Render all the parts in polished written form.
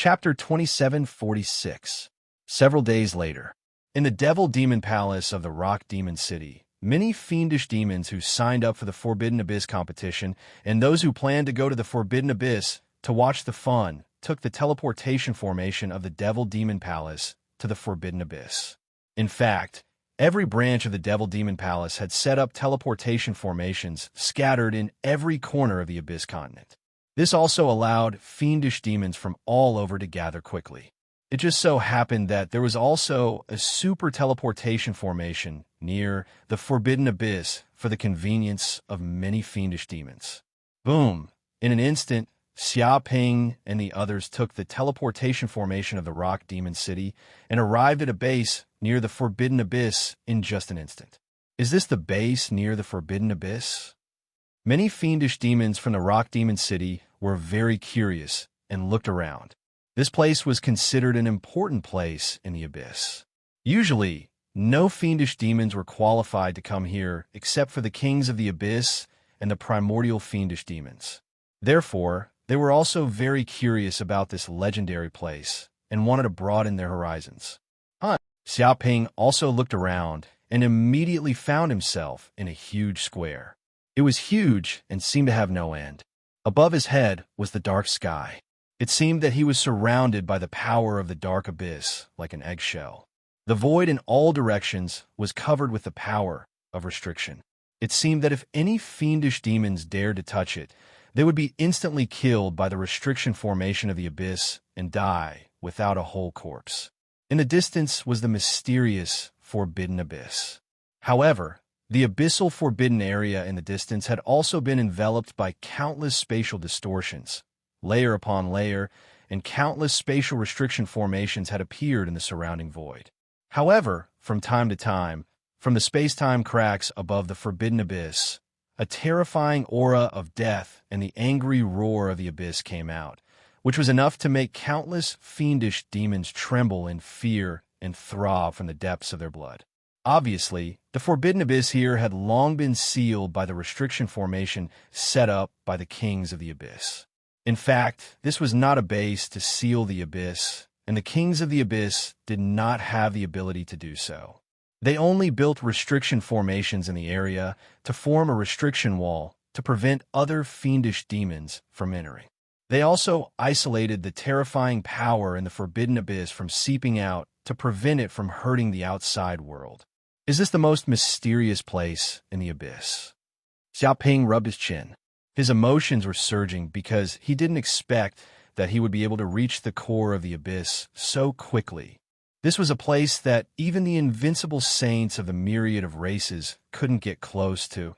Chapter 2746. Several days later. In the Devil Demon Palace of the Rock Demon City, many fiendish demons who signed up for the Forbidden Abyss competition and those who planned to go to the Forbidden Abyss to watch the fun took the teleportation formation of the Devil Demon Palace to the Forbidden Abyss. In fact, every branch of the Devil Demon Palace had set up teleportation formations scattered in every corner of the Abyss continent. This also allowed fiendish demons from all over to gather quickly. It just so happened that there was also a super teleportation formation near the Forbidden Abyss for the convenience of many fiendish demons. Boom! In an instant, Xia Ping and the others took the teleportation formation of the Rock Demon City and arrived at a base near the Forbidden Abyss in just an instant. Is this the base near the Forbidden Abyss? Many fiendish demons from the Rock Demon City were very curious and looked around. This place was considered an important place in the Abyss. Usually, no fiendish demons were qualified to come here except for the kings of the Abyss and the primordial fiendish demons. Therefore, they were also very curious about this legendary place and wanted to broaden their horizons. Xiaoping also looked around and immediately found himself in a huge square. It was huge and seemed to have no end. Above his head was the dark sky. It seemed that he was surrounded by the power of the dark abyss like an eggshell. The void in all directions was covered with the power of restriction. It seemed that if any fiendish demons dared to touch it, they would be instantly killed by the restriction formation of the abyss and die without a whole corpse. In the distance was the mysterious Forbidden Abyss. However, the abyssal forbidden area in the distance had also been enveloped by countless spatial distortions. Layer upon layer, and countless spatial restriction formations had appeared in the surrounding void. However, from time to time, from the space-time cracks above the Forbidden Abyss, a terrifying aura of death and the angry roar of the abyss came out, which was enough to make countless fiendish demons tremble in fear and throb from the depths of their blood. Obviously, the Forbidden Abyss here had long been sealed by the restriction formation set up by the kings of the Abyss. In fact, this was not a base to seal the Abyss, and the kings of the Abyss did not have the ability to do so. They only built restriction formations in the area to form a restriction wall to prevent other fiendish demons from entering. They also isolated the terrifying power in the Forbidden Abyss from seeping out to prevent it from hurting the outside world. Is this the most mysterious place in the Abyss? Xiaoping rubbed his chin. His emotions were surging because he didn't expect that he would be able to reach the core of the Abyss so quickly. This was a place that even the invincible saints of the myriad of races couldn't get close to,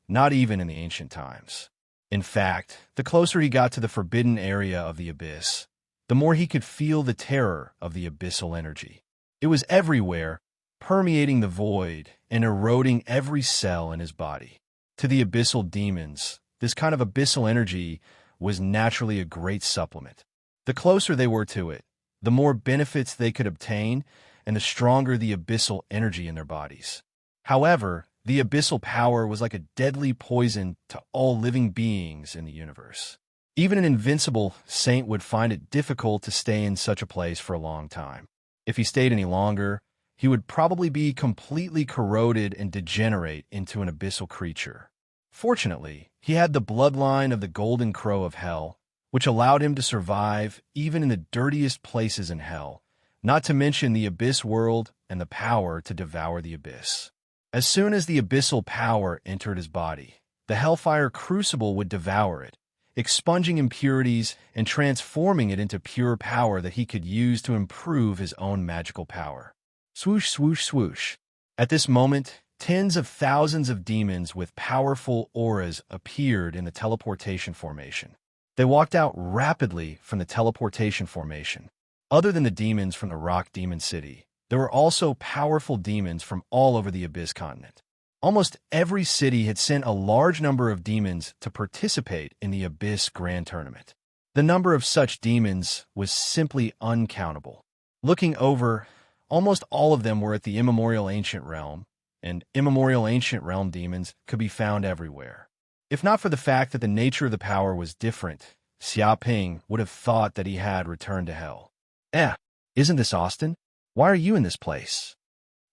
not even in the ancient times. In fact, the closer he got to the forbidden area of the Abyss, the more he could feel the terror of the abyssal energy. It was everywhere, permeating the void and eroding every cell in his body. To the abyssal demons, this kind of abyssal energy was naturally a great supplement. The closer they were to it, the more benefits they could obtain and the stronger the abyssal energy in their bodies. However, the abyssal power was like a deadly poison to all living beings in the universe. Even an invincible saint would find it difficult to stay in such a place for a long time. If he stayed any longer, he would probably be completely corroded and degenerate into an abyssal creature. Fortunately, he had the bloodline of the Golden Crow of Hell, which allowed him to survive even in the dirtiest places in hell, not to mention the abyss world and the power to devour the abyss. As soon as the abyssal power entered his body, the hellfire crucible would devour it, expunging impurities and transforming it into pure power that he could use to improve his own magical power. Swoosh, swoosh, swoosh. At this moment, tens of thousands of demons with powerful auras appeared in the teleportation formation. They walked out rapidly from the teleportation formation. Other than the demons from the Rock Demon City, there were also powerful demons from all over the Abyss continent. Almost every city had sent a large number of demons to participate in the Abyss Grand Tournament. The number of such demons was simply uncountable. Looking over, almost all of them were at the Immemorial Ancient Realm, and Immemorial Ancient Realm demons could be found everywhere. If not for the fact that the nature of the power was different, Xiaoping would have thought that he had returned to hell. Eh, isn't this Austin? Why are you in this place?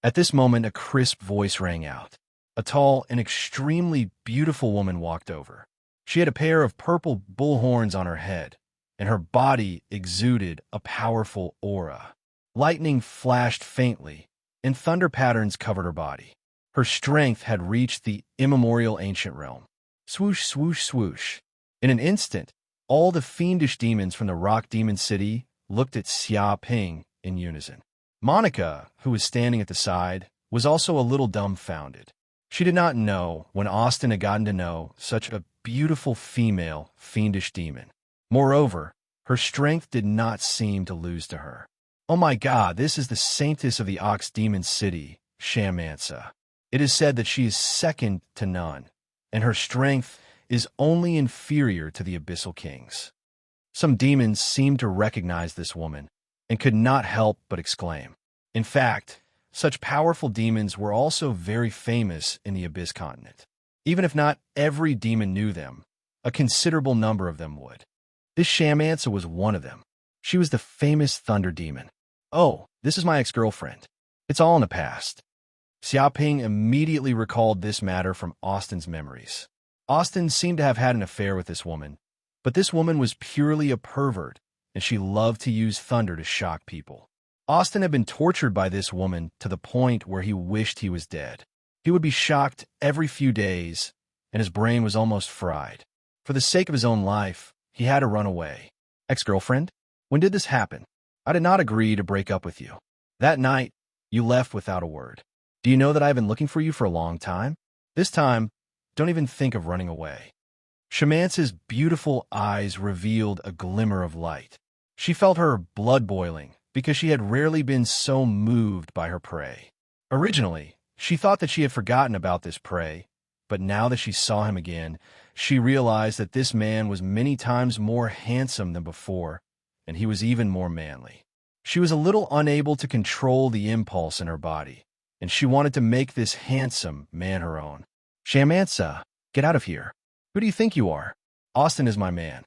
At this moment, a crisp voice rang out. A tall and extremely beautiful woman walked over. She had a pair of purple bull horns on her head, and her body exuded a powerful aura. Lightning flashed faintly, and thunder patterns covered her body. Her strength had reached the immemorial ancient realm. Swoosh, swoosh, swoosh. In an instant, all the fiendish demons from the rock demon city looked at Xiaoping in unison. Monica, who was standing at the side, was also a little dumbfounded. She did not know when Austin had gotten to know such a beautiful female fiendish demon. Moreover, her strength did not seem to lose to her. Oh my God, this is the saintess of the Ox Demon City, Shamansa. It is said that she is second to none, and her strength is only inferior to the Abyssal Kings. Some demons seemed to recognize this woman, and could not help but exclaim. In fact, such powerful demons were also very famous in the Abyss continent. Even if not every demon knew them, a considerable number of them would. This Shamansa was one of them. She was the famous Thunder Demon. Oh, this is my ex-girlfriend. It's all in the past. Xiaoping immediately recalled this matter from Austin's memories. Austin seemed to have had an affair with this woman, but this woman was purely a pervert, and she loved to use thunder to shock people. Austin had been tortured by this woman to the point where he wished he was dead. He would be shocked every few days, and his brain was almost fried. For the sake of his own life, he had to run away. Ex-girlfriend? When did this happen? I did not agree to break up with you. That night, you left without a word. Do you know that I've been looking for you for a long time? This time, don't even think of running away. Shamansa's beautiful eyes revealed a glimmer of light. She felt her blood boiling because she had rarely been so moved by her prey. Originally, she thought that she had forgotten about this prey, but now that she saw him again, she realized that this man was many times more handsome than before, and he was even more manly. She was a little unable to control the impulse in her body, and she wanted to make this handsome man her own. Shamansa, get out of here. Who do you think you are? Austin is my man.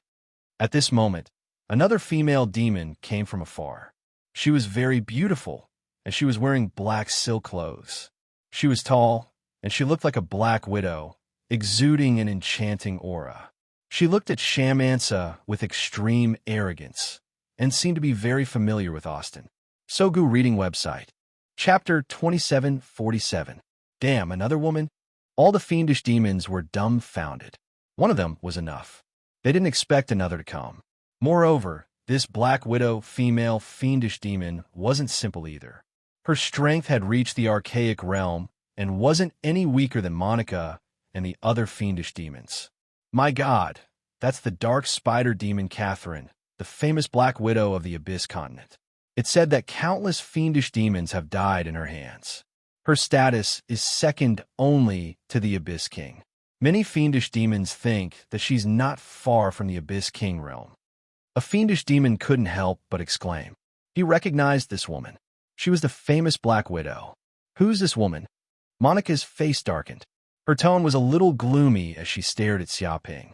At this moment, another female demon came from afar. She was very beautiful, and she was wearing black silk clothes. She was tall, and she looked like a black widow, exuding an enchanting aura. She looked at Shamansa with extreme arrogance, and seemed to be very familiar with Austin. Sogu Reading Website. Chapter 2747. Damn, another woman? All the fiendish demons were dumbfounded. One of them was enough. They didn't expect another to come. Moreover, this Black Widow female fiendish demon wasn't simple either. Her strength had reached the archaic realm and wasn't any weaker than Monica and the other fiendish demons. My God, that's the dark spider demon Catherine, the famous Black Widow of the Abyss continent. It's said that countless fiendish demons have died in her hands. Her status is second only to the Abyss King. Many fiendish demons think that she's not far from the Abyss King realm. A fiendish demon couldn't help but exclaim. He recognized this woman. She was the famous Black Widow. Who's this woman? Monica's face darkened. Her tone was a little gloomy as she stared at Xiaoping.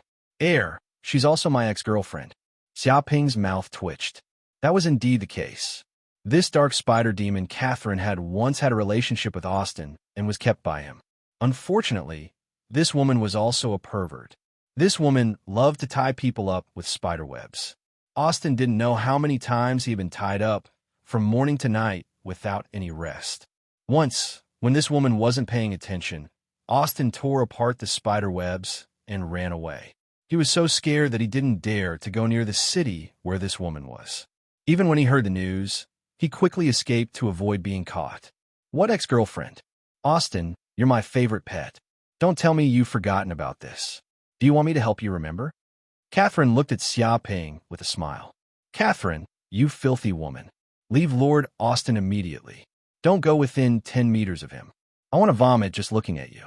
She's also my ex-girlfriend. Xiaoping's mouth twitched. That was indeed the case. This dark spider demon Catherine had once had a relationship with Austin and was kept by him. Unfortunately, this woman was also a pervert. This woman loved to tie people up with spider webs. Austin didn't know how many times he had been tied up from morning to night without any rest. Once, when this woman wasn't paying attention, Austin tore apart the spider webs and ran away. He was so scared that he didn't dare to go near the city where this woman was. Even when he heard the news, he quickly escaped to avoid being caught. What ex-girlfriend? Austin, you're my favorite pet. Don't tell me you've forgotten about this. Do you want me to help you remember? Catherine looked at Xiaoping with a smile. Catherine, you filthy woman. Leave Lord Austin immediately. Don't go within 10 meters of him. I want to vomit just looking at you.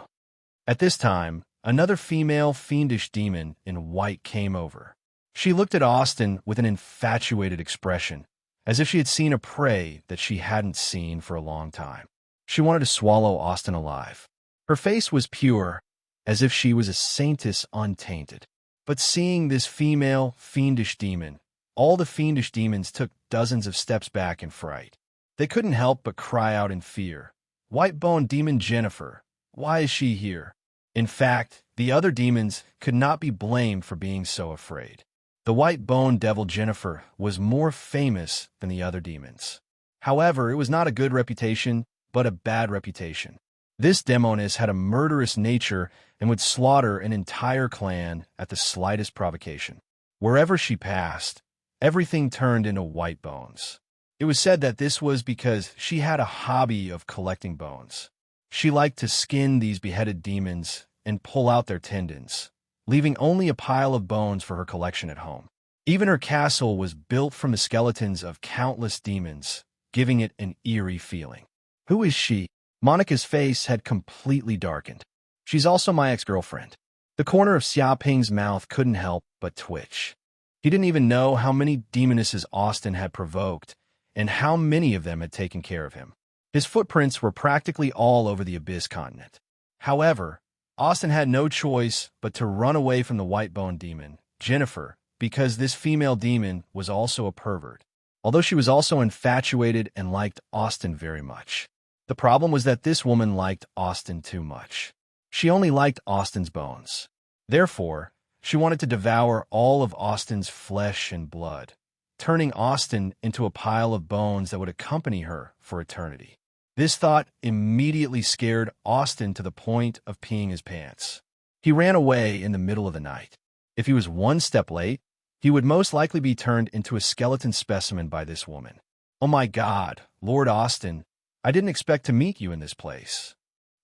At this time, another female fiendish demon in white came over. She looked at Austin with an infatuated expression, as if she had seen a prey that she hadn't seen for a long time. She wanted to swallow Austin alive. Her face was pure, as if she was a saintess untainted. But seeing this female, fiendish demon, all the fiendish demons took dozens of steps back in fright. They couldn't help but cry out in fear. White-boned demon Jennifer, why is she here? In fact, the other demons could not be blamed for being so afraid. The white-boned devil Jennifer was more famous than the other demons. However, it was not a good reputation, but a bad reputation. This demoness had a murderous nature and would slaughter an entire clan at the slightest provocation. Wherever she passed, everything turned into white bones. It was said that this was because she had a hobby of collecting bones. She liked to skin these beheaded demons and pull out their tendons, leaving only a pile of bones for her collection at home. Even her castle was built from the skeletons of countless demons, giving it an eerie feeling. Who is she? Monica's face had completely darkened. She's also my ex-girlfriend. The corner of Xiaoping's mouth couldn't help but twitch. He didn't even know how many demonesses Austin had provoked and how many of them had taken care of him. His footprints were practically all over the Abyss continent. However, Austin had no choice but to run away from the white-boned demon, Jennifer, because this female demon was also a pervert, although she was also infatuated and liked Austin very much. The problem was that this woman liked Austin too much. She only liked Austin's bones. Therefore, she wanted to devour all of Austin's flesh and blood, turning Austin into a pile of bones that would accompany her for eternity. This thought immediately scared Austin to the point of peeing his pants. He ran away in the middle of the night. If he was one step late, he would most likely be turned into a skeleton specimen by this woman. Oh my God, Lord Austin, I didn't expect to meet you in this place.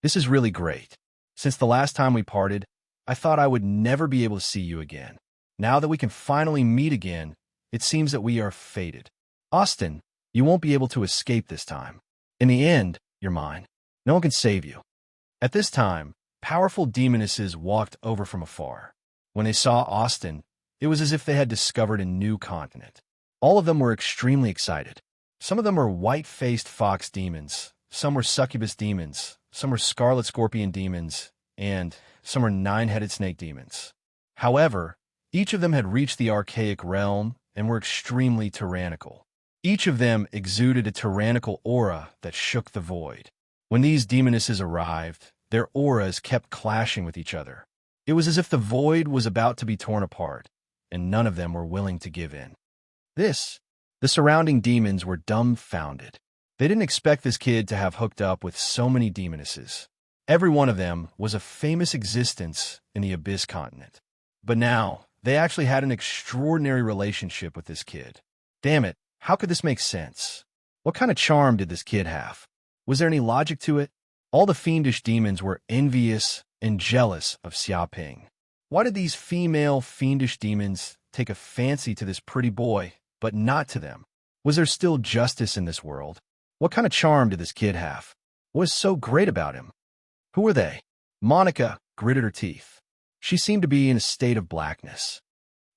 This is really great. Since the last time we parted, I thought I would never be able to see you again. Now that we can finally meet again, it seems that we are fated. Austin, you won't be able to escape this time. In the end, you're mine. No one can save you. At this time, powerful demonesses walked over from afar. When they saw Austin, it was as if they had discovered a new continent. All of them were extremely excited. Some of them were white-faced fox demons, some were succubus demons, some were scarlet scorpion demons, and some were nine-headed snake demons. However, each of them had reached the archaic realm and were extremely tyrannical. Each of them exuded a tyrannical aura that shook the void. When these demonesses arrived, their auras kept clashing with each other. It was as if the void was about to be torn apart, and none of them were willing to give in. The surrounding demons were dumbfounded. They didn't expect this kid to have hooked up with so many demonesses. Every one of them was a famous existence in the Abyss continent. But now, they actually had an extraordinary relationship with this kid. Damn it, how could this make sense? What kind of charm did this kid have? Was there any logic to it? All the fiendish demons were envious and jealous of Xiaoping. Why did these female fiendish demons take a fancy to this pretty boy, but not to them? Was there still justice in this world? What kind of charm did this kid have? What was so great about him? Who were they? Monica gritted her teeth. She seemed to be in a state of blackness.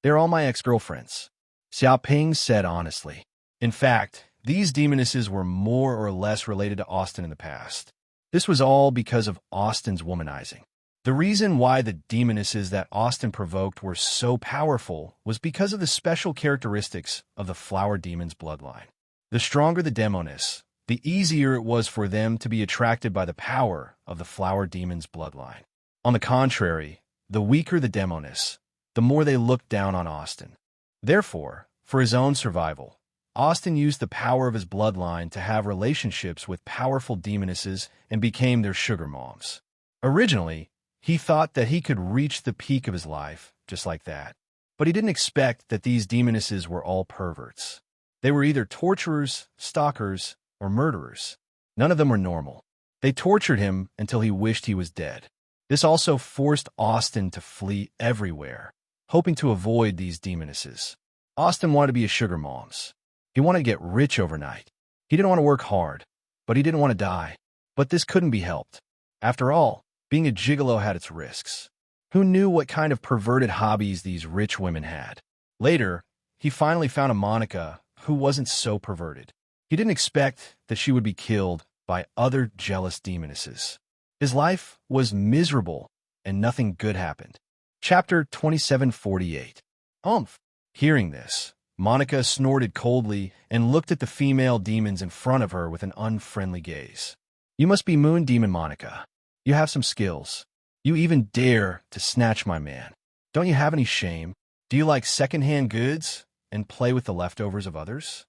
They're all my ex-girlfriends, Xiaoping said honestly. In fact, these demonesses were more or less related to Austin in the past. This was all because of Austin's womanizing. The reason why the demonesses that Austin provoked were so powerful was because of the special characteristics of the flower demon's bloodline. The stronger the demoness, the easier it was for them to be attracted by the power of the flower demon's bloodline. On the contrary, the weaker the demoness, the more they looked down on Austin. Therefore, for his own survival, Austin used the power of his bloodline to have relationships with powerful demonesses and became their sugar moms. Originally, he thought that he could reach the peak of his life just like that. But he didn't expect that these demonesses were all perverts. They were either torturers, stalkers, or murderers. None of them were normal. They tortured him until he wished he was dead. This also forced Austin to flee everywhere, hoping to avoid these demonesses. Austin wanted to be a sugar moms. He wanted to get rich overnight. He didn't want to work hard, but he didn't want to die. But this couldn't be helped. After all, being a gigolo had its risks. Who knew what kind of perverted hobbies these rich women had? Later, he finally found a Monica who wasn't so perverted. He didn't expect that she would be killed by other jealous demonesses. His life was miserable, and nothing good happened. Chapter 2748. Umph. Hearing this, Monica snorted coldly and looked at the female demons in front of her with an unfriendly gaze. You must be Moon Demon Monica. You have some skills. You even dare to snatch my man. Don't you have any shame? Do you like second-hand goods and play with the leftovers of others?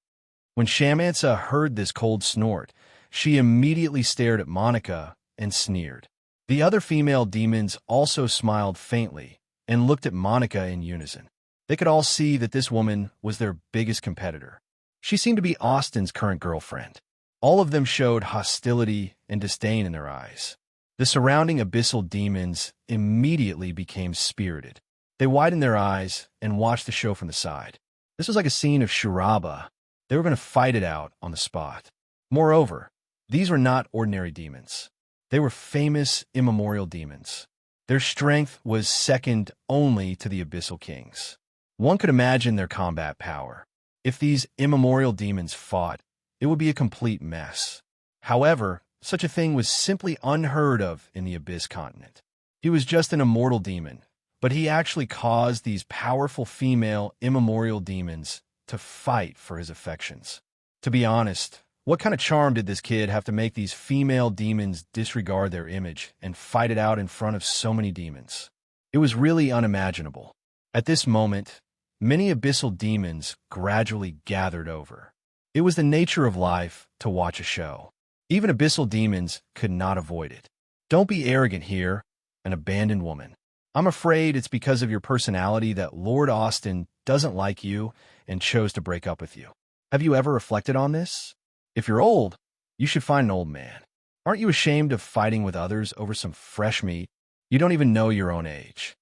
When Shamansa heard this cold snort, she immediately stared at Monica and sneered. The other female demons also smiled faintly and looked at Monica in unison. They could all see that this woman was their biggest competitor. She seemed to be Austin's current girlfriend. All of them showed hostility and disdain in their eyes. The surrounding abyssal demons immediately became spirited. They widened their eyes and watched the show from the side. This was like a scene of charabah. They were going to fight it out on the spot. Moreover, these were not ordinary demons. They were famous immemorial demons. Their strength was second only to the Abyssal Kings. One could imagine their combat power. If these immemorial demons fought, it would be a complete mess. However, such a thing was simply unheard of in the Abyss continent. He was just an immortal demon, but he actually caused these powerful female immemorial demons to fight for his affections. To be honest, what kind of charm did this kid have to make these female demons disregard their image and fight it out in front of so many demons? It was really unimaginable. At this moment, many abyssal demons gradually gathered over. It was the nature of life to watch a show. Even abyssal demons could not avoid it. Don't be arrogant here, an abandoned woman. I'm afraid it's because of your personality that Lord Austin doesn't like you and chose to break up with you. Have you ever reflected on this? If you're old, you should find an old man. Aren't you ashamed of fighting with others over some fresh meat? You don't even know your own age.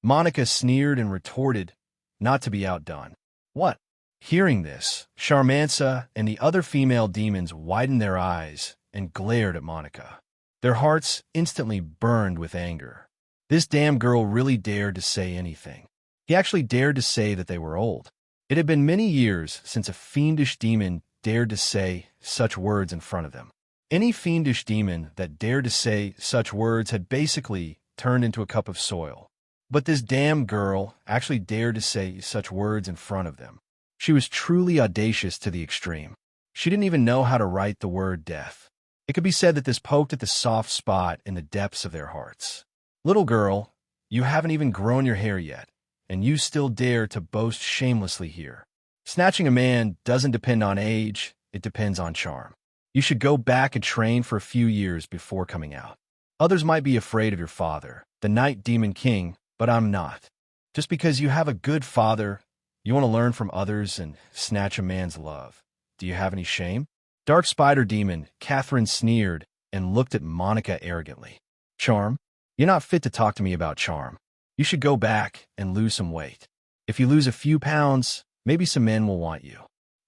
Monica sneered and retorted, not to be outdone. What? Hearing this, Charmansa and the other female demons widened their eyes and glared at Monica. Their hearts instantly burned with anger. This damn girl really dared to say anything. He actually dared to say that they were old. It had been many years since a fiendish demon dared to say such words in front of them. Any fiendish demon that dared to say such words had basically turned into a cup of soil. But this damn girl actually dared to say such words in front of them. She was truly audacious to the extreme. She didn't even know how to write the word death. It could be said that this poked at the soft spot in the depths of their hearts. Little girl, you haven't even grown your hair yet, and you still dare to boast shamelessly here. Snatching a man doesn't depend on age, it depends on charm. You should go back and train for a few years before coming out. Others might be afraid of your father, the Night Demon King, but I'm not. Just because you have a good father, you want to learn from others and snatch a man's love. Do you have any shame? Dark Spider Demon, Catherine sneered and looked at Monica arrogantly. Charm? You're not fit to talk to me about charm. You should go back and lose some weight. If you lose a few pounds, maybe some men will want you.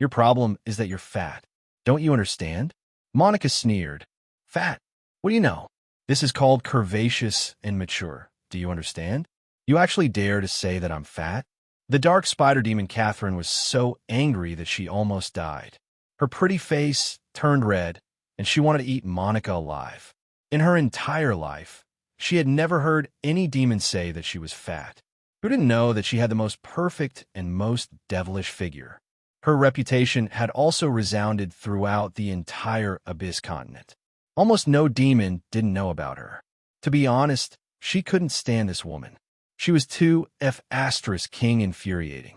Your problem is that you're fat. Don't you understand? Monica sneered. Fat? What do you know? This is called curvaceous and mature. Do you understand? You actually dare to say that I'm fat? The dark spider demon Catherine was so angry that she almost died. Her pretty face turned red, and she wanted to eat Monica alive. In her entire life, she had never heard any demon say that she was fat. Who didn't know that she had the most perfect and most devilish figure? Her reputation had also resounded throughout the entire Abyss continent. Almost no demon didn't know about her. To be honest, she couldn't stand this woman. She was too king infuriating.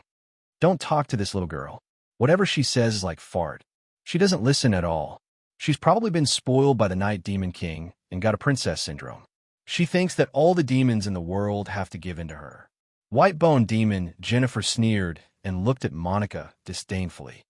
Don't talk to this little girl. Whatever she says is like fart. She doesn't listen at all. She's probably been spoiled by the Night Demon King and got a princess syndrome. She thinks that all the demons in the world have to give in to her. White-boned demon Jennifer sneered and looked at Monica disdainfully.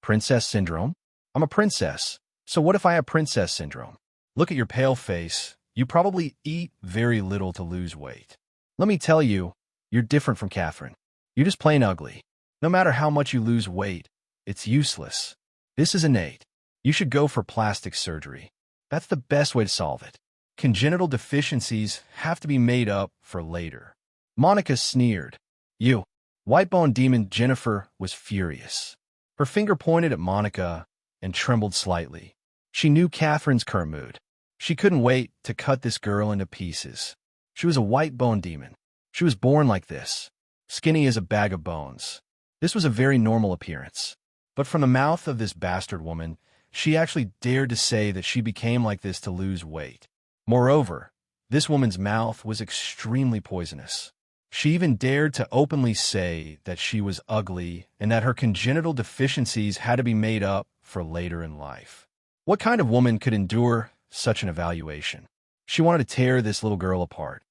Princess syndrome? I'm a princess, so what if I have princess syndrome? Look at your pale face. You probably eat very little to lose weight. Let me tell you, you're different from Catherine. You're just plain ugly. No matter how much you lose weight, it's useless. This is innate. You should go for plastic surgery. That's the best way to solve it. Congenital deficiencies have to be made up for later. Monica sneered. You. White-boned demon Jennifer was furious. Her finger pointed at Monica and trembled slightly. She knew Catherine's current mood. She couldn't wait to cut this girl into pieces. She was a white-boned demon. She was born like this, skinny as a bag of bones. This was a very normal appearance. But from the mouth of this bastard woman, she actually dared to say that she became like this to lose weight. Moreover, this woman's mouth was extremely poisonous. She even dared to openly say that she was ugly and that her congenital deficiencies had to be made up for later in life. What kind of woman could endure such an evaluation? She wanted to tear this little girl apart.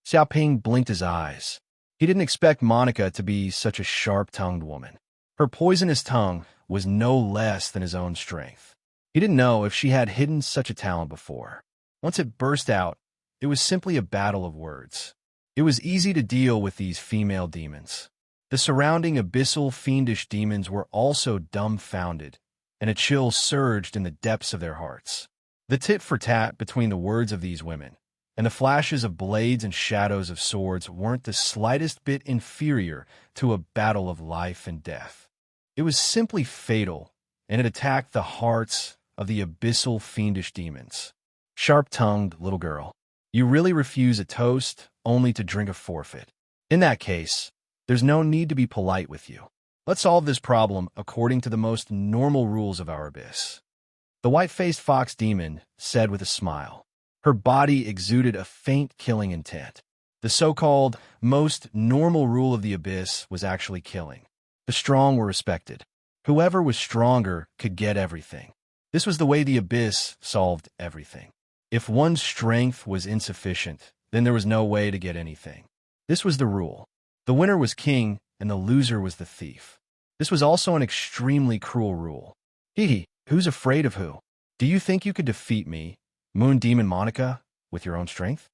Xiaoping blinked his eyes. He didn't expect Monica to be such a sharp-tongued woman. Her poisonous tongue was no less than his own strength. He didn't know if she had hidden such a talent before. Once it burst out, it was simply a battle of words. It was easy to deal with these female demons. The surrounding abyssal fiendish demons were also dumbfounded, and a chill surged in the depths of their hearts. The tit-for-tat between the words of these women and the flashes of blades and shadows of swords weren't the slightest bit inferior to a battle of life and death. It was simply fatal, and it attacked the hearts of the abyssal fiendish demons. Sharp-tongued little girl, you really refuse a toast only to drink a forfeit. In that case, there's no need to be polite with you. Let's solve this problem according to the most normal rules of our abyss. The white-faced fox demon said with a smile. Her body exuded a faint killing intent. The so-called most normal rule of the abyss was actually killing. The strong were respected. Whoever was stronger could get everything. This was the way the abyss solved everything. If one's strength was insufficient, then there was no way to get anything. This was the rule. The winner was king, and the loser was the thief. This was also an extremely cruel rule. Who's afraid of who? Do you think you could defeat me, Moon Demon Monica, with your own strength?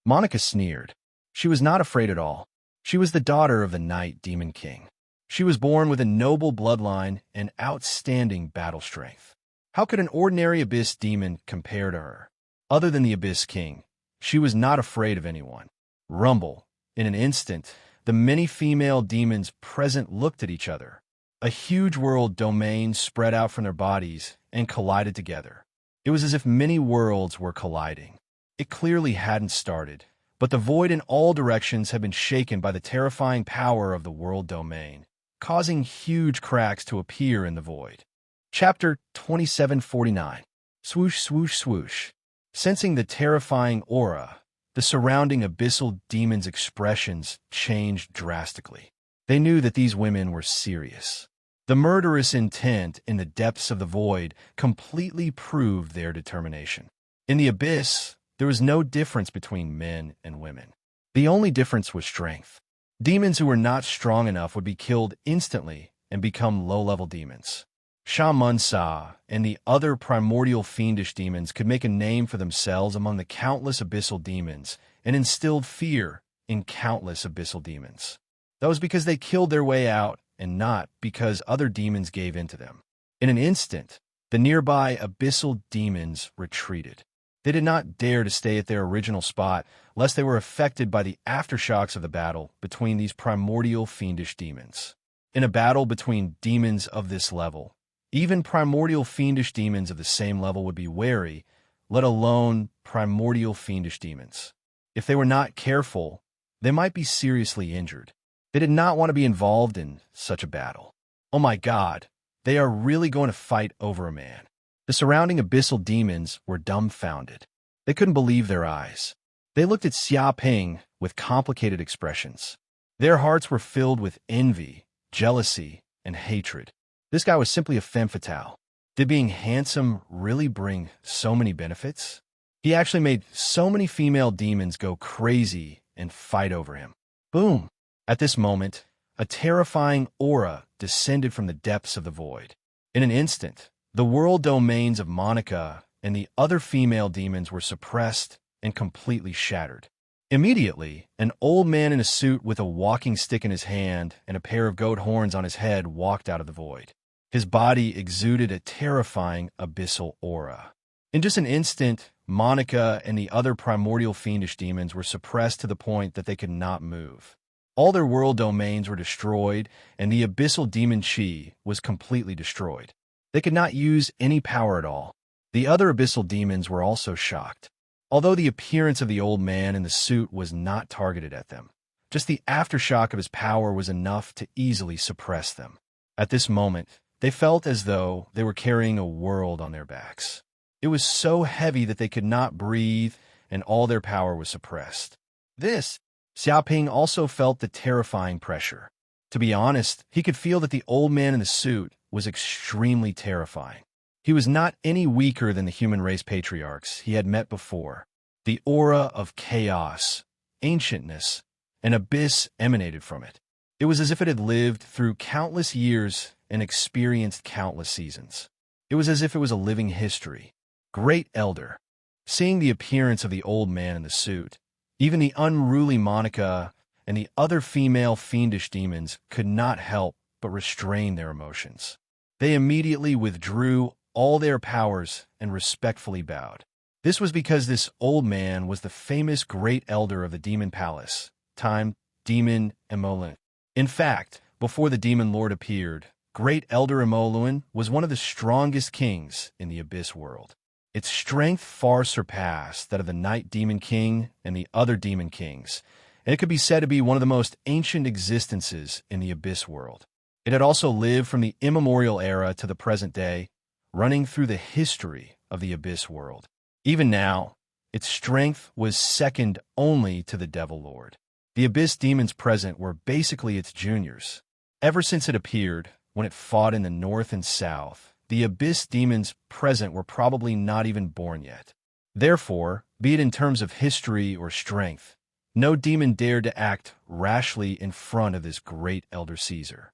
Monica sneered. She was not afraid at all. She was the daughter of the Night Demon King. She was born with a noble bloodline and outstanding battle strength. How could an ordinary abyss demon compare to her? Other than the Abyss King, she was not afraid of anyone. Rumble. In an instant, the many female demons present looked at each other. A huge world domain spread out from their bodies and collided together. It was as if many worlds were colliding. It clearly hadn't started, but the void in all directions had been shaken by the terrifying power of the world domain, causing huge cracks to appear in the void. Chapter 2749. Swoosh, swoosh, swoosh. Sensing the terrifying aura, the surrounding abyssal demons' expressions changed drastically. They knew that these women were serious. The murderous intent in the depths of the void completely proved their determination. In the abyss, there was no difference between men and women. The only difference was strength. Demons who were not strong enough would be killed instantly and become low-level demons. Shaman Sa and the other primordial fiendish demons could make a name for themselves among the countless abyssal demons and instilled fear in countless abyssal demons. That was because they killed their way out and not because other demons gave in to them. In an instant, the nearby abyssal demons retreated. They did not dare to stay at their original spot lest they were affected by the aftershocks of the battle between these primordial fiendish demons. In a battle between demons of this level, even primordial fiendish demons of the same level would be wary, let alone primordial fiendish demons. If they were not careful, they might be seriously injured. They did not want to be involved in such a battle. Oh my God, they are really going to fight over a man. The surrounding abyssal demons were dumbfounded. They couldn't believe their eyes. They looked at Xiaoping with complicated expressions. Their hearts were filled with envy, jealousy, and hatred. This guy was simply a femme fatale. Did being handsome really bring so many benefits? He actually made so many female demons go crazy and fight over him. Boom! At this moment, a terrifying aura descended from the depths of the void. In an instant, the world domains of Monica and the other female demons were suppressed and completely shattered. Immediately, an old man in a suit with a walking stick in his hand and a pair of goat horns on his head walked out of the void. His body exuded a terrifying abyssal aura. In just an instant, Monica and the other primordial fiendish demons were suppressed to the point that they could not move. All their world domains were destroyed, and the abyssal demon chi was completely destroyed. They could not use any power at all. The other abyssal demons were also shocked. Although the appearance of the old man in the suit was not targeted at them, just the aftershock of his power was enough to easily suppress them. At this moment, they felt as though they were carrying a world on their backs. It was so heavy that they could not breathe, and all their power was suppressed. Xiaoping also felt the terrifying pressure. To be honest, he could feel that the old man in the suit was extremely terrifying. He was not any weaker than the human race patriarchs he had met before. The aura of chaos, ancientness, and abyss emanated from it. It was as if it had lived through countless years and experienced countless seasons. It was as if it was a living history. Great Elder. Seeing the appearance of the old man in the suit, even the unruly Monica and the other female fiendish demons could not help but restrain their emotions. They immediately withdrew all their powers and respectfully bowed. This was because this old man was the famous Great Elder of the Demon Palace, Time Demon Emolun. In fact, before the Demon Lord appeared, Great Elder Emolun was one of the strongest kings in the Abyss world. Its strength far surpassed that of the Night Demon King and the other Demon Kings, and it could be said to be one of the most ancient existences in the Abyss world. It had also lived from the immemorial era to the present day, running through the history of the Abyss world. Even now, its strength was second only to the Devil Lord. The Abyss demons present were basically its juniors. Ever since it appeared, when it fought in the north and south, the Abyss demons present were probably not even born yet. Therefore, be it in terms of history or strength, no demon dared to act rashly in front of this great Elder Caesar.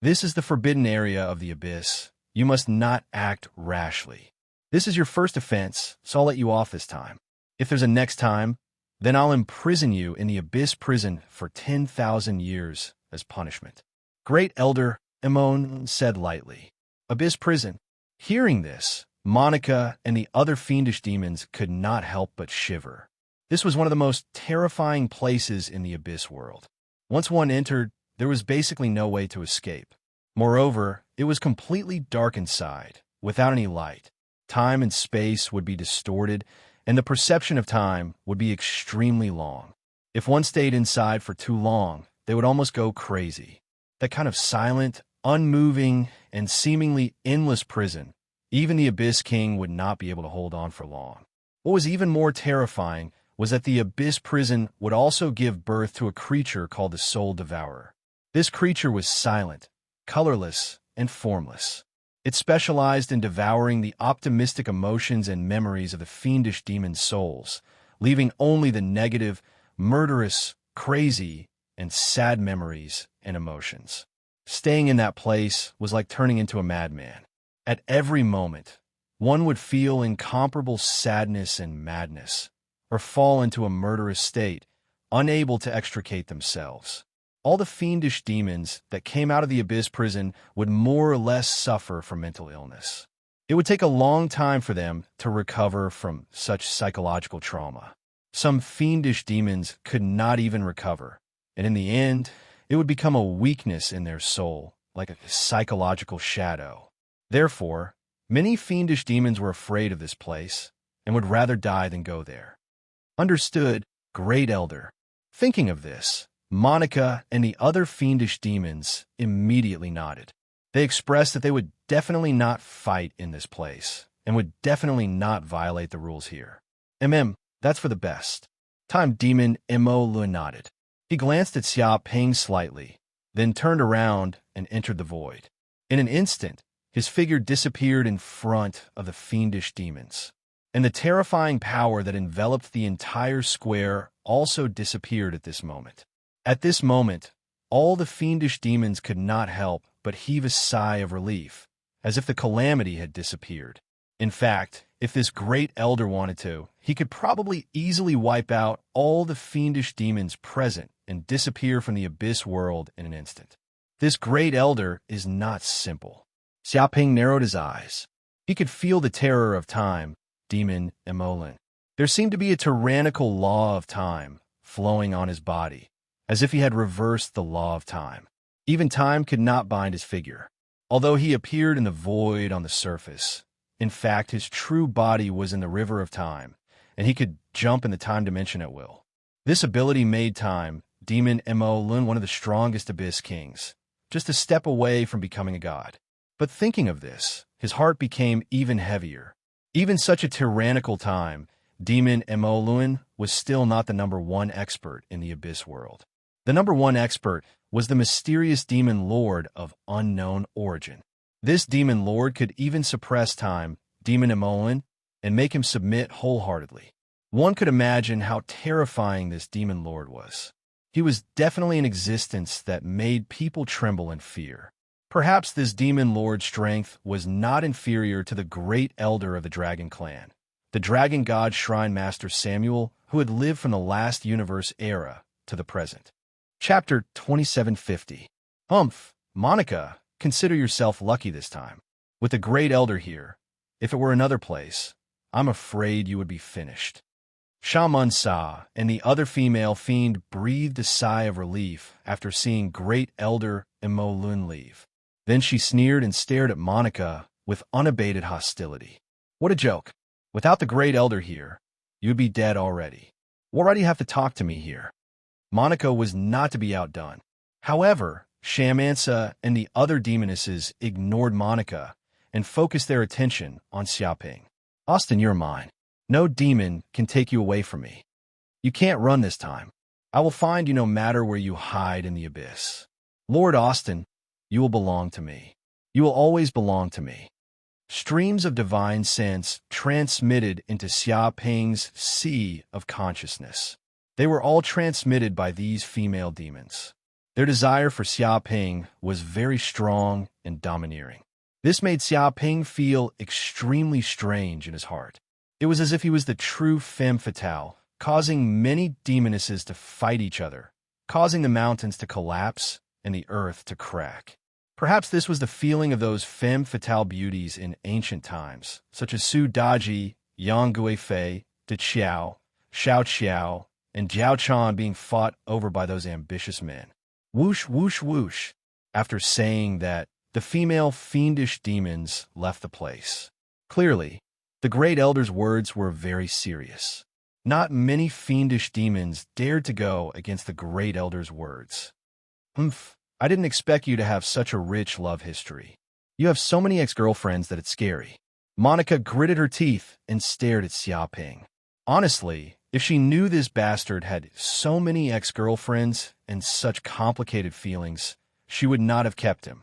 This is the forbidden area of the Abyss. You must not act rashly. This is your first offense, so I'll let you off this time. If there's a next time, then I'll imprison you in the Abyss prison for 10,000 years as punishment. Great Elder Emon said lightly. Abyss prison. Hearing this, Monica and the other fiendish demons could not help but shiver. This was one of the most terrifying places in the Abyss world. Once one entered, there was basically no way to escape. Moreover, it was completely dark inside, without any light. Time and space would be distorted, and the perception of time would be extremely long. If one stayed inside for too long, they would almost go crazy. That kind of silent, unmoving, and seemingly endless prison, even the Abyss King would not be able to hold on for long. What was even more terrifying was that the Abyss prison would also give birth to a creature called the Soul Devourer. This creature was silent, colorless, and formless. It specialized in devouring the optimistic emotions and memories of the fiendish demon souls, leaving only the negative, murderous, crazy, and sad memories and emotions. Staying in that place was like turning into a madman. At every moment, one would feel incomparable sadness and madness, or fall into a murderous state, unable to extricate themselves. All the fiendish demons that came out of the Abyss prison would more or less suffer from mental illness. It would take a long time for them to recover from such psychological trauma. Some fiendish demons could not even recover, and in the end, it would become a weakness in their soul, like a psychological shadow. Therefore, many fiendish demons were afraid of this place and would rather die than go there. Understood, Great Elder. Thinking of this, Monica and the other fiendish demons immediately nodded. They expressed that they would definitely not fight in this place and would definitely not violate the rules here. That's for the best. Time Demon Mo Lun nodded. He glanced at Xia Peng slightly, then turned around and entered the void. In an instant, his figure disappeared in front of the fiendish demons, and the terrifying power that enveloped the entire square also disappeared at this moment. At this moment, all the fiendish demons could not help but heave a sigh of relief, as if the calamity had disappeared. In fact, if this great elder wanted to, he could probably easily wipe out all the fiendish demons present and disappear from the Abyss world in an instant. This great elder is not simple. Xiaoping narrowed his eyes. He could feel the terror of time, Demon Emolun. There seemed to be a tyrannical law of time flowing on his body, as if he had reversed the law of time. Even time could not bind his figure. Although he appeared in the void on the surface, in fact, his true body was in the river of time, and he could jump in the time dimension at will. This ability made time, Demon Mo Lun, one of the strongest Abyss Kings, just a step away from becoming a god. But thinking of this, his heart became even heavier. Even such a tyrannical time, Demon Mo Lun was still not the #1 expert in the Abyss world. The #1 expert was the mysterious demon lord of unknown origin. This demon lord could even suppress time, Demon Mo Lun, and make him submit wholeheartedly. One could imagine how terrifying this demon lord was. He was definitely an existence that made people tremble in fear. Perhaps this demon lord's strength was not inferior to the great elder of the dragon clan, the dragon god shrine master Samuel, who had lived from the last universe era to the present. Chapter 2750. Monica, consider yourself lucky this time. With the great elder here, if it were another place, I'm afraid you would be finished. Shaman Sa and the other female fiend breathed a sigh of relief after seeing great elder Mo Lun leave. Then she sneered and stared at Monica with unabated hostility. What a joke. Without the great elder here, you'd be dead already. Why do you have to talk to me here? Monica was not to be outdone. However, Shamansa and the other demonesses ignored Monica and focused their attention on Xiaoping. Austin, you're mine. No demon can take you away from me. You can't run this time. I will find you no matter where you hide in the abyss. Lord Austin, you will belong to me. You will always belong to me. Streams of divine sense transmitted into Xiaoping's sea of consciousness. They were all transmitted by these female demons. Their desire for Xiaoping was very strong and domineering. This made Xiaoping feel extremely strange in his heart. It was as if he was the true femme fatale, causing many demonesses to fight each other, causing the mountains to collapse and the earth to crack. Perhaps this was the feeling of those femme fatale beauties in ancient times, such as Su Daji, Yang Guifei, De Qiao, Xiao Qiao, and Jiao Chan being fought over by those ambitious men. Whoosh, whoosh, whoosh. After saying that, the female fiendish demons left the place. Clearly, the great elder's words were very serious. Not many fiendish demons dared to go against the great elder's words. I didn't expect you to have such a rich love history. You have so many ex-girlfriends that it's scary. Monica gritted her teeth and stared at Xiaoping. Honestly, if she knew this bastard had so many ex-girlfriends and such complicated feelings, she would not have kept him.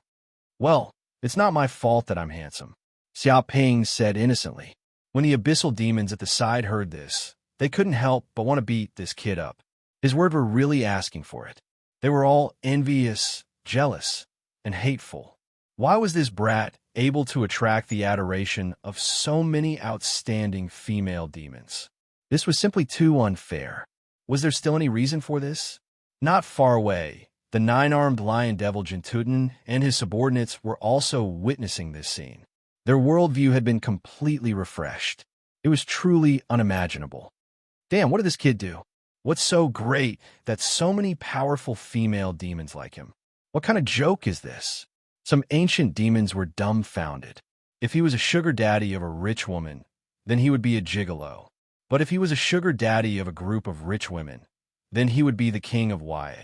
Well, it's not my fault that I'm handsome, Xiaoping said innocently. When the abyssal demons at the side heard this, they couldn't help but want to beat this kid up. His words were really asking for it. They were all envious, jealous, and hateful. Why was this brat able to attract the adoration of so many outstanding female demons? This was simply too unfair. Was there still any reason for this? Not far away, the nine-armed lion devil Jintutin and his subordinates were also witnessing this scene. Their worldview had been completely refreshed. It was truly unimaginable. Damn, what did this kid do? What's so great that so many powerful female demons like him? What kind of joke is this? Some ancient demons were dumbfounded. If he was a sugar daddy of a rich woman, then he would be a gigolo. But if he was a sugar daddy of a group of rich women, then he would be the king of YA.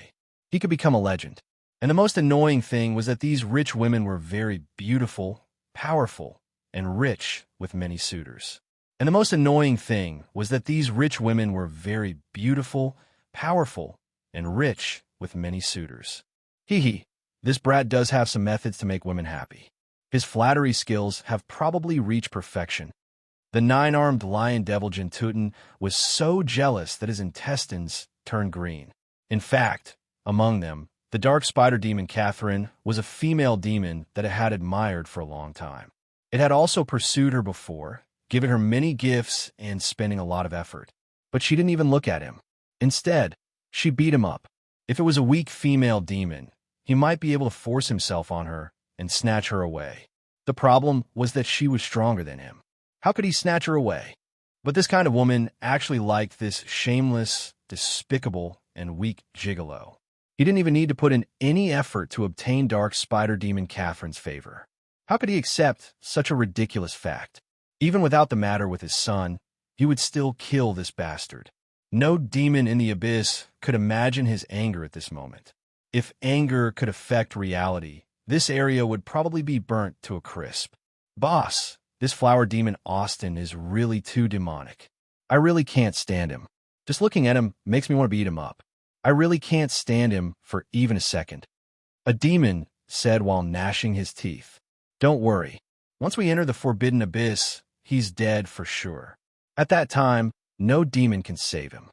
He could become a legend. And the most annoying thing was that these rich women were very beautiful, powerful, and rich with many suitors. And the most annoying thing was that these rich women were very beautiful, powerful, and rich with many suitors. Hee, this brat does have some methods to make women happy. His flattery skills have probably reached perfection. The nine-armed lion devil Jintutin was so jealous that his intestines turned green. In fact, among them, the dark spider demon Catherine was a female demon that it had admired for a long time. It had also pursued her before, giving her many gifts and spending a lot of effort. But she didn't even look at him. Instead, she beat him up. If it was a weak female demon, he might be able to force himself on her and snatch her away. The problem was that she was stronger than him. How could he snatch her away? But this kind of woman actually liked this shameless, despicable, and weak gigolo. He didn't even need to put in any effort to obtain dark spider demon Catherine's favor. How could he accept such a ridiculous fact? Even without the matter with his son, he would still kill this bastard. No demon in the abyss could imagine his anger at this moment. If anger could affect reality, this area would probably be burnt to a crisp. Boss, this flower demon Austin is really too demonic. I really can't stand him. Just looking at him makes me want to beat him up. I really can't stand him for even a second. A demon said while gnashing his teeth. Don't worry. Once we enter the forbidden abyss, he's dead for sure. At that time, no demon can save him.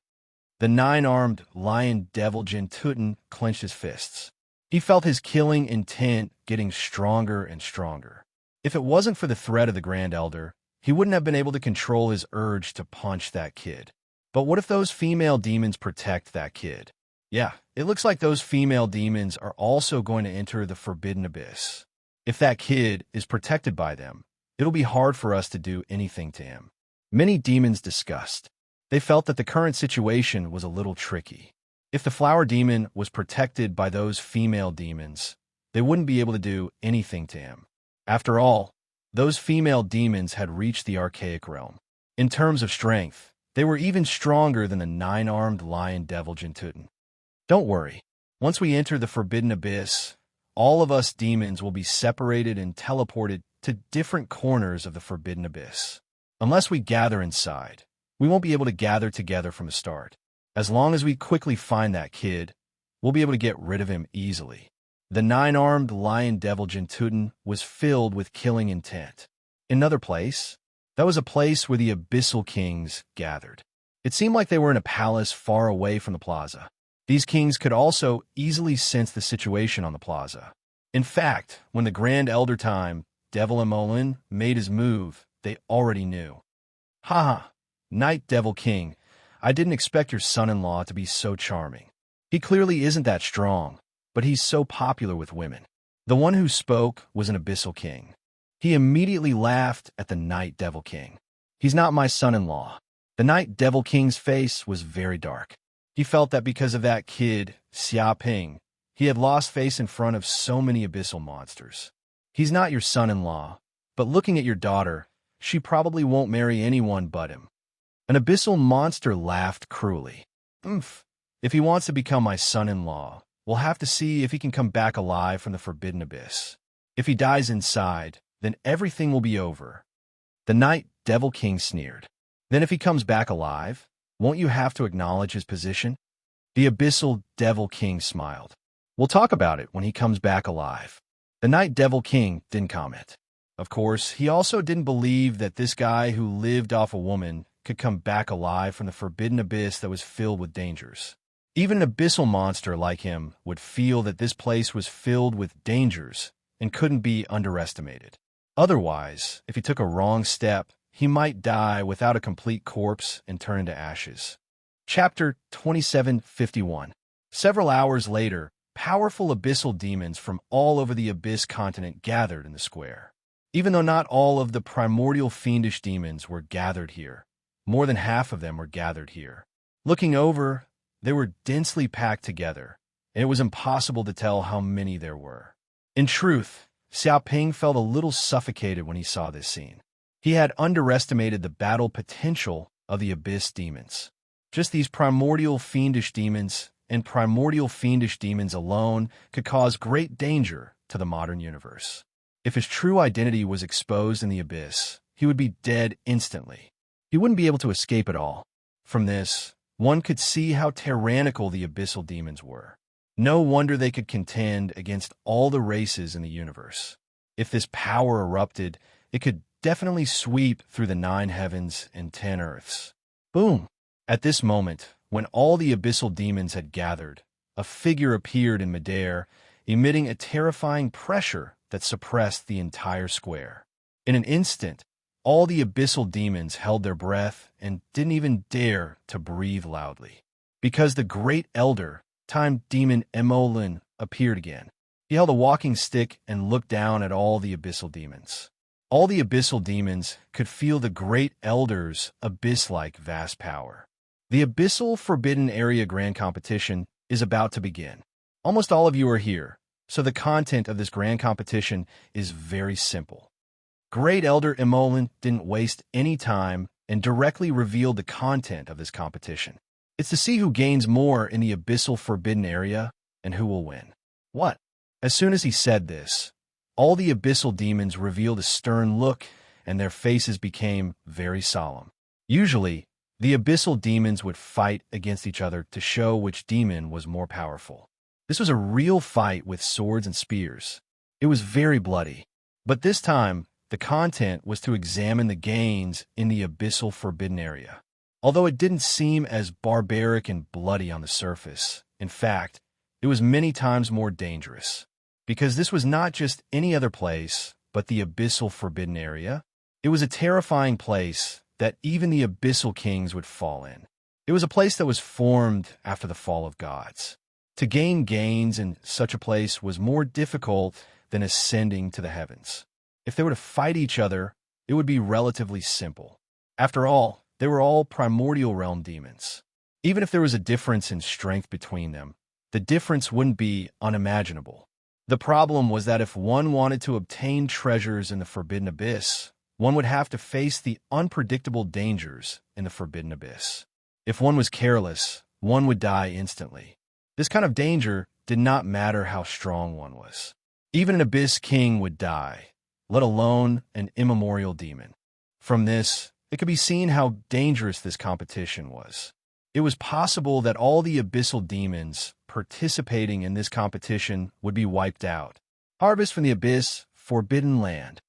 The nine-armed lion devil Gentutin clenched his fists. He felt his killing intent getting stronger and stronger. If it wasn't for the threat of the Grand Elder, he wouldn't have been able to control his urge to punch that kid. But what if those female demons protect that kid? Yeah, it looks like those female demons are also going to enter the forbidden abyss. If that kid is protected by them, it'll be hard for us to do anything to him. Many demons discussed. They felt that the current situation was a little tricky. If the flower demon was protected by those female demons, they wouldn't be able to do anything to him. After all, those female demons had reached the archaic realm. In terms of strength, they were even stronger than the nine-armed lion devil Gentutin. Don't worry. Once we enter the forbidden abyss, all of us demons will be separated and teleported to different corners of the forbidden abyss. Unless we gather inside, we won't be able to gather together from the start. As long as we quickly find that kid, we'll be able to get rid of him easily. The nine-armed lion devil Gentutin was filled with killing intent. In another place, that was a place where the abyssal kings gathered. It seemed like they were in a palace far away from the plaza. These kings could also easily sense the situation on the plaza. In fact, when the Grand Elder Time, Devil Emolin, made his move, they already knew. Haha, Night Devil King, I didn't expect your son-in-law to be so charming. He clearly isn't that strong, but he's so popular with women. The one who spoke was an abyssal king. He immediately laughed at the Night Devil King. He's not my son-in-law. The Night Devil King's face was very dark. He felt that because of that kid, Xia Ping, he had lost face in front of so many abyssal monsters. He's not your son-in-law, but looking at your daughter, she probably won't marry anyone but him. An abyssal monster laughed cruelly. If he wants to become my son-in-law, we'll have to see if he can come back alive from the forbidden abyss. If he dies inside, then everything will be over. The Night Devil King sneered. Then if he comes back alive, won't you have to acknowledge his position? The abyssal Devil King smiled. We'll talk about it when he comes back alive. The Night Devil King didn't comment. Of course, he also didn't believe that this guy who lived off a woman could come back alive from the forbidden abyss that was filled with dangers. Even an abyssal monster like him would feel that this place was filled with dangers and couldn't be underestimated. Otherwise, if he took a wrong step, he might die without a complete corpse and turn into ashes. Chapter 2751. Several hours later, powerful abyssal demons from all over the Abyss continent gathered in the square. Even though not all of the primordial fiendish demons were gathered here, more than half of them were gathered here. Looking over, they were densely packed together, and it was impossible to tell how many there were. In truth, Xiaoping felt a little suffocated when he saw this scene. He had underestimated the battle potential of the Abyss demons. Just these primordial fiendish demons and primordial fiendish demons alone could cause great danger to the modern universe. If his true identity was exposed in the Abyss, he would be dead instantly. He wouldn't be able to escape at all. From this, one could see how tyrannical the abyssal demons were. No wonder they could contend against all the races in the universe. If this power erupted, it could definitely sweep through the 9 heavens and 10 earths. Boom! At this moment, when all the abyssal demons had gathered, a figure appeared in midair, emitting a terrifying pressure that suppressed the entire square. In an instant, all the abyssal demons held their breath and didn't even dare to breathe loudly. Because the great elder, time demon Emolin, appeared again. He held a walking stick and looked down at all the abyssal demons. All the abyssal demons could feel the great elder's abyss-like vast power. The Abyssal Forbidden Area Grand Competition is about to begin. Almost all of you are here, so the content of this grand competition is very simple. Great Elder Emolin didn't waste any time and directly revealed the content of this competition. It's to see who gains more in the abyssal forbidden area and who will win. What? As soon as he said this, all the abyssal demons revealed a stern look, and their faces became very solemn. Usually, the abyssal demons would fight against each other to show which demon was more powerful. This was a real fight with swords and spears. It was very bloody. But this time, the content was to examine the gains in the abyssal forbidden area. Although it didn't seem as barbaric and bloody on the surface, in fact, it was many times more dangerous. Because this was not just any other place, but the abyssal forbidden area. It was a terrifying place that even the abyssal kings would fall in. It was a place that was formed after the fall of gods. To gain gains in such a place was more difficult than ascending to the heavens. If they were to fight each other, it would be relatively simple. After all, they were all primordial realm demons. Even if there was a difference in strength between them, the difference wouldn't be unimaginable. The problem was that if one wanted to obtain treasures in the Forbidden Abyss, one would have to face the unpredictable dangers in the Forbidden Abyss. If one was careless, one would die instantly. This kind of danger did not matter how strong one was. Even an Abyss King would die, let alone an immemorial demon. From this, it could be seen how dangerous this competition was. It was possible that all the abyssal demons participating in this competition would be wiped out. Harvest from the Abyss, Forbidden Land.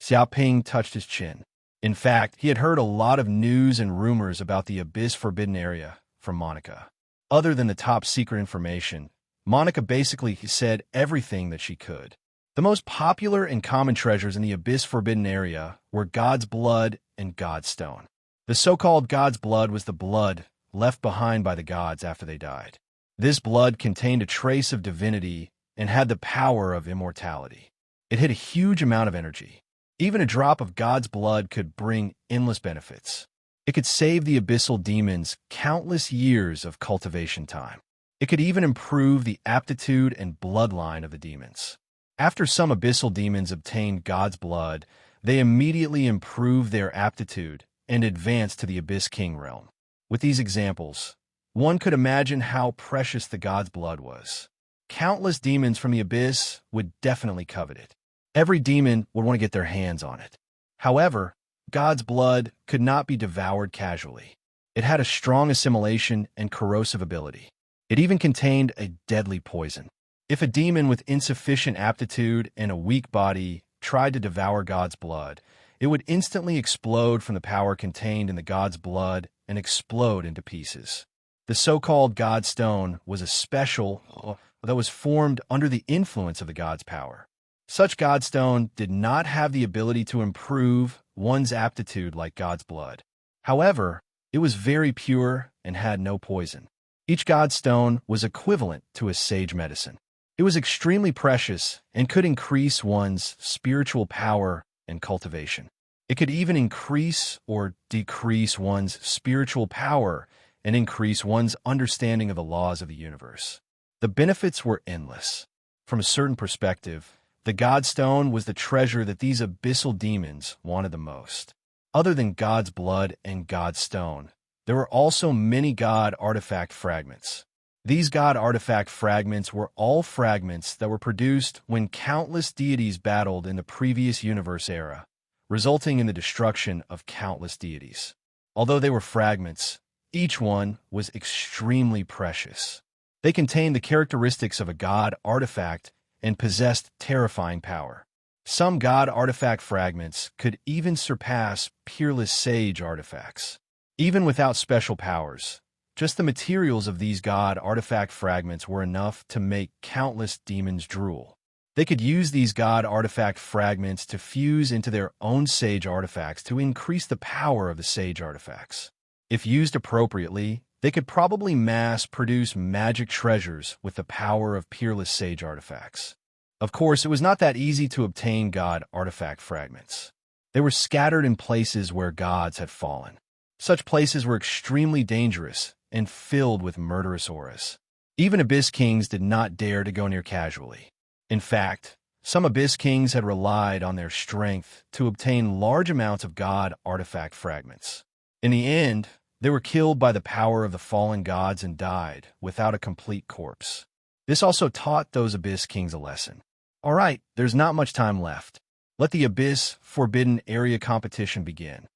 Xiaoping touched his chin. In fact, he had heard a lot of news and rumors about the Abyss Forbidden Area from Monica. Other than the top secret information, Monica basically said everything that she could. The most popular and common treasures in the Abyss Forbidden Area were God's Blood and God's Stone. The so-called God's Blood was the blood left behind by the gods after they died. This blood contained a trace of divinity and had the power of immortality. It had a huge amount of energy. Even a drop of God's blood could bring endless benefits. It could save the abyssal demons countless years of cultivation time. It could even improve the aptitude and bloodline of the demons. After some abyssal demons obtained God's blood, they immediately improved their aptitude and advanced to the Abyss King realm. With these examples, one could imagine how precious the God's blood was. Countless demons from the Abyss would definitely covet it. Every demon would want to get their hands on it. However, God's blood could not be devoured casually. It had a strong assimilation and corrosive ability. It even contained a deadly poison. If a demon with insufficient aptitude and a weak body tried to devour God's blood, it would instantly explode from the power contained in the God's blood and explode into pieces. The so-called God's Stone was a special that was formed under the influence of the God's power. Such God's Stone did not have the ability to improve one's aptitude like God's blood. However, it was very pure and had no poison. Each God's Stone was equivalent to a sage medicine. It was extremely precious and could increase one's spiritual power and cultivation. It could even increase or decrease one's spiritual power and increase one's understanding of the laws of the universe. The benefits were endless. From a certain perspective, the God Stone was the treasure that these abyssal demons wanted the most. Other than God's blood and God's Stone, there were also many God artifact fragments. These God artifact fragments were all fragments that were produced when countless deities battled in the previous universe era, resulting in the destruction of countless deities. Although they were fragments, each one was extremely precious. They contained the characteristics of a God artifact and possessed terrifying power. Some God artifact fragments could even surpass peerless sage artifacts. Even without special powers, just the materials of these God artifact fragments were enough to make countless demons drool. They could use these God artifact fragments to fuse into their own sage artifacts to increase the power of the sage artifacts. If used appropriately, they could probably mass-produce magic treasures with the power of peerless sage artifacts. Of course, it was not that easy to obtain God artifact fragments. They were scattered in places where gods had fallen. Such places were extremely dangerous and filled with murderous auras. Even Abyss Kings did not dare to go near casually. In fact, some Abyss Kings had relied on their strength to obtain large amounts of God artifact fragments. In the end, they were killed by the power of the fallen gods and died without a complete corpse. This also taught those Abyss Kings a lesson. All right, there's not much time left. Let the Abyss Forbidden Area competition begin.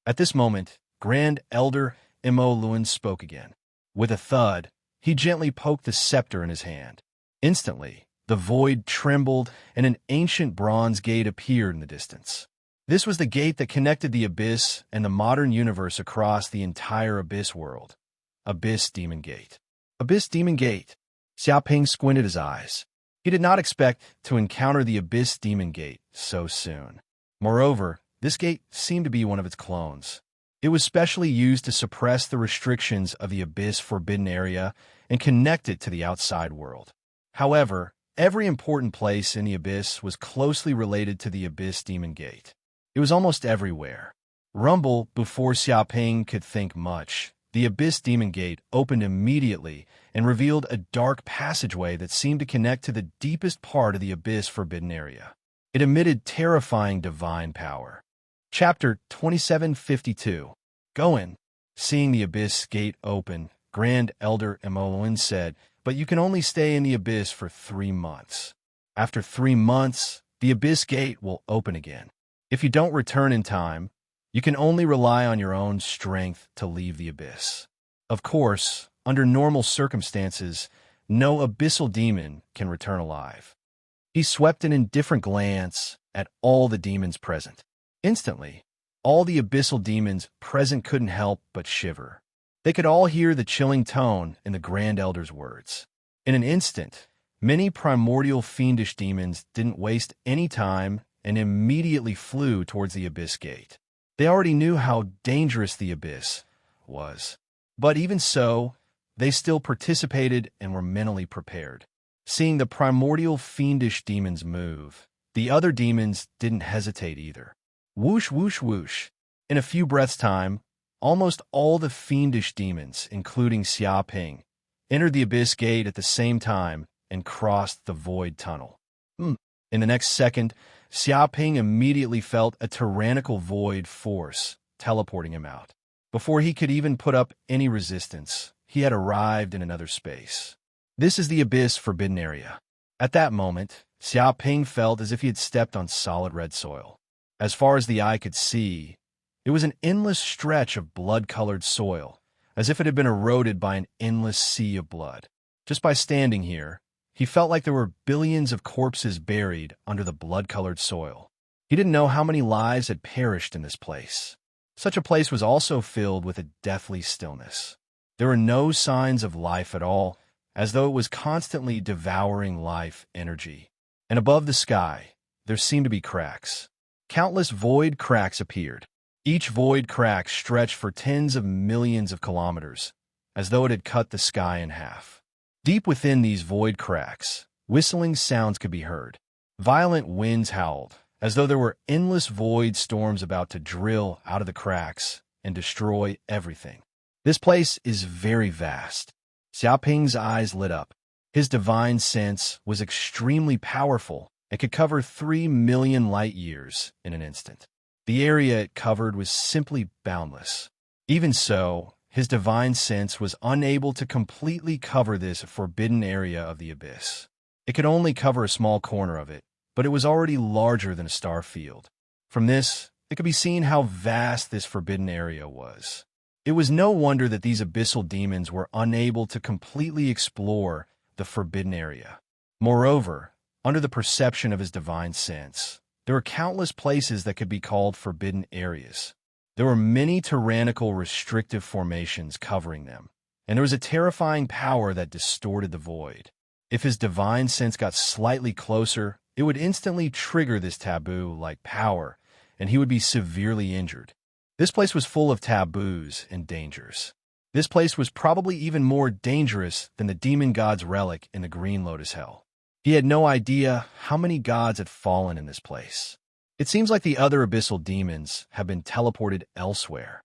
At this moment, Grand Elder Mo Luan spoke again. With a thud, he gently poked the scepter in his hand. Instantly, the void trembled and an ancient bronze gate appeared in the distance. This was the gate that connected the Abyss and the modern universe across the entire Abyss world. Abyss Demon Gate. Abyss Demon Gate. Xiaoping squinted his eyes. He did not expect to encounter the Abyss Demon Gate so soon. Moreover, this gate seemed to be one of its clones. It was specially used to suppress the restrictions of the Abyss Forbidden Area and connect it to the outside world. However, every important place in the Abyss was closely related to the Abyss Demon Gate. It was almost everywhere. Rumble, before Xiaoping could think much, the Abyss Demon Gate opened immediately and revealed a dark passageway that seemed to connect to the deepest part of the Abyss Forbidden Area. It emitted terrifying divine power. Chapter 2752. Go in. Seeing the Abyss Gate open, Grand Elder Emolwin said, "But you can only stay in the Abyss for 3 months. After 3 months, the Abyss Gate will open again. If you don't return in time, you can only rely on your own strength to leave the Abyss. Of course, under normal circumstances, no abyssal demon can return alive." He swept an indifferent glance at all the demons present. Instantly, all the abyssal demons present couldn't help but shiver. They could all hear the chilling tone in the Grand Elder's words. In an instant, many primordial fiendish demons didn't waste any time and immediately flew towards the Abyss Gate. They already knew how dangerous the Abyss was. But even so, they still participated and were mentally prepared. Seeing the primordial fiendish demons move, the other demons didn't hesitate either. Whoosh, whoosh, whoosh. In a few breaths' time, almost all the fiendish demons, including Xiaoping, entered the Abyss Gate at the same time and crossed the void tunnel. In the next second, Xiaoping immediately felt a tyrannical void force teleporting him out. Before he could even put up any resistance, he had arrived in another space. This is the Abyss Forbidden Area. At that moment, Xiaoping felt as if he had stepped on solid red soil. As far as the eye could see, it was an endless stretch of blood-colored soil, as if it had been eroded by an endless sea of blood. Just by standing here, he felt like there were billions of corpses buried under the blood-colored soil. He didn't know how many lives had perished in this place. Such a place was also filled with a deathly stillness. There were no signs of life at all, as though it was constantly devouring life energy. And above the sky, there seemed to be cracks. Countless void cracks appeared. Each void crack stretched for tens of millions of kilometers, as though it had cut the sky in half. Deep within these void cracks, whistling sounds could be heard. Violent winds howled, as though there were endless void storms about to drill out of the cracks and destroy everything. This place is very vast. Xiaoping's eyes lit up. His divine sense was extremely powerful and could cover 3 million light years in an instant. The area it covered was simply boundless. Even so, his divine sense was unable to completely cover this forbidden area of the Abyss. It could only cover a small corner of it, but it was already larger than a star field. From this, it could be seen how vast this forbidden area was. It was no wonder that these abyssal demons were unable to completely explore the forbidden area. Moreover, under the perception of his divine sense, there were countless places that could be called forbidden areas. There were many tyrannical restrictive formations covering them, and there was a terrifying power that distorted the void. If his divine sense got slightly closer, it would instantly trigger this taboo-like power, and he would be severely injured. This place was full of taboos and dangers. This place was probably even more dangerous than the demon god's relic in the Green Lotus Hell. He had no idea how many gods had fallen in this place. It seems like the other abyssal demons have been teleported elsewhere.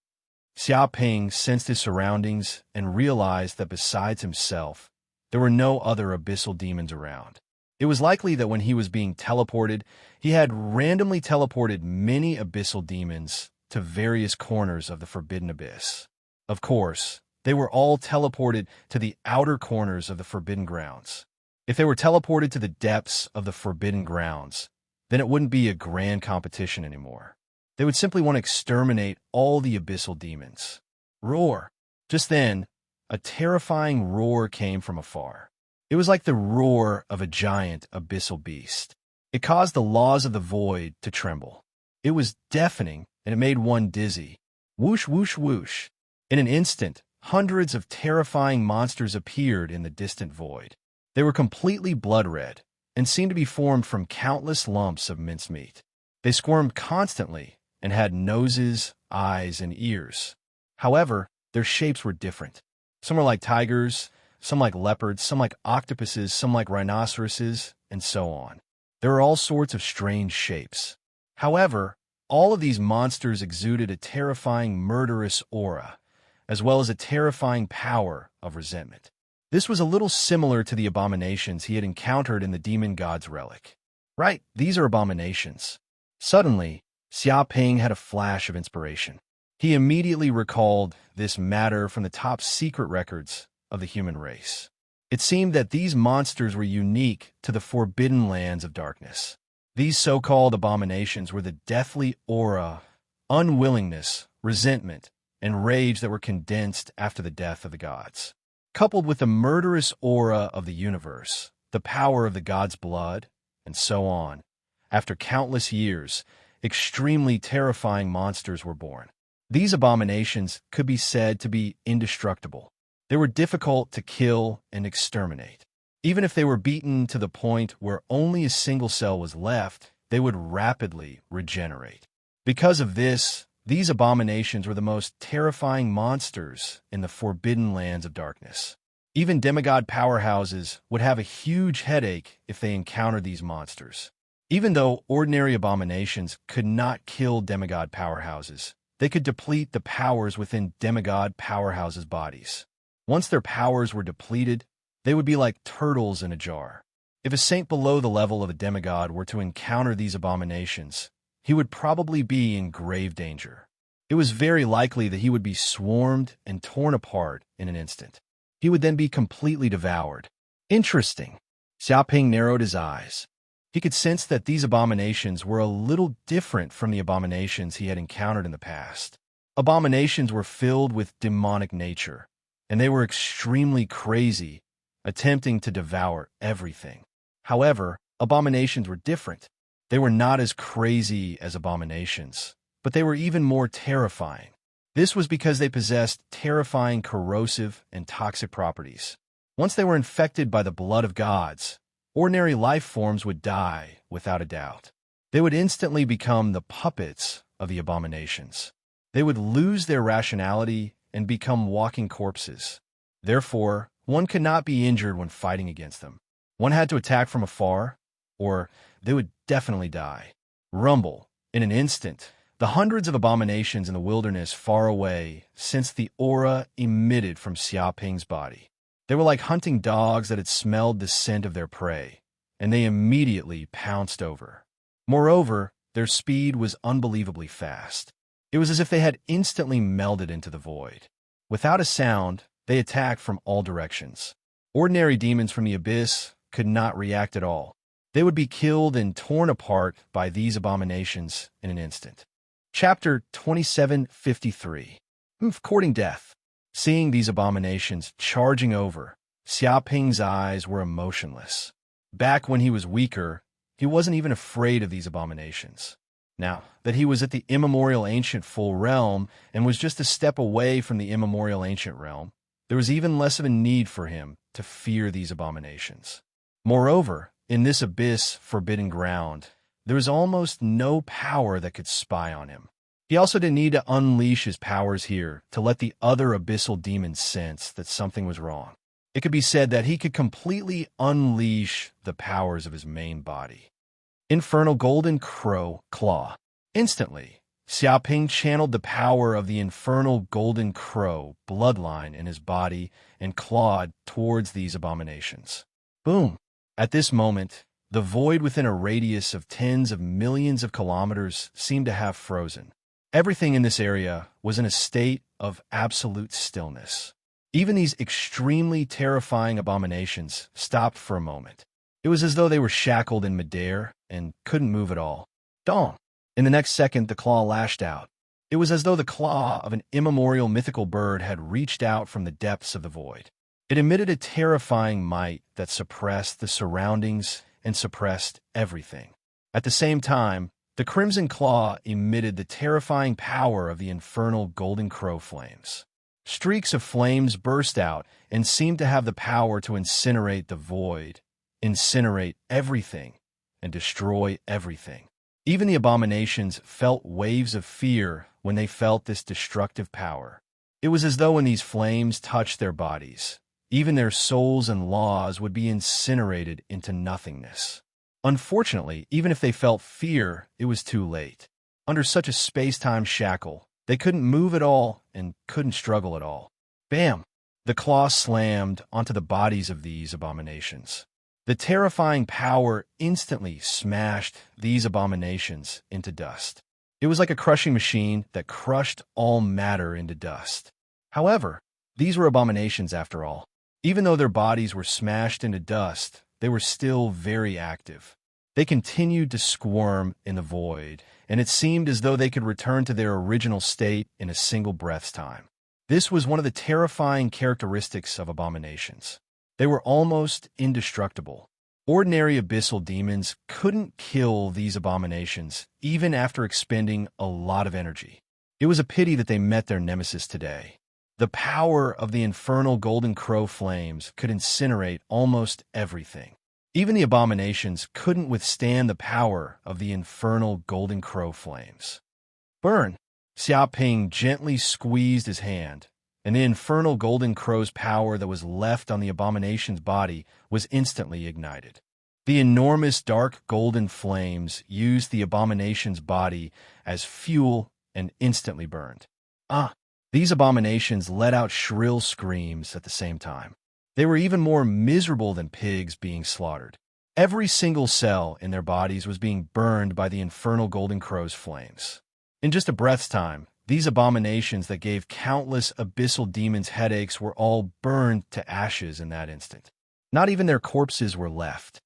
Xiaoping sensed his surroundings and realized that besides himself, there were no other abyssal demons around. It was likely that when he was being teleported, he had randomly teleported many abyssal demons to various corners of the Forbidden Abyss. Of course, they were all teleported to the outer corners of the Forbidden Grounds. If they were teleported to the depths of the Forbidden Grounds, then it wouldn't be a grand competition anymore. They would simply want to exterminate all the abyssal demons. Roar! Just then, a terrifying roar came from afar. It was like the roar of a giant abyssal beast. It caused the laws of the void to tremble. It was deafening, and it made one dizzy. Whoosh, whoosh, whoosh. In an instant, hundreds of terrifying monsters appeared in the distant void. They were completely blood-red and seemed to be formed from countless lumps of mincemeat. They squirmed constantly and had noses, eyes, and ears. However, their shapes were different. Some were like tigers, some like leopards, some like octopuses, some like rhinoceroses, and so on. There were all sorts of strange shapes. However, all of these monsters exuded a terrifying murderous aura, as well as a terrifying power of resentment. This was a little similar to the abominations he had encountered in the demon god's relic. Right, these are abominations. Suddenly, Xia Ping had a flash of inspiration. He immediately recalled this matter from the top secret records of the human race. It seemed that these monsters were unique to the forbidden lands of darkness. These so-called abominations were the deathly aura, unwillingness, resentment, and rage that were condensed after the death of the gods. Coupled with the murderous aura of the universe, the power of the god's blood, and so on, after countless years, extremely terrifying monsters were born. These abominations could be said to be indestructible. They were difficult to kill and exterminate. Even if they were beaten to the point where only a single cell was left, they would rapidly regenerate. Because of this, these abominations were the most terrifying monsters in the forbidden lands of darkness. Even demigod powerhouses would have a huge headache if they encountered these monsters. Even though ordinary abominations could not kill demigod powerhouses, they could deplete the powers within demigod powerhouses' bodies. Once their powers were depleted, they would be like turtles in a jar. If a saint below the level of a demigod were to encounter these abominations, he would probably be in grave danger. It was very likely that he would be swarmed and torn apart in an instant. He would then be completely devoured. Interesting. Xiaoping narrowed his eyes. He could sense that these abominations were a little different from the abominations he had encountered in the past. Abominations were filled with demonic nature, and they were extremely crazy, attempting to devour everything. However, abominations were different. They were not as crazy as abominations, but they were even more terrifying. This was because they possessed terrifying corrosive and toxic properties. Once they were infected by the blood of gods, ordinary life forms would die without a doubt. They would instantly become the puppets of the abominations. They would lose their rationality and become walking corpses. Therefore, one could not be injured when fighting against them. One had to attack from afar, or they would definitely die. Rumble, in an instant, the hundreds of abominations in the wilderness far away sensed the aura emitted from Xiaoping's body. They were like hunting dogs that had smelled the scent of their prey, and they immediately pounced over. Moreover, their speed was unbelievably fast. It was as if they had instantly melded into the void. Without a sound, they attacked from all directions. Ordinary demons from the abyss could not react at all. They would be killed and torn apart by these abominations in an instant. Chapter 2753. Courting Death. Seeing these abominations charging over, Xiaoping's eyes were emotionless. Back when he was weaker, he wasn't even afraid of these abominations. Now that he was at the immemorial ancient full realm and was just a step away from the immemorial ancient realm, there was even less of a need for him to fear these abominations. Moreover, in this abyss forbidden ground, there was almost no power that could spy on him. He also didn't need to unleash his powers here to let the other abyssal demons sense that something was wrong. It could be said that he could completely unleash the powers of his main body. Infernal Golden Crow Claw. Instantly, Xiaoping channeled the power of the infernal Golden Crow bloodline in his body and clawed towards these abominations. Boom! At this moment, the void within a radius of tens of millions of kilometers seemed to have frozen. Everything in this area was in a state of absolute stillness. Even these extremely terrifying abominations stopped for a moment. It was as though they were shackled in midair and couldn't move at all. Dong! In the next second, the claw lashed out. It was as though the claw of an immemorial mythical bird had reached out from the depths of the void. It emitted a terrifying might that suppressed the surroundings and suppressed everything. At the same time, the crimson claw emitted the terrifying power of the infernal golden crow flames. Streaks of flames burst out and seemed to have the power to incinerate the void, incinerate everything, and destroy everything. Even the abominations felt waves of fear when they felt this destructive power. It was as though when these flames touched their bodies, even their souls and laws would be incinerated into nothingness. Unfortunately, even if they felt fear, it was too late. Under such a space-time shackle, they couldn't move at all and couldn't struggle at all. Bam! The claw slammed onto the bodies of these abominations. The terrifying power instantly smashed these abominations into dust. It was like a crushing machine that crushed all matter into dust. However, these were abominations after all. Even though their bodies were smashed into dust, they were still very active. They continued to squirm in the void, and it seemed as though they could return to their original state in a single breath's time. This was one of the terrifying characteristics of abominations. They were almost indestructible. Ordinary abyssal demons couldn't kill these abominations, even after expending a lot of energy. It was a pity that they met their nemesis today. The power of the infernal golden crow flames could incinerate almost everything. Even the abominations couldn't withstand the power of the infernal golden crow flames. Burn! Xiaoping gently squeezed his hand, and the infernal golden crow's power that was left on the abomination's body was instantly ignited. The enormous dark golden flames used the abomination's body as fuel and instantly burned. These abominations let out shrill screams at the same time. They were even more miserable than pigs being slaughtered. Every single cell in their bodies was being burned by the infernal golden crow's flames. In just a breath's time, these abominations that gave countless abyssal demons headaches were all burned to ashes in that instant. Not even their corpses were left.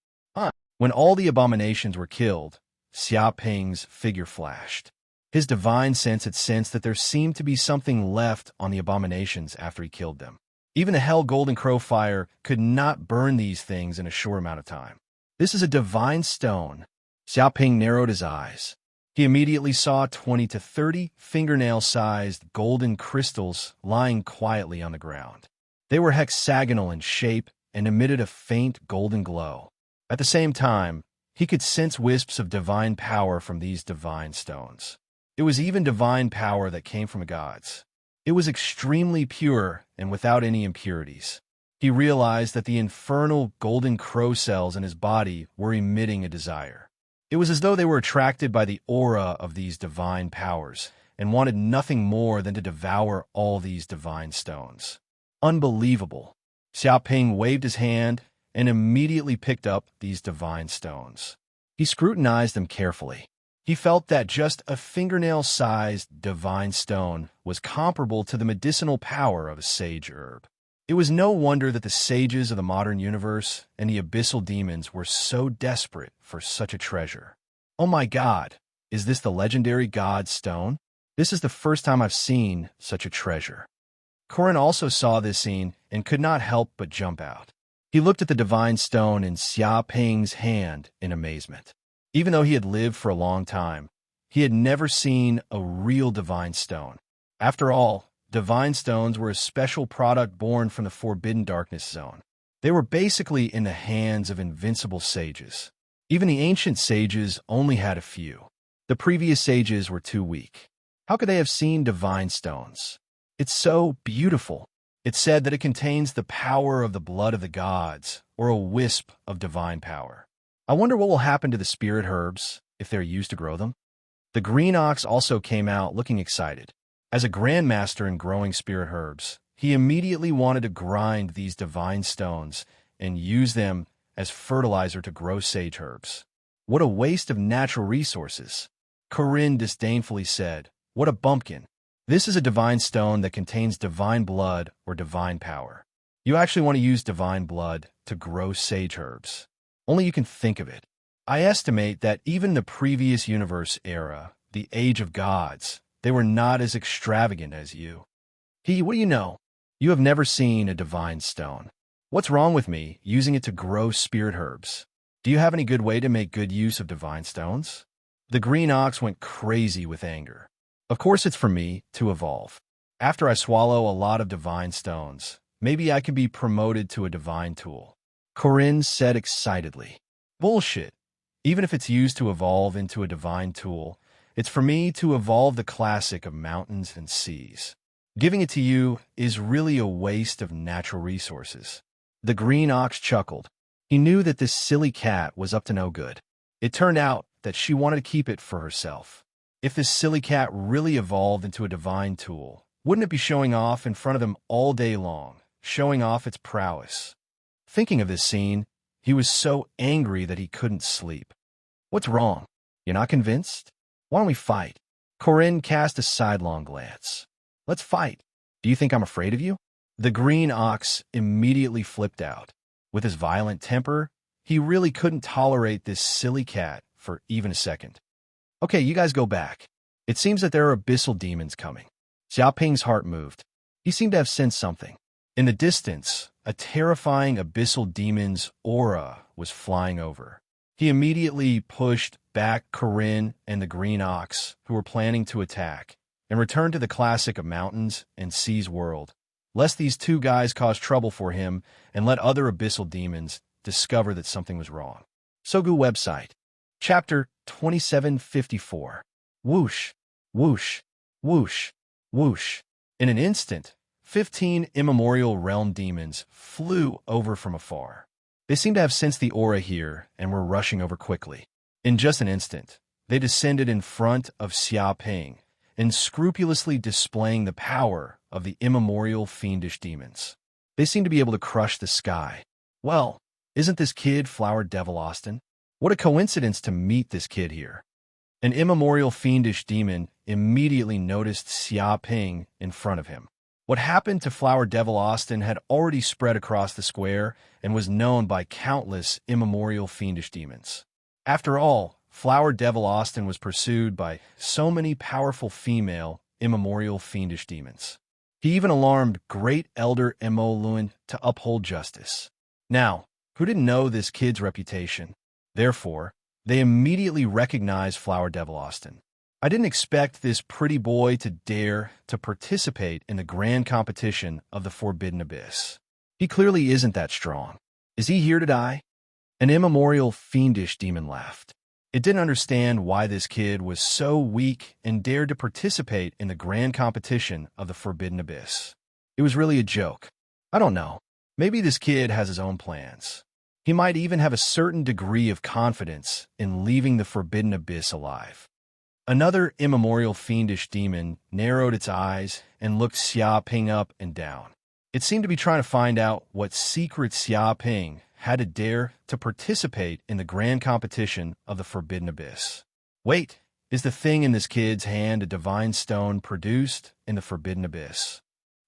When all the abominations were killed, Xiaoping's figure flashed. His divine sense had sensed that there seemed to be something left on the abominations after he killed them. Even a hell golden crow fire could not burn these things in a short amount of time. This is a divine stone. Xiaoping narrowed his eyes. He immediately saw 20 to 30 fingernail-sized golden crystals lying quietly on the ground. They were hexagonal in shape and emitted a faint golden glow. At the same time, he could sense wisps of divine power from these divine stones. It was even divine power that came from gods. It was extremely pure and without any impurities. He realized that the infernal golden crow cells in his body were emitting a desire. It was as though they were attracted by the aura of these divine powers and wanted nothing more than to devour all these divine stones. Unbelievable. Xiaoping waved his hand and immediately picked up these divine stones. He scrutinized them carefully. He felt that just a fingernail-sized divine stone was comparable to the medicinal power of a sage herb. It was no wonder that the sages of the modern universe and the abyssal demons were so desperate for such a treasure. Oh my God, is this the legendary god stone? This is the first time I've seen such a treasure. Corin also saw this scene and could not help but jump out. He looked at the divine stone in Xiaoping's hand in amazement. Even though he had lived for a long time, he had never seen a real divine stone. After all, divine stones were a special product born from the Forbidden Darkness Zone. They were basically in the hands of invincible sages. Even the ancient sages only had a few. The previous sages were too weak. How could they have seen divine stones? It's so beautiful. It's said that it contains the power of the blood of the gods, or a wisp of divine power. I wonder what will happen to the spirit herbs if they're used to grow them. The green ox also came out looking excited. As a grandmaster in growing spirit herbs, he immediately wanted to grind these divine stones and use them as fertilizer to grow sage herbs. What a waste of natural resources, Corinne disdainfully said, What a bumpkin. This is a divine stone that contains divine blood or divine power. You actually want to use divine blood to grow sage herbs. Only you can think of it. I estimate that even the previous universe era, the Age of Gods, they were not as extravagant as you. What do you know? You have never seen a divine stone. What's wrong with me using it to grow spirit herbs? Do you have any good way to make good use of divine stones? The green ox went crazy with anger. Of course it's for me to evolve. After I swallow a lot of divine stones, maybe I can be promoted to a divine tool. Corinne said excitedly. Bullshit. Even if it's used to evolve into a divine tool, it's for me to evolve the classic of mountains and seas. Giving it to you is really a waste of natural resources. The green ox chuckled. He knew that this silly cat was up to no good. It turned out that she wanted to keep it for herself. If this silly cat really evolved into a divine tool, wouldn't it be showing off in front of them all day long, showing off its prowess? Thinking of this scene, he was so angry that he couldn't sleep. What's wrong? You're not convinced? Why don't we fight? Corinne cast a sidelong glance. Let's fight. Do you think I'm afraid of you? The green ox immediately flipped out. With his violent temper, he really couldn't tolerate this silly cat for even a second. Okay, you guys go back. It seems that there are abyssal demons coming. Xiaoping's heart moved. He seemed to have sensed something. In the distance, a terrifying abyssal demon's aura was flying over. He immediately pushed back Corinne and the green ox, who were planning to attack, and returned to the classic of mountains and seas world, lest these two guys cause trouble for him and let other abyssal demons discover that something was wrong. Sogu website. Chapter 2754. Whoosh, whoosh, whoosh, whoosh. In an instant, 15 immemorial realm demons flew over from afar. They seemed to have sensed the aura here and were rushing over quickly. In just an instant, they descended in front of Xiaoping, and scrupulously displaying the power of the immemorial fiendish demons. They seemed to be able to crush the sky. Well, isn't this kid Flower Devil Austin? What a coincidence to meet this kid here. An immemorial fiendish demon immediately noticed Xiaoping in front of him. What happened to Flower Devil Austin had already spread across the square and was known by countless immemorial fiendish demons. After all, Flower Devil Austin was pursued by so many powerful female immemorial fiendish demons. He even alarmed Great Elder Mo Luen to uphold justice. Now, who didn't know this kid's reputation? Therefore, they immediately recognized Flower Devil Austin. I didn't expect this pretty boy to dare to participate in the grand competition of the Forbidden Abyss. He clearly isn't that strong. Is he here to die? An immemorial fiendish demon laughed. It didn't understand why this kid was so weak and dared to participate in the grand competition of the Forbidden Abyss. It was really a joke. I don't know. Maybe this kid has his own plans. He might even have a certain degree of confidence in leaving the Forbidden Abyss alive. Another immemorial fiendish demon narrowed its eyes and looked Xiaoping up and down. It seemed to be trying to find out what secret Xiaoping had to dare to participate in the grand competition of the Forbidden Abyss. Wait, is the thing in this kid's hand a divine stone produced in the Forbidden Abyss?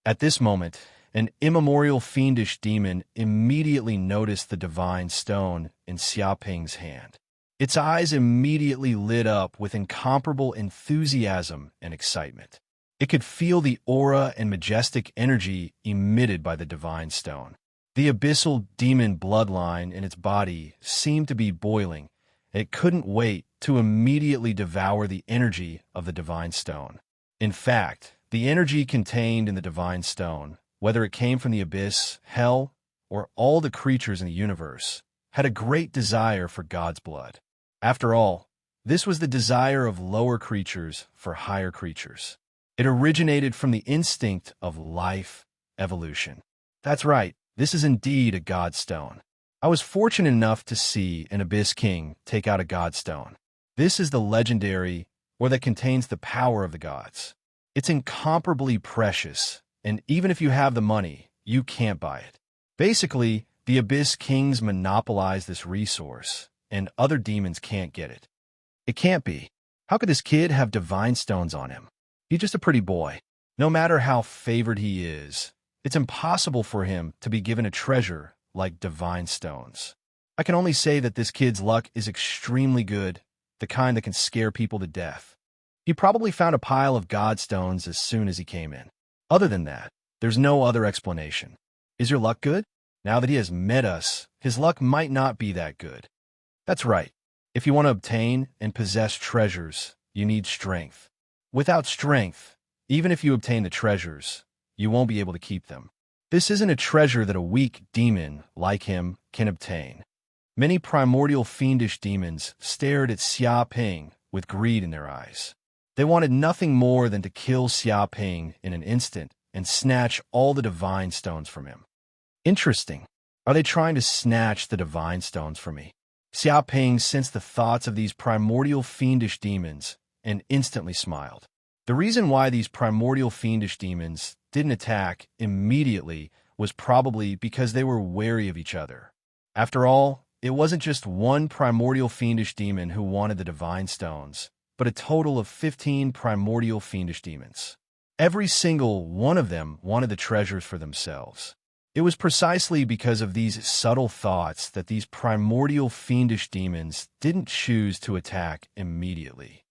At this moment, an immemorial fiendish demon immediately noticed the divine stone in Xiaoping's hand. Its eyes immediately lit up with incomparable enthusiasm and excitement. It could feel the aura and majestic energy emitted by the divine stone. The abyssal demon bloodline in its body seemed to be boiling. It couldn't wait to immediately devour the energy of the divine stone. In fact, the energy contained in the divine stone, whether it came from the abyss, hell, or all the creatures in the universe, had a great desire for God's blood. After all, this was the desire of lower creatures for higher creatures. It originated from the instinct of life evolution. That's right, this is indeed a God stone. I was fortunate enough to see an Abyss King take out a God stone. This is the legendary, or that contains the power of the gods. It's incomparably precious, and even if you have the money, you can't buy it. Basically, the Abyss Kings monopolize this resource, and other demons can't get it. It can't be. How could this kid have divine stones on him? He's just a pretty boy. No matter how favored he is, it's impossible for him to be given a treasure like divine stones. I can only say that this kid's luck is extremely good, the kind that can scare people to death. He probably found a pile of god stones as soon as he came in. Other than that, there's no other explanation. Is your luck good? Now that he has met us, his luck might not be that good. That's right. If you want to obtain and possess treasures, you need strength. Without strength, even if you obtain the treasures, you won't be able to keep them. This isn't a treasure that a weak demon like him can obtain. Many primordial fiendish demons stared at Xia Ping with greed in their eyes. They wanted nothing more than to kill Xia Ping in an instant and snatch all the divine stones from him. Interesting. Are they trying to snatch the divine stones from me? Xia Ping sensed the thoughts of these primordial fiendish demons and instantly smiled. The reason why these primordial fiendish demons didn't attack immediately was probably because they were wary of each other. After all, it wasn't just one primordial fiendish demon who wanted the divine stones, but a total of 15 primordial fiendish demons. Every single one of them wanted the treasures for themselves. It was precisely because of these subtle thoughts that these primordial fiendish demons didn't choose to attack immediately.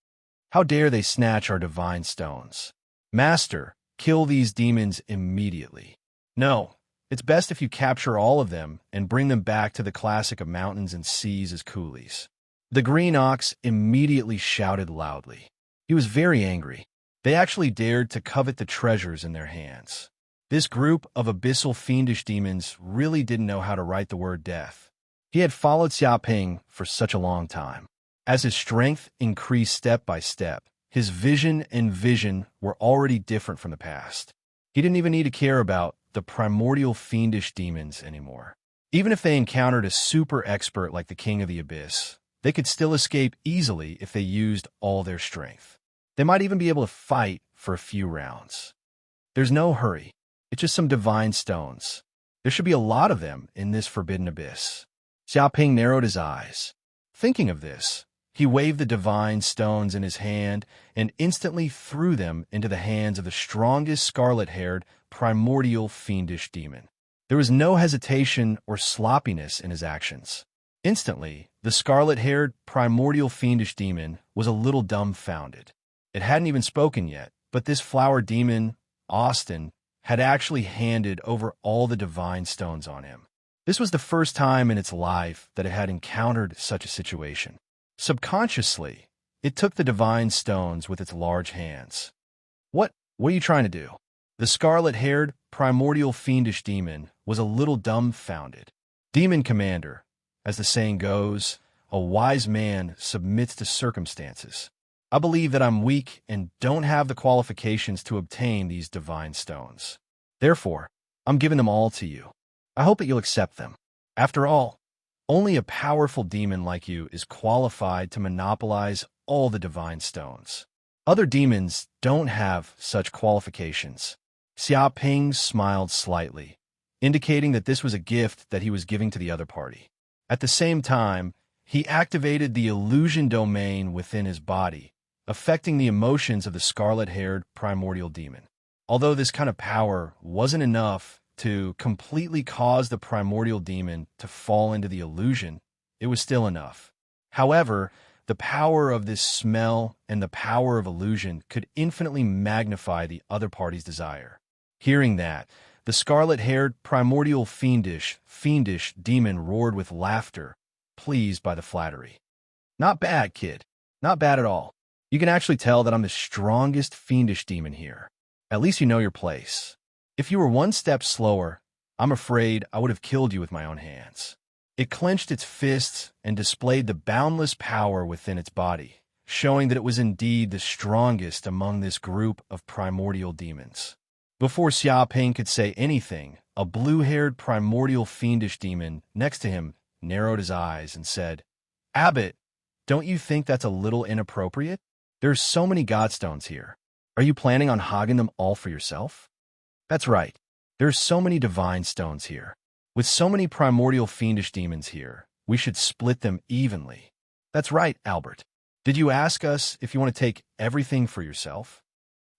How dare they snatch our divine stones? Master, kill these demons immediately. No, it's best if you capture all of them and bring them back to the classic of mountains and seas as coolies. The green ox immediately shouted loudly. He was very angry. They actually dared to covet the treasures in their hands. This group of abyssal fiendish demons really didn't know how to write the word death. He had followed Xia Ping for such a long time. As his strength increased step by step, his vision and vision were already different from the past. He didn't even need to care about the primordial fiendish demons anymore. Even if they encountered a super expert like the King of the Abyss, they could still escape easily if they used all their strength. They might even be able to fight for a few rounds. There's no hurry. It's just some divine stones. There should be a lot of them in this forbidden abyss. Xia Ping narrowed his eyes. Thinking of this, he waved the divine stones in his hand and instantly threw them into the hands of the strongest scarlet-haired, primordial fiendish demon. There was no hesitation or sloppiness in his actions. Instantly, the scarlet-haired, primordial fiendish demon was a little dumbfounded. It hadn't even spoken yet, but this flower demon, Austin, had actually handed over all the divine stones on him. This was the first time in its life that it had encountered such a situation. Subconsciously, it took the divine stones with its large hands. What are you trying to do? The scarlet-haired, primordial fiendish demon was a little dumbfounded. Demon Commander, as the saying goes, a wise man submits to circumstances. I believe that I'm weak and don't have the qualifications to obtain these divine stones. Therefore, I'm giving them all to you. I hope that you'll accept them. After all, only a powerful demon like you is qualified to monopolize all the divine stones. Other demons don't have such qualifications. Xia Ping smiled slightly, indicating that this was a gift that he was giving to the other party. At the same time, he activated the illusion domain within his body, affecting the emotions of the scarlet-haired primordial demon. Although this kind of power wasn't enough to completely cause the primordial demon to fall into the illusion, it was still enough. However, the power of this smell and the power of illusion could infinitely magnify the other party's desire. Hearing that, the scarlet-haired primordial fiendish demon roared with laughter, pleased by the flattery. Not bad, kid. Not bad at all. You can actually tell that I'm the strongest fiendish demon here. At least you know your place. If you were one step slower, I'm afraid I would have killed you with my own hands. It clenched its fists and displayed the boundless power within its body, showing that it was indeed the strongest among this group of primordial demons. Before Xia Ping could say anything, a blue-haired primordial fiendish demon next to him narrowed his eyes and said, "Abbot, don't you think that's a little inappropriate? There's so many godstones here. Are you planning on hogging them all for yourself?" That's right. There's so many divine stones here. With so many primordial fiendish demons here, we should split them evenly. That's right, Albert. Did you ask us if you want to take everything for yourself?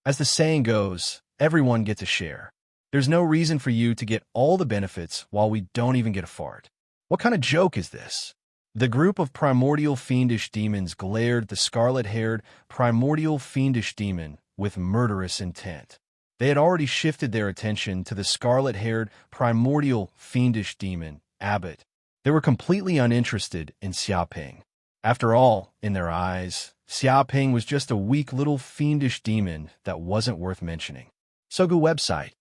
As the saying goes, everyone gets a share. There's no reason for you to get all the benefits while we don't even get a fart. What kind of joke is this? The group of primordial fiendish demons glared at the scarlet-haired primordial fiendish demon with murderous intent. They had already shifted their attention to the scarlet-haired primordial fiendish demon, Abbott. They were completely uninterested in Xiaoping. After all, in their eyes, Xiaoping was just a weak little fiendish demon that wasn't worth mentioning. Sogu website.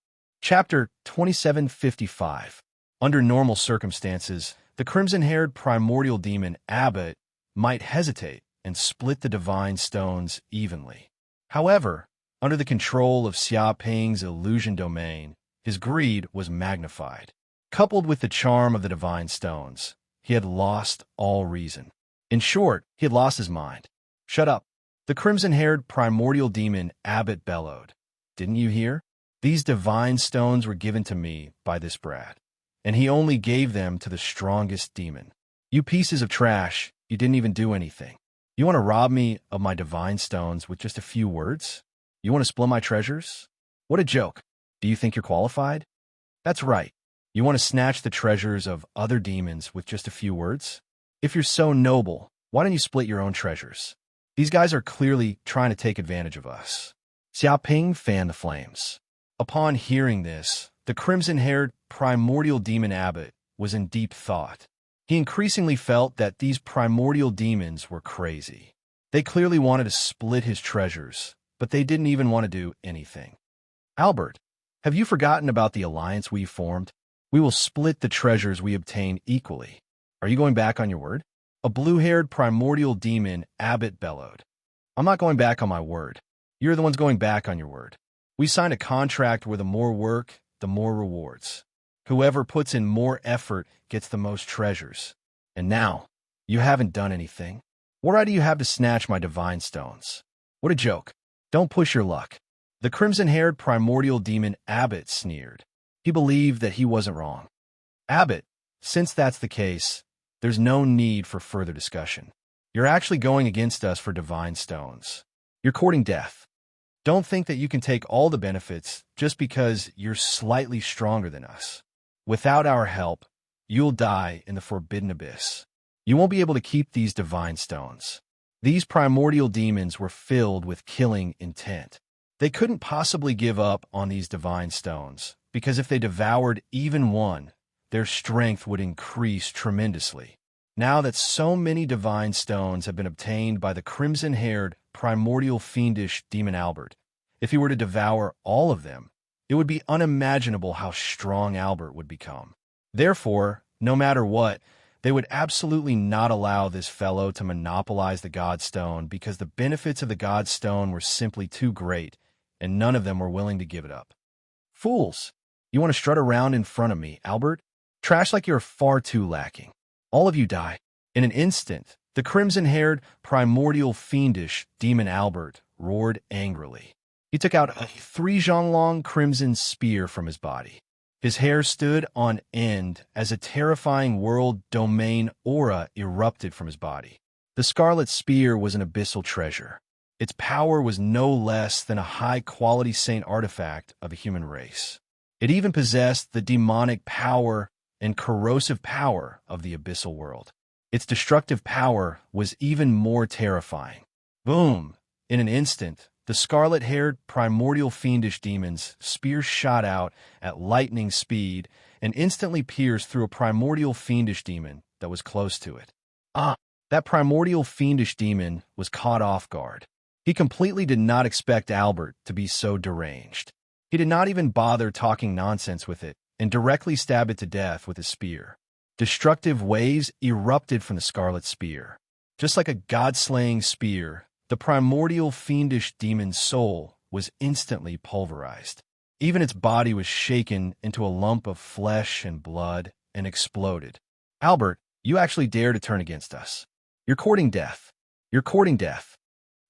Chapter 2755. Under normal circumstances, the crimson-haired primordial demon Abbott might hesitate and split the divine stones evenly. However, under the control of Xiaoping's illusion domain, his greed was magnified. Coupled with the charm of the divine stones, he had lost all reason. In short, he had lost his mind. Shut up. The crimson-haired primordial demon Abbott bellowed. Didn't you hear? These divine stones were given to me by this brat, and he only gave them to the strongest demon. You pieces of trash, you didn't even do anything. You want to rob me of my divine stones with just a few words? You want to split my treasures? What a joke. Do you think you're qualified? That's right. You want to snatch the treasures of other demons with just a few words? If you're so noble, why don't you split your own treasures? These guys are clearly trying to take advantage of us. Xiaoping fanned the flames. Upon hearing this, the crimson-haired primordial demon Abbott was in deep thought. He increasingly felt that these primordial demons were crazy. They clearly wanted to split his treasures, but they didn't even want to do anything. Albert, have you forgotten about the alliance we formed? We will split the treasures we obtain equally. Are you going back on your word? A blue-haired primordial demon Abbott bellowed. I'm not going back on my word. You're the ones going back on your word. We signed a contract where the more work, the more rewards. Whoever puts in more effort gets the most treasures. And now, you haven't done anything. What right do you have to snatch my divine stones? What a joke. Don't push your luck. The crimson-haired primordial demon Abbott sneered. He believed that he wasn't wrong. Abbott, since that's the case, there's no need for further discussion. You're actually going against us for divine stones. You're courting death. Don't think that you can take all the benefits just because you're slightly stronger than us. Without our help, you'll die in the forbidden abyss. You won't be able to keep these divine stones. These primordial demons were filled with killing intent. They couldn't possibly give up on these divine stones, because if they devoured even one, their strength would increase tremendously. Now that so many divine stones have been obtained by the crimson-haired, primordial fiendish demon Albert, if he were to devour all of them, it would be unimaginable how strong Albert would become. Therefore, no matter what, they would absolutely not allow this fellow to monopolize the Godstone because the benefits of the Godstone were simply too great, and none of them were willing to give it up. Fools! You want to strut around in front of me, Albert? Trash like you're far too lacking. All of you die. In an instant, the crimson-haired, primordial fiendish demon Albert roared angrily. He took out a 3-zhonglong crimson spear from his body. His hair stood on end as a terrifying world domain aura erupted from his body. The scarlet spear was an abyssal treasure. Its power was no less than a high-quality saint artifact of a human race. It even possessed the demonic power and corrosive power of the abyssal world. Its destructive power was even more terrifying. Boom! In an instant, the scarlet-haired primordial fiendish demon's spear shot out at lightning speed and instantly pierced through a primordial fiendish demon that was close to it. That primordial fiendish demon was caught off guard. He completely did not expect Albert to be so deranged. He did not even bother talking nonsense with it and directly stabbed it to death with his spear. Destructive waves erupted from the scarlet spear. Just like a god-slaying spear, the primordial fiendish demon's soul was instantly pulverized. Even its body was shaken into a lump of flesh and blood and exploded. Albert, you actually dare to turn against us. You're courting death. You're courting death.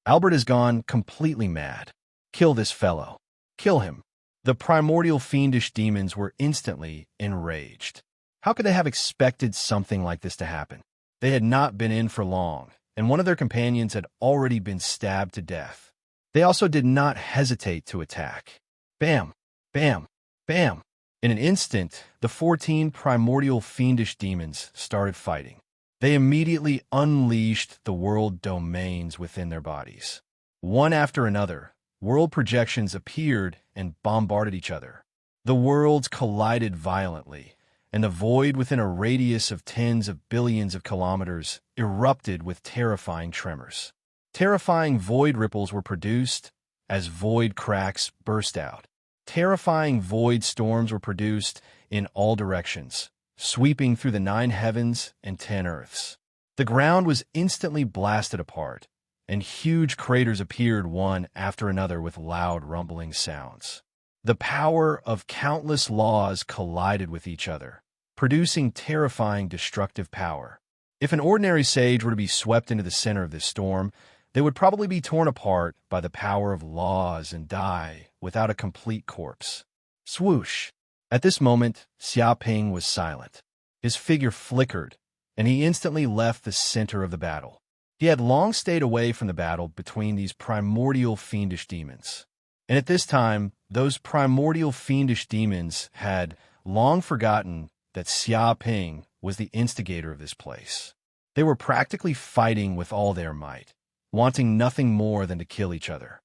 Albert has gone completely mad. Kill this fellow. Kill him. The primordial fiendish demons were instantly enraged. How could they have expected something like this to happen? They had not been in for long, and one of their companions had already been stabbed to death. They also did not hesitate to attack. Bam, bam, bam. In an instant, the 14 primordial fiendish demons started fighting. They immediately unleashed the world domains within their bodies. One after another, world projections appeared and bombarded each other. The worlds collided violently, and the void within a radius of tens of billions of kilometers erupted with terrifying tremors. Terrifying void ripples were produced as void cracks burst out. Terrifying void storms were produced in all directions, sweeping through the 9 heavens and 10 earths. The ground was instantly blasted apart, and huge craters appeared one after another with loud rumbling sounds. The power of countless laws collided with each other, producing terrifying destructive power. If an ordinary sage were to be swept into the center of this storm, they would probably be torn apart by the power of laws and die without a complete corpse. Swoosh! At this moment, Xiaoping was silent. His figure flickered, and he instantly left the center of the battle. He had long stayed away from the battle between these primordial fiendish demons. And at this time, those primordial fiendish demons had long forgotten that Xiaoping was the instigator of this place. They were practically fighting with all their might, wanting nothing more than to kill each other.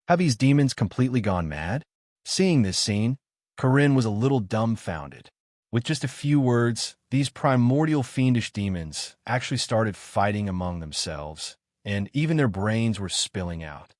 Have these demons completely gone mad? Seeing this scene, Corinne was a little dumbfounded. With just a few words, these primordial fiendish demons actually started fighting among themselves, and even their brains were spilling out.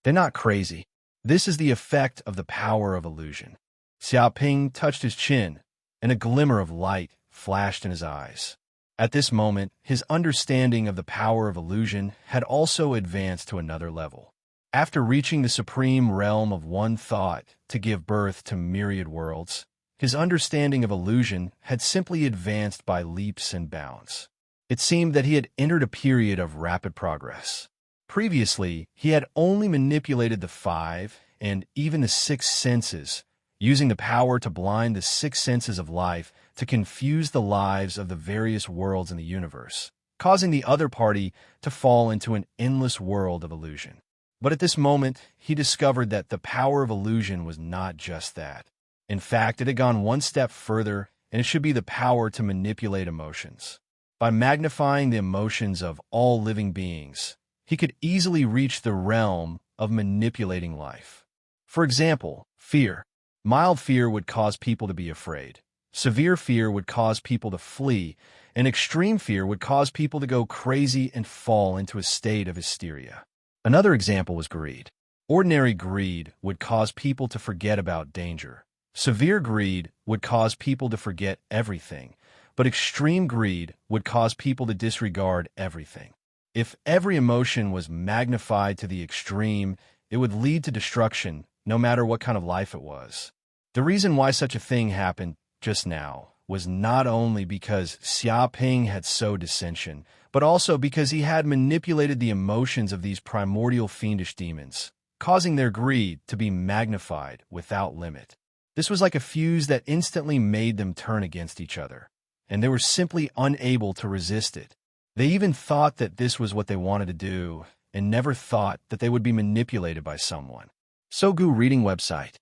They're not crazy. This is the effect of the power of illusion. Xiaoping touched his chin, and a glimmer of light flashed in his eyes. At this moment, his understanding of the power of illusion had also advanced to another level. After reaching the supreme realm of one thought to give birth to myriad worlds, his understanding of illusion had simply advanced by leaps and bounds. It seemed that he had entered a period of rapid progress. Previously, he had only manipulated the 5 and even the 6 senses, using the power to blind the 6 senses of life to confuse the lives of the various worlds in the universe, causing the other party to fall into an endless world of illusion. But at this moment, he discovered that the power of illusion was not just that. In fact, it had gone one step further, and it should be the power to manipulate emotions. By magnifying the emotions of all living beings, he could easily reach the realm of manipulating life. For example, fear. Mild fear would cause people to be afraid. Severe fear would cause people to flee, and extreme fear would cause people to go crazy and fall into a state of hysteria. Another example was greed. Ordinary greed would cause people to forget about danger. Severe greed would cause people to forget everything, but extreme greed would cause people to disregard everything. If every emotion was magnified to the extreme, it would lead to destruction, no matter what kind of life it was. The reason why such a thing happened just now was not only because Xiaoping had sowed dissension, but also because he had manipulated the emotions of these primordial fiendish demons, causing their greed to be magnified without limit. This was like a fuse that instantly made them turn against each other, and they were simply unable to resist it. They even thought that this was what they wanted to do, and never thought that they would be manipulated by someone. Sogu Reading Website.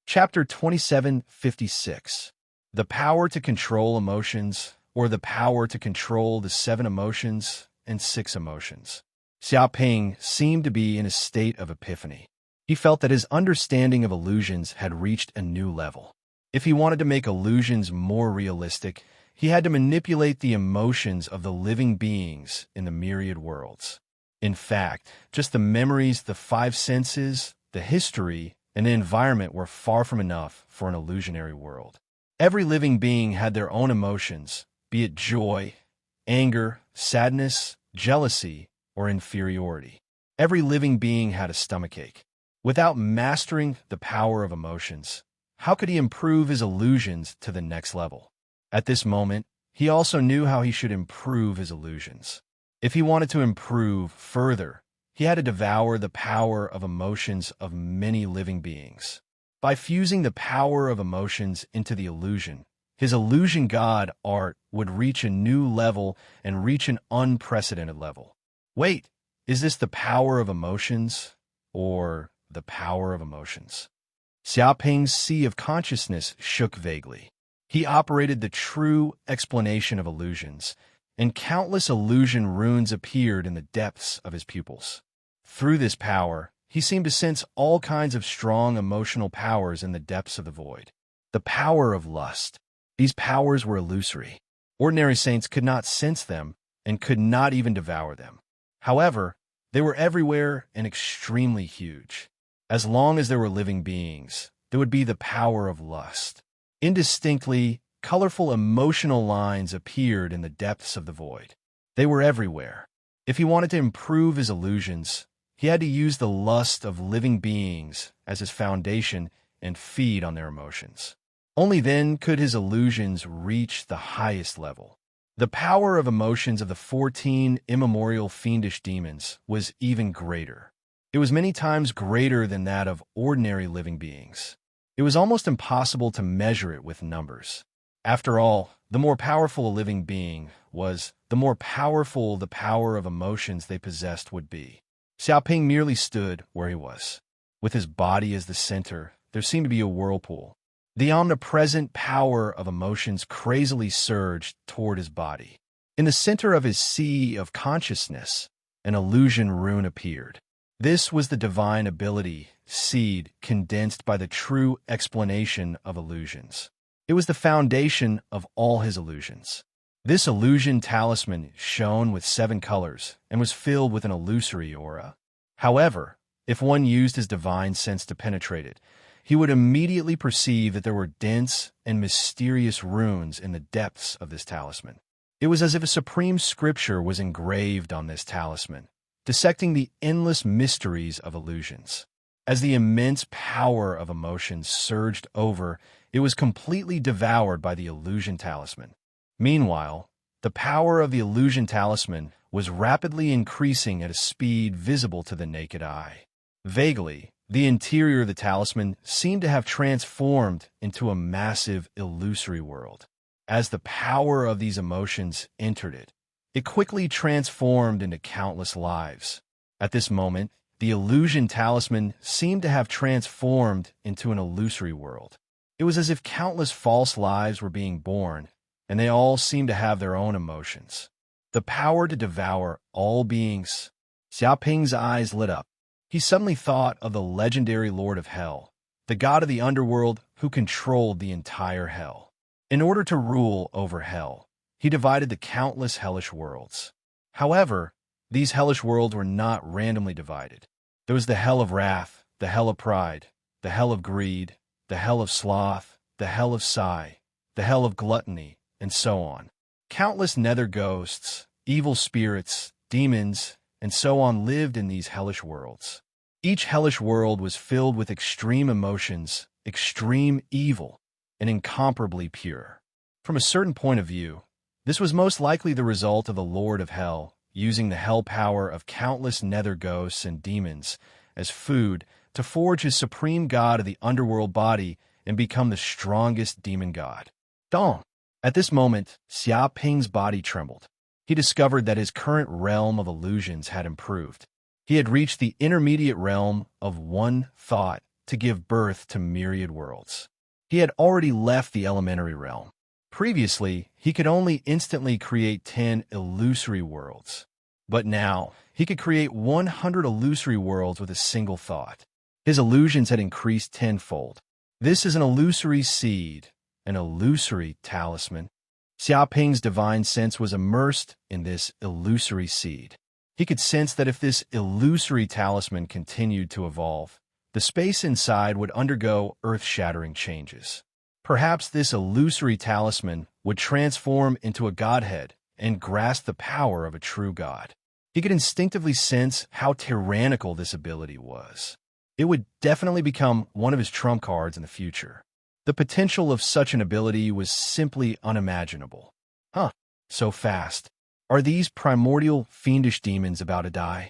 Chapter 2756. The Power to Control Emotions, or the Power to Control the 7 Emotions and 6 Emotions. Xiaoping seemed to be in a state of epiphany. He felt that his understanding of illusions had reached a new level. If he wanted to make illusions more realistic, he had to manipulate the emotions of the living beings in the myriad worlds. In fact, just the memories, the 5 senses, the history, and the environment were far from enough for an illusionary world. Every living being had their own emotions, be it joy, anger, sadness, jealousy, or inferiority. Every living being had a stomachache. Without mastering the power of emotions, how could he improve his illusions to the next level? At this moment, he also knew how he should improve his illusions. If he wanted to improve further, he had to devour the power of emotions of many living beings. By fusing the power of emotions into the illusion, his illusion god art would reach a new level and reach an unprecedented level. Wait, is this the power of emotions, or the power of emotions. Xiaoping's sea of consciousness shook vaguely. He operated the true explanation of illusions, and countless illusion runes appeared in the depths of his pupils. Through this power, he seemed to sense all kinds of strong emotional powers in the depths of the void. The power of lust. These powers were illusory. Ordinary saints could not sense them and could not even devour them. However, they were everywhere and extremely huge. As long as there were living beings, there would be the power of lust. Indistinctly, colorful emotional lines appeared in the depths of the void. They were everywhere. If he wanted to improve his illusions, he had to use the lust of living beings as his foundation and feed on their emotions. Only then could his illusions reach the highest level. The power of emotions of the 14 immemorial fiendish demons was even greater. It was many times greater than that of ordinary living beings. It was almost impossible to measure it with numbers. After all, the more powerful a living being was, the more powerful the power of emotions they possessed would be. Xiaoping merely stood where he was. With his body as the center, there seemed to be a whirlpool. The omnipresent power of emotions crazily surged toward his body. In the center of his sea of consciousness, an illusion rune appeared. This was the divine ability, seed, condensed by the true explanation of illusions. It was the foundation of all his illusions. This illusion talisman shone with 7 colors and was filled with an illusory aura. However, if one used his divine sense to penetrate it, he would immediately perceive that there were dense and mysterious runes in the depths of this talisman. It was as if a supreme scripture was engraved on this talisman, dissecting the endless mysteries of illusions. As the immense power of emotions surged over, it was completely devoured by the illusion talisman. Meanwhile, the power of the illusion talisman was rapidly increasing at a speed visible to the naked eye. Vaguely, the interior of the talisman seemed to have transformed into a massive illusory world. As the power of these emotions entered it, it quickly transformed into countless lives. At this moment, the illusion talisman seemed to have transformed into an illusory world. It was as if countless false lives were being born, and they all seemed to have their own emotions. The power to devour all beings. Xiaoping's eyes lit up. He suddenly thought of the legendary Lord of Hell, the god of the underworld who controlled the entire hell. In order to rule over hell, he divided the countless hellish worlds. However, these hellish worlds were not randomly divided. There was the hell of wrath, the hell of pride, the hell of greed, the hell of sloth, the hell of sigh, the hell of gluttony, and so on. Countless nether ghosts, evil spirits, demons, and so on lived in these hellish worlds. Each hellish world was filled with extreme emotions, extreme evil, and incomparably pure. From a certain point of view, this was most likely the result of the Lord of Hell using the hell power of countless nether ghosts and demons as food to forge his supreme god of the underworld body and become the strongest demon god. Dong! At this moment, Xia Ping's body trembled. He discovered that his current realm of illusions had improved. He had reached the intermediate realm of one thought to give birth to myriad worlds. He had already left the elementary realm. Previously, he could only instantly create 10 illusory worlds. But now, he could create 100 illusory worlds with a single thought. His illusions had increased tenfold. This is an illusory seed, an illusory talisman. Xiaoping's divine sense was immersed in this illusory seed. He could sense that if this illusory talisman continued to evolve, the space inside would undergo earth-shattering changes. Perhaps this illusory talisman would transform into a godhead and grasp the power of a true god. He could instinctively sense how tyrannical this ability was. It would definitely become one of his trump cards in the future. The potential of such an ability was simply unimaginable. So fast. Are these primordial fiendish demons about to die?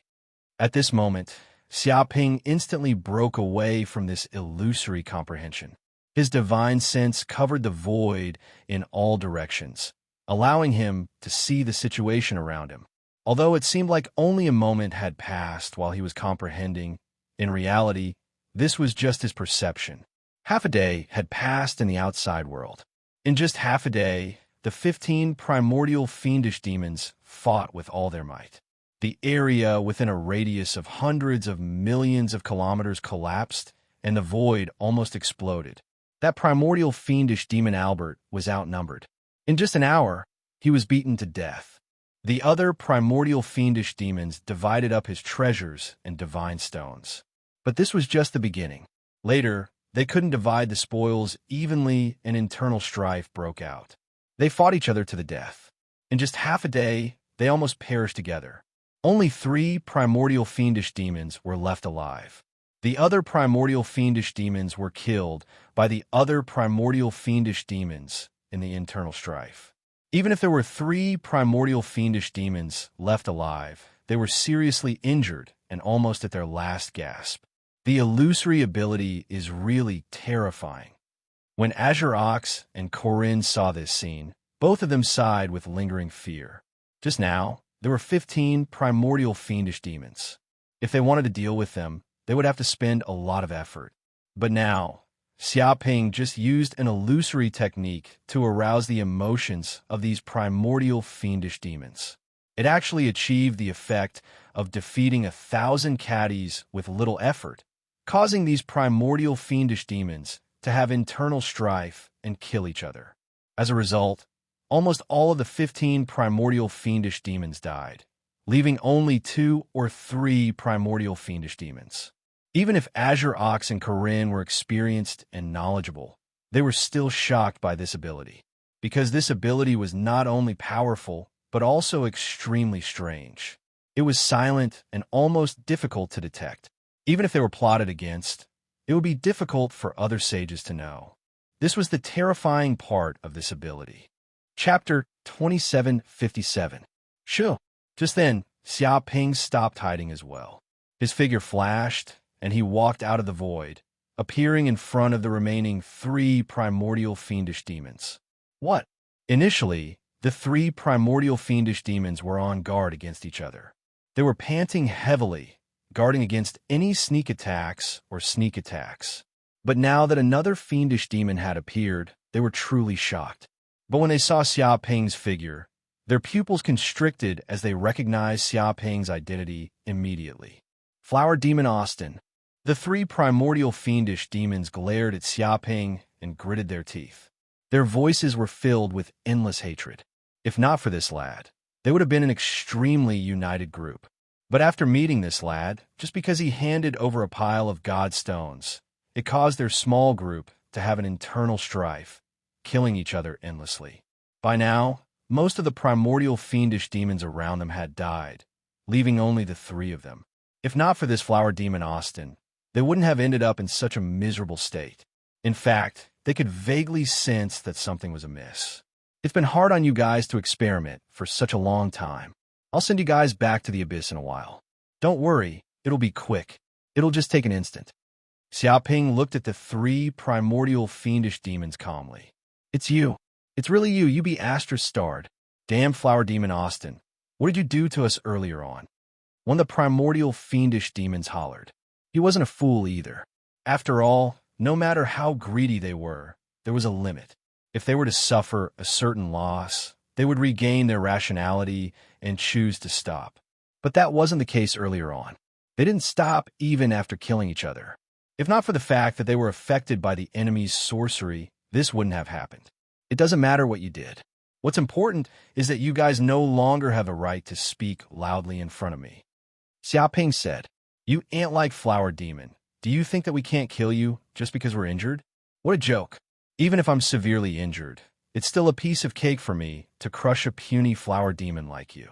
At this moment, Xiaoping instantly broke away from this illusory comprehension. His divine sense covered the void in all directions, allowing him to see the situation around him. Although it seemed like only a moment had passed while he was comprehending, In reality, this was just his perception. Half a day had passed in the outside world. In just half a day, the 15 primordial fiendish demons fought with all their might. The area within a radius of hundreds of millions of kilometers collapsed, and the void almost exploded. That primordial fiendish demon Albert was outnumbered. In just an hour, he was beaten to death. The other primordial fiendish demons divided up his treasures and divine stones. But this was just the beginning. Later, they couldn't divide the spoils evenly, and internal strife broke out. They fought each other to the death. In just half a day, they almost perished together. Only 3 primordial fiendish demons were left alive. The other primordial fiendish demons were killed by the other primordial fiendish demons in the internal strife. Even if there were 3 primordial fiendish demons left alive, they were seriously injured and almost at their last gasp. The illusory ability is really terrifying. When Azure Ox and Corinne saw this scene, both of them sighed with lingering fear. Just now, there were 15 primordial fiendish demons. If they wanted to deal with them, they would have to spend a lot of effort. But now, Xiaoping just used an illusory technique to arouse the emotions of these primordial fiendish demons. It actually achieved the effect of defeating 1,000 caddies with little effort, causing these primordial fiendish demons to have internal strife and kill each other. As a result, almost all of the 15 primordial fiendish demons died, leaving only 2 or 3 primordial fiendish demons. Even if Azure Ox and Corinne were experienced and knowledgeable, they were still shocked by this ability, because this ability was not only powerful, but also extremely strange. It was silent and almost difficult to detect. Even if they were plotted against, it would be difficult for other sages to know. This was the terrifying part of this ability. Chapter 2757. Shoo! Just then, Xiaoping stopped hiding as well. His figure flashed, and he walked out of the void, appearing in front of the remaining 3 primordial fiendish demons. What? Initially, the 3 primordial fiendish demons were on guard against each other. They were panting heavily, guarding against any sneak attacks or sneak attacks. But now that another fiendish demon had appeared, they were truly shocked. But when they saw Xiaoping's figure, their pupils constricted as they recognized Xiaoping's identity immediately. Flower Demon Austin. The 3 primordial fiendish demons glared at Xiaoping and gritted their teeth. Their voices were filled with endless hatred. If not for this lad, they would have been an extremely united group. But after meeting this lad, just because he handed over a pile of god stones, it caused their small group to have an internal strife, killing each other endlessly. By now, most of the primordial fiendish demons around them had died, leaving only the 3 of them. If not for this Flower Demon Austin, they wouldn't have ended up in such a miserable state. In fact, they could vaguely sense that something was amiss. It's been hard on you guys to experiment for such a long time. I'll send you guys back to the abyss in a while. Don't worry, it'll be quick. It'll just take an instant. Xiaoping looked at the 3 primordial fiendish demons calmly. It's you. It's really you. You be Astra-starred. Damn Flower Demon Austin. What did you do to us earlier on? One of the primordial fiendish demons hollered. He wasn't a fool either. After all, no matter how greedy they were, there was a limit. If they were to suffer a certain loss, they would regain their rationality and choose to stop. But that wasn't the case earlier on. They didn't stop even after killing each other. If not for the fact that they were affected by the enemy's sorcery, this wouldn't have happened. It doesn't matter what you did. What's important is that you guys no longer have a right to speak loudly in front of me. Xiaoping said, You ant-like flower demon. Do you think that we can't kill you just because we're injured? What a joke. Even if I'm severely injured, it's still a piece of cake for me to crush a puny flower demon like you.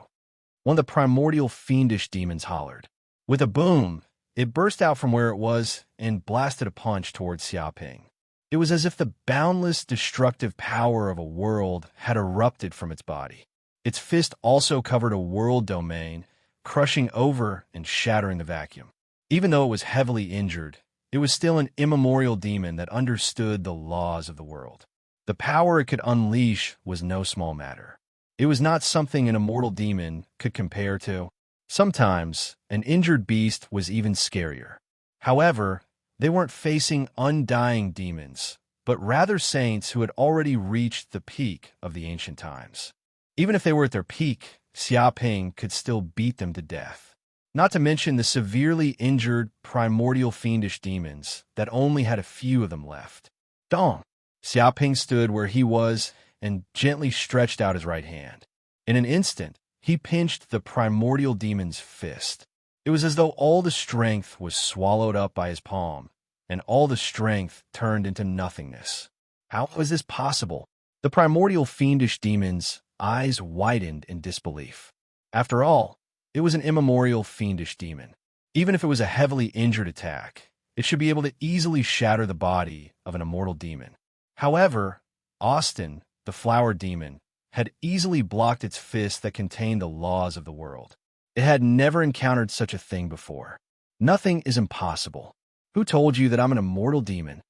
One of the primordial fiendish demons hollered. With a boom, it burst out from where it was and blasted a punch towards Xiaoping. It was as if the boundless destructive power of a world had erupted from its body. Its fist also covered a world domain, crushing over and shattering the vacuum. Even though it was heavily injured, it was still an immemorial demon that understood the laws of the world. The power it could unleash was no small matter. It was not something an immortal demon could compare to. Sometimes, an injured beast was even scarier. However, they weren't facing undying demons, but rather saints who had already reached the peak of the ancient times. Even if they were at their peak, Xiaoping could still beat them to death. Not to mention the severely injured primordial fiendish demons that only had a few of them left. Dong! Xiaoping stood where he was and gently stretched out his right hand. In an instant, he pinched the primordial demon's fist. It was as though all the strength was swallowed up by his palm, and all the strength turned into nothingness. How was this possible? The primordial fiendish demon's eyes widened in disbelief. After all, it was an immemorial fiendish demon. Even if it was a heavily injured attack, it should be able to easily shatter the body of an immortal demon. However, Austin, the flower demon, had easily blocked its fist that contained the laws of the world. It had never encountered such a thing before. Nothing is impossible. Who told you that I'm an immortal demon?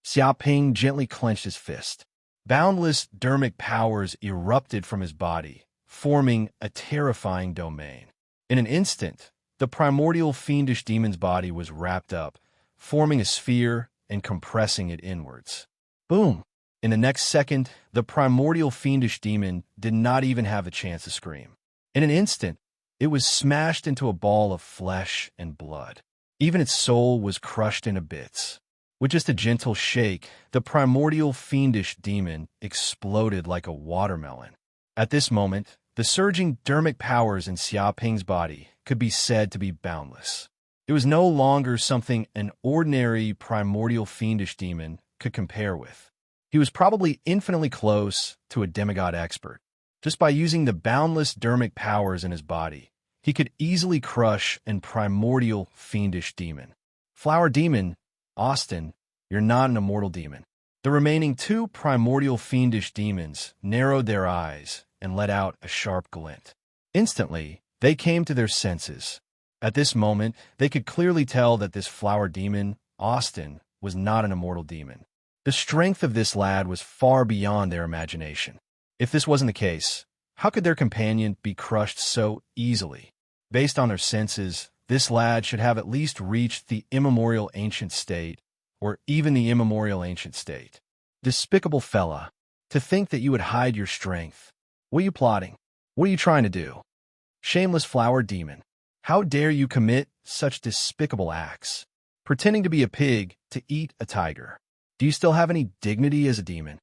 Xiaoping gently clenched his fist. Boundless dermic powers erupted from his body, forming a terrifying domain. In an instant, the primordial fiendish demon's body was wrapped up, forming a sphere and compressing it inwards. Boom! In the next second, the primordial fiendish demon did not even have a chance to scream. In an instant, it was smashed into a ball of flesh and blood. Even its soul was crushed into bits. With just a gentle shake, the primordial fiendish demon exploded like a watermelon. At this moment, the surging dermic powers in Xiaoping's body could be said to be boundless. It was no longer something an ordinary primordial fiendish demon could compare with. He was probably infinitely close to a demigod expert. Just by using the boundless dermic powers in his body, he could easily crush an primordial fiendish demon. Flower demon, Austin, you're not an immortal demon. The remaining two primordial fiendish demons narrowed their eyes and let out a sharp glint. Instantly, they came to their senses. At this moment, they could clearly tell that this flower demon, Austin, was not an immortal demon. The strength of this lad was far beyond their imagination. If this wasn't the case, how could their companion be crushed so easily? Based on their senses, this lad should have at least reached the immemorial ancient state, or even the immemorial ancient state. Despicable fella, to think that you would hide your strength. What are you plotting? What are you trying to do? Shameless flower demon, how dare you commit such despicable acts? Pretending to be a pig to eat a tiger. Do you still have any dignity as a demon?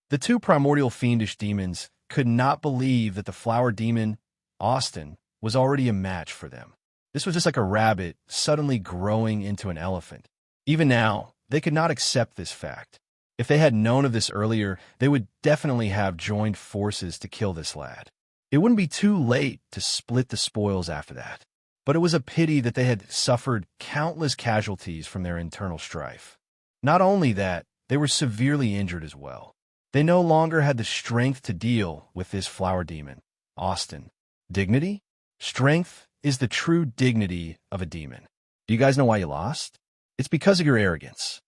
The two primordial fiendish demons could not believe that the flower demon, Austin, was already a match for them. This was just like a rabbit suddenly growing into an elephant. Even now, they could not accept this fact. If they had known of this earlier, they would definitely have joined forces to kill this lad. It wouldn't be too late to split the spoils after that. But it was a pity that they had suffered countless casualties from their internal strife. Not only that, they were severely injured as well. They no longer had the strength to deal with this flower demon, Austin. Dignity? Strength is the true dignity of a demon. Do you guys know why you lost? It's because of your arrogance.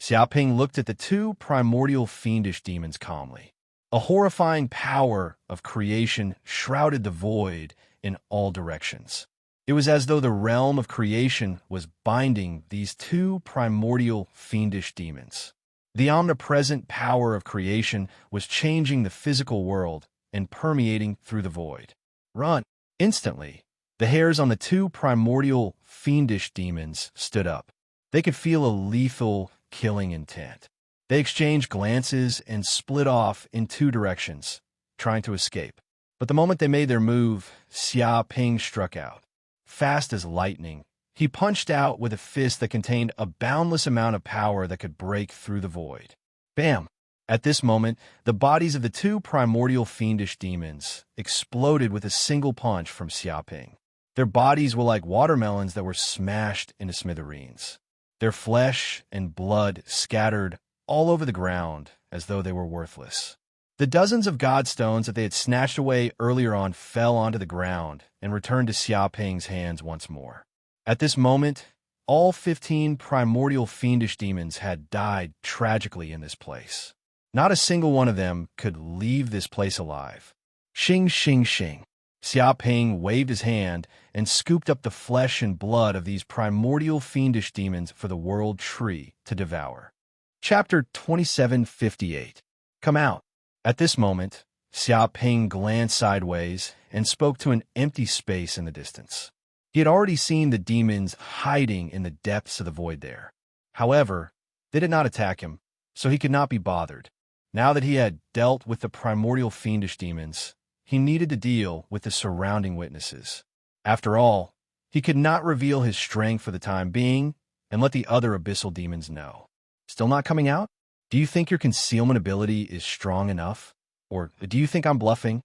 Xiaoping looked at the two primordial fiendish demons calmly. A horrifying power of creation shrouded the void in all directions. It was as though the realm of creation was binding these two primordial fiendish demons. The omnipresent power of creation was changing the physical world and permeating through the void. Run! Instantly, the hairs on the two primordial fiendish demons stood up. They could feel a lethal, killing intent. They exchanged glances and split off in two directions, trying to escape. But the moment they made their move, Xiaoping struck out. Fast as lightning, he punched out with a fist that contained a boundless amount of power that could break through the void. Bam! At this moment, the bodies of the two primordial fiendish demons exploded with a single punch from Xiaoping. Their bodies were like watermelons that were smashed into smithereens. Their flesh and blood scattered all over the ground as though they were worthless. The dozens of godstones that they had snatched away earlier on fell onto the ground and returned to Xiaoping's hands once more. At this moment, all 15 primordial fiendish demons had died tragically in this place. Not a single one of them could leave this place alive. Shing, shing, shing. Xiaoping waved his hand and scooped up the flesh and blood of these primordial fiendish demons for the world tree to devour. Chapter 2758. Come out. At this moment, Xiaoping glanced sideways and spoke to an empty space in the distance. He had already seen the demons hiding in the depths of the void there. However, they did not attack him, so he could not be bothered. Now that he had dealt with the primordial fiendish demons, he needed to deal with the surrounding witnesses. After all, he could not reveal his strength for the time being and let the other abyssal demons know. Still not coming out? Do you think your concealment ability is strong enough? Or do you think I'm bluffing?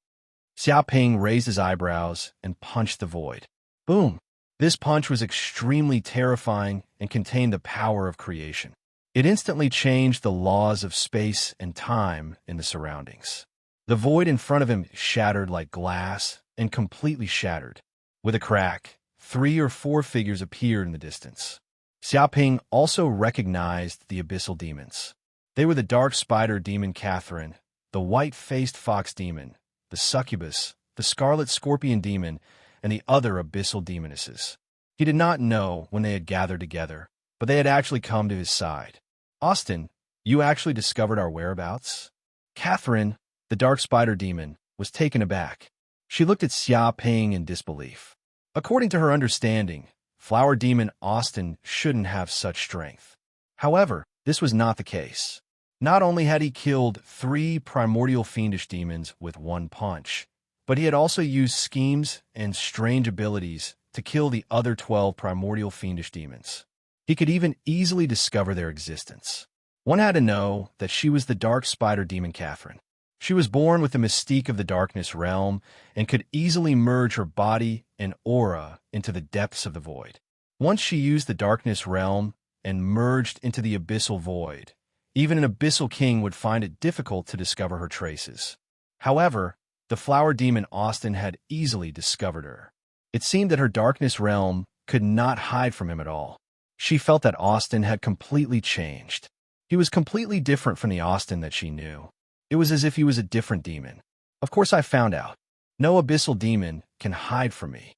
Xiaoping raised his eyebrows and punched the void. Boom! This punch was extremely terrifying and contained the power of creation. It instantly changed the laws of space and time in the surroundings. The void in front of him shattered like glass and completely shattered. With a crack, 3 or 4 figures appeared in the distance. Xiaoping also recognized the abyssal demons. They were the dark spider demon Catherine, the white-faced fox demon, the succubus, the scarlet scorpion demon, and the other abyssal demonesses. He did not know when they had gathered together, but they had actually come to his side. Austin, you actually discovered our whereabouts? Catherine, the dark spider demon, was taken aback. She looked at Xiaoping in disbelief. According to her understanding, flower demon Austin shouldn't have such strength. However, this was not the case. Not only had he killed 3 primordial fiendish demons with 1 punch, but he had also used schemes and strange abilities to kill the other 12 primordial fiendish demons. He could even easily discover their existence. One had to know that she was the dark spider demon Catherine. She was born with the mystique of the darkness realm and could easily merge her body and aura into the depths of the void. Once she used the darkness realm and merged into the abyssal void, even an abyssal king would find it difficult to discover her traces. However, the flower demon Austin had easily discovered her. It seemed that her darkness realm could not hide from him at all. She felt that Austin had completely changed. He was completely different from the Austin that she knew. It was as if he was a different demon. Of course I found out. No abyssal demon can hide from me.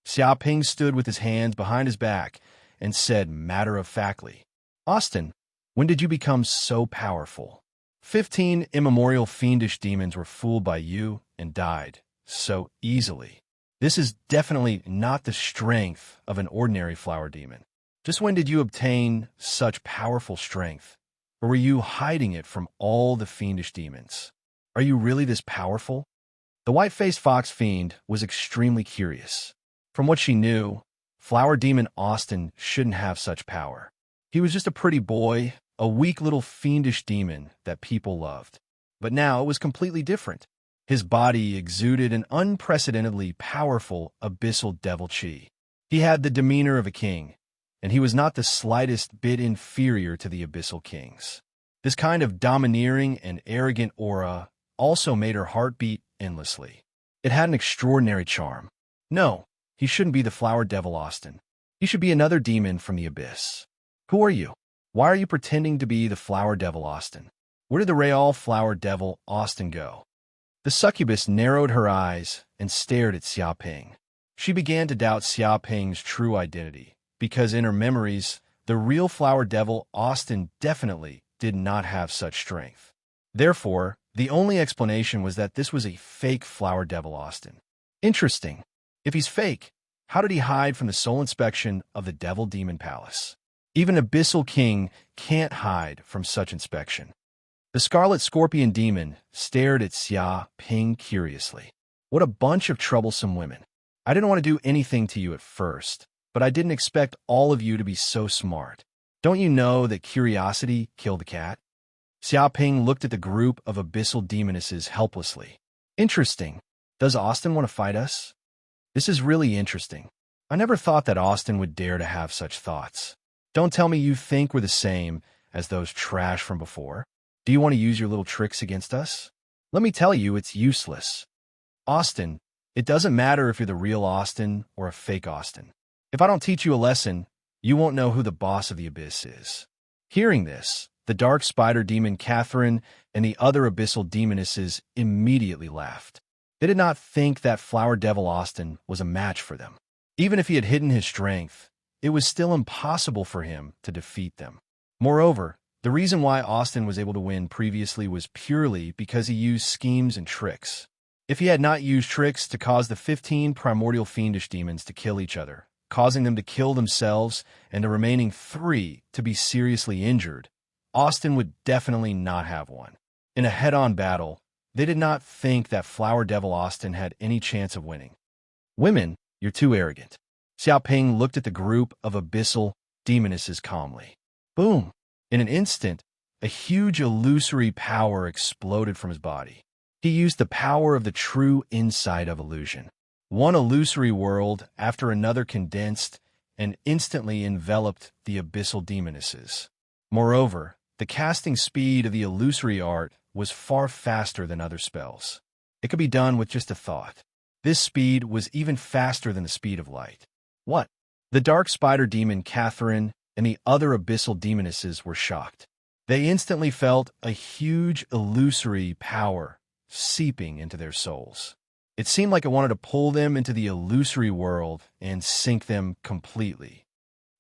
Xiaoping stood with his hands behind his back and said matter-of-factly, Austin, when did you become so powerful? 15 immemorial fiendish demons were fooled by you and died so easily. This is definitely not the strength of an ordinary flower demon. Just when did you obtain such powerful strength? Or were you hiding it from all the fiendish demons? Are you really this powerful? The white-faced fox fiend was extremely curious. From what she knew, flower demon Austin shouldn't have such power. He was just a pretty boy, a weak little fiendish demon that people loved. But now it was completely different. His body exuded an unprecedentedly powerful abyssal devil chi. He had the demeanor of a king, and he was not the slightest bit inferior to the abyssal kings. This kind of domineering and arrogant aura also made her heart beat endlessly. It had an extraordinary charm. No, he shouldn't be the flower devil Austin. He should be another demon from the abyss. Who are you? Why are you pretending to be the flower devil Austin? Where did the real flower devil Austin go? The succubus narrowed her eyes and stared at Xiaoping. She began to doubt Xiaoping's true identity, because in her memories, the real flower devil Austin definitely did not have such strength. Therefore, the only explanation was that this was a fake flower devil Austin. Interesting. If he's fake, how did he hide from the soul inspection of the Devil Demon Palace? Even Abyssal King can't hide from such inspection. The Scarlet Scorpion Demon stared at Xiaoping curiously. What a bunch of troublesome women. I didn't want to do anything to you at first, but I didn't expect all of you to be so smart. Don't you know that curiosity killed the cat? Xiaoping looked at the group of abyssal demonesses helplessly. Interesting. Does Austin want to fight us? This is really interesting. I never thought that Austin would dare to have such thoughts. Don't tell me you think we're the same as those trash from before. Do you want to use your little tricks against us? Let me tell you, it's useless. Austin, it doesn't matter if you're the real Austin or a fake Austin. If I don't teach you a lesson, you won't know who the boss of the abyss is. Hearing this, the dark spider demon Catherine and the other abyssal demonesses immediately laughed. They did not think that Flower Devil Austin was a match for them. Even if he had hidden his strength, it was still impossible for him to defeat them. Moreover, the reason why Austin was able to win previously was purely because he used schemes and tricks. If he had not used tricks to cause the 15 primordial fiendish demons to kill each other, causing them to kill themselves and the remaining 3 to be seriously injured, Austin would definitely not have won. In a head-on battle, they did not think that Flower Devil Austin had any chance of winning. Women, you're too arrogant. Xiaoping looked at the group of abyssal demonesses calmly. Boom! In an instant, a huge illusory power exploded from his body. He used the power of the true insight of illusion. One illusory world after another condensed and instantly enveloped the abyssal demonesses. Moreover, the casting speed of the illusory art was far faster than other spells. It could be done with just a thought. This speed was even faster than the speed of light. What? The dark spider demon Catherine and the other abyssal demonesses were shocked. They instantly felt a huge illusory power seeping into their souls. It seemed like it wanted to pull them into the illusory world and sink them completely.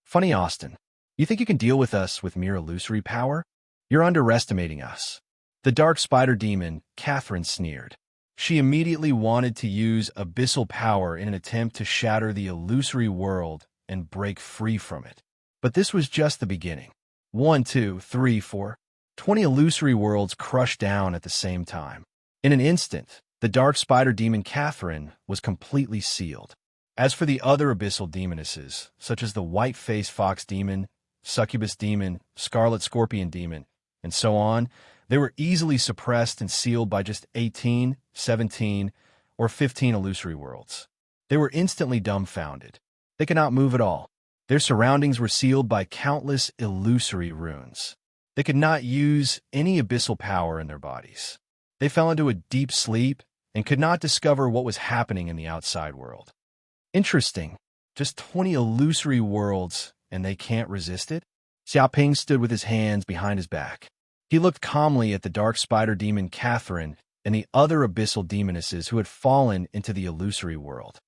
Funny, Austin. You think you can deal with us with mere illusory power? You're underestimating us. The dark spider demon, Catherine, sneered. She immediately wanted to use abyssal power in an attempt to shatter the illusory world and break free from it. But this was just the beginning. 1, 2, 3, 4. 20 illusory worlds crushed down at the same time. In an instant, the dark spider demon Catherine was completely sealed. As for the other abyssal demonesses, such as the white-faced fox demon, succubus demon, scarlet scorpion demon, and so on, they were easily suppressed and sealed by just 18, 17, or 15 illusory worlds. They were instantly dumbfounded. They could not move at all. Their surroundings were sealed by countless illusory runes. They could not use any abyssal power in their bodies. They fell into a deep sleep and could not discover what was happening in the outside world. Interesting. Just 20 illusory worlds, and they can't resist it? Xiaoping stood with his hands behind his back. He looked calmly at the dark spider demon Catherine and the other abyssal demonesses who had fallen into the illusory world.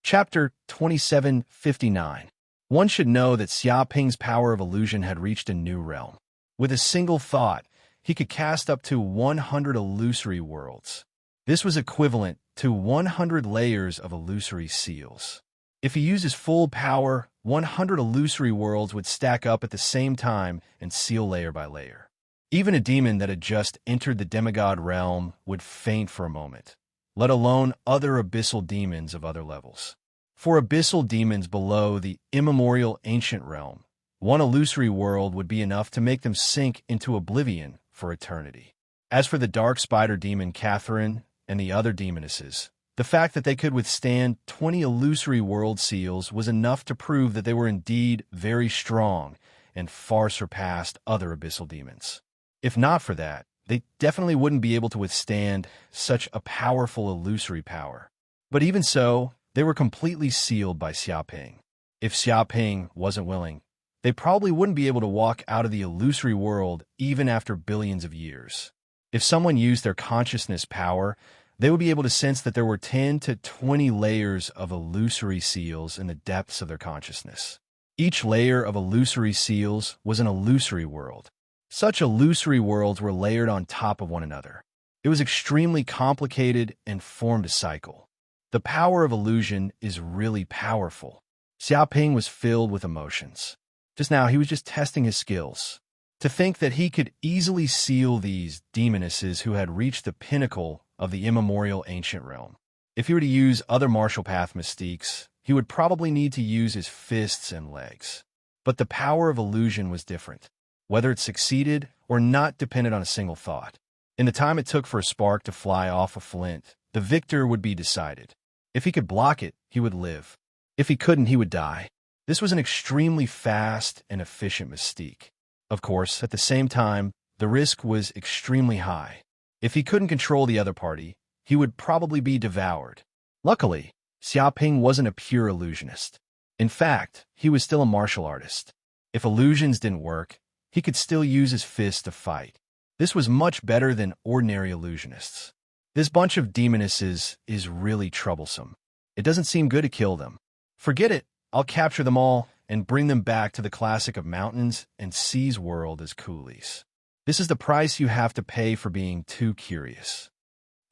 Chapter 2759. One should know that Xiaoping's power of illusion had reached a new realm. With a single thought, he could cast up to 100 illusory worlds. This was equivalent to 100 layers of illusory seals. If he used his full power, 100 illusory worlds would stack up at the same time and seal layer by layer. Even a demon that had just entered the demigod realm would faint for a moment, let alone other abyssal demons of other levels. For abyssal demons below the immemorial ancient realm, one illusory world would be enough to make them sink into oblivion for eternity. As for the dark spider demon Catherine and the other demonesses, the fact that they could withstand 20 illusory world seals was enough to prove that they were indeed very strong and far surpassed other abyssal demons. If not for that, they definitely wouldn't be able to withstand such a powerful illusory power. But even so, they were completely sealed by Xiaoping. If Xiaoping wasn't willing, they probably wouldn't be able to walk out of the illusory world even after billions of years. If someone used their consciousness power, they would be able to sense that there were 10 to 20 layers of illusory seals in the depths of their consciousness. Each layer of illusory seals was an illusory world. Such illusory worlds were layered on top of one another. It was extremely complicated and formed a cycle. The power of illusion is really powerful. Xiaoping was filled with emotions. Just now, he was just testing his skills. To think that he could easily seal these demonesses who had reached the pinnacle of the immemorial ancient realm. If he were to use other martial path mystiques, he would probably need to use his fists and legs. But the power of illusion was different. Whether it succeeded or not depended on a single thought. In the time it took for a spark to fly off a flint, the victor would be decided. If he could block it, he would live. If he couldn't, he would die. This was an extremely fast and efficient mystique. Of course, at the same time, the risk was extremely high. If he couldn't control the other party, he would probably be devoured. Luckily, Xiaoping wasn't a pure illusionist. In fact, he was still a martial artist. If illusions didn't work, he could still use his fists to fight. This was much better than ordinary illusionists. This bunch of demonesses is really troublesome. It doesn't seem good to kill them. Forget it. I'll capture them all and bring them back to the classic of mountains and seas world as coolies. This is the price you have to pay for being too curious.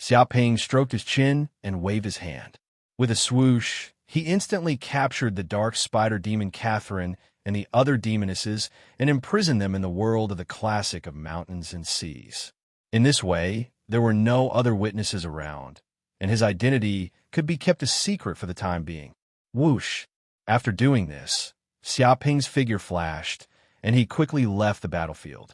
Xiaoping stroked his chin and waved his hand. With a swoosh, he instantly captured the dark spider demon Catherine and the other demonesses and imprisoned them in the world of the classic of mountains and seas. In this way, there were no other witnesses around, and his identity could be kept a secret for the time being. Whoosh! After doing this, Xiaoping's figure flashed, and he quickly left the battlefield.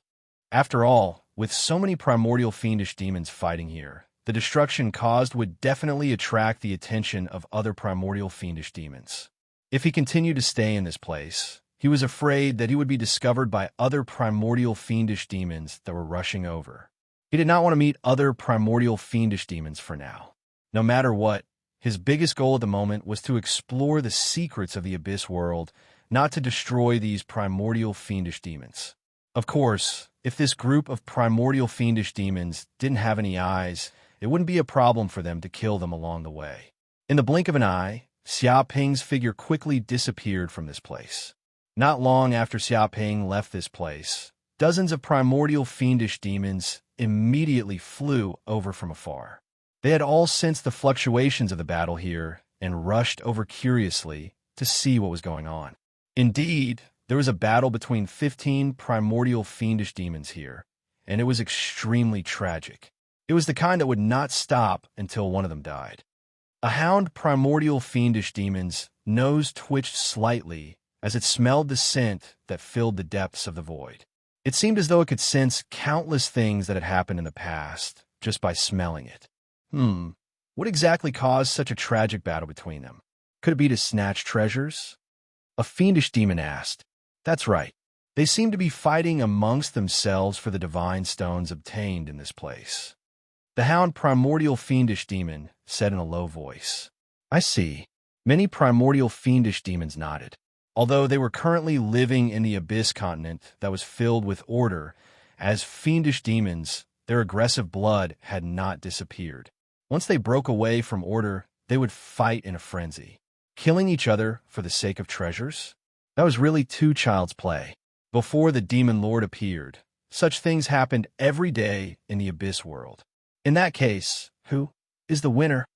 After all, with so many primordial fiendish demons fighting here, the destruction caused would definitely attract the attention of other primordial fiendish demons. If he continued to stay in this place, he was afraid that he would be discovered by other primordial fiendish demons that were rushing over. He did not want to meet other primordial fiendish demons for now. No matter what, his biggest goal at the moment was to explore the secrets of the Abyss world, not to destroy these primordial fiendish demons. Of course, if this group of primordial fiendish demons didn't have any eyes, it wouldn't be a problem for them to kill them along the way. In the blink of an eye, Xiaoping's figure quickly disappeared from this place. Not long after Xiaoping left this place, dozens of primordial fiendish demons immediately flew over from afar. They had all sensed the fluctuations of the battle here and rushed over curiously to see what was going on. Indeed, there was a battle between 15 primordial fiendish demons here, and it was extremely tragic. It was the kind that would not stop until one of them died. A hound primordial fiendish demon's nose twitched slightly as it smelled the scent that filled the depths of the void. It seemed as though it could sense countless things that had happened in the past just by smelling it. What exactly caused such a tragic battle between them? Could it be to snatch treasures? A fiendish demon asked. That's right. They seem to be fighting amongst themselves for the divine stones obtained in this place. The hound primordial fiendish demon said in a low voice. I see. Many primordial fiendish demons nodded. Although they were currently living in the Abyss continent that was filled with order, as fiendish demons, their aggressive blood had not disappeared. Once they broke away from order, they would fight in a frenzy, killing each other for the sake of treasures. That was really too child's play. Before the demon lord appeared, such things happened every day in the Abyss world. In that case, who is the winner?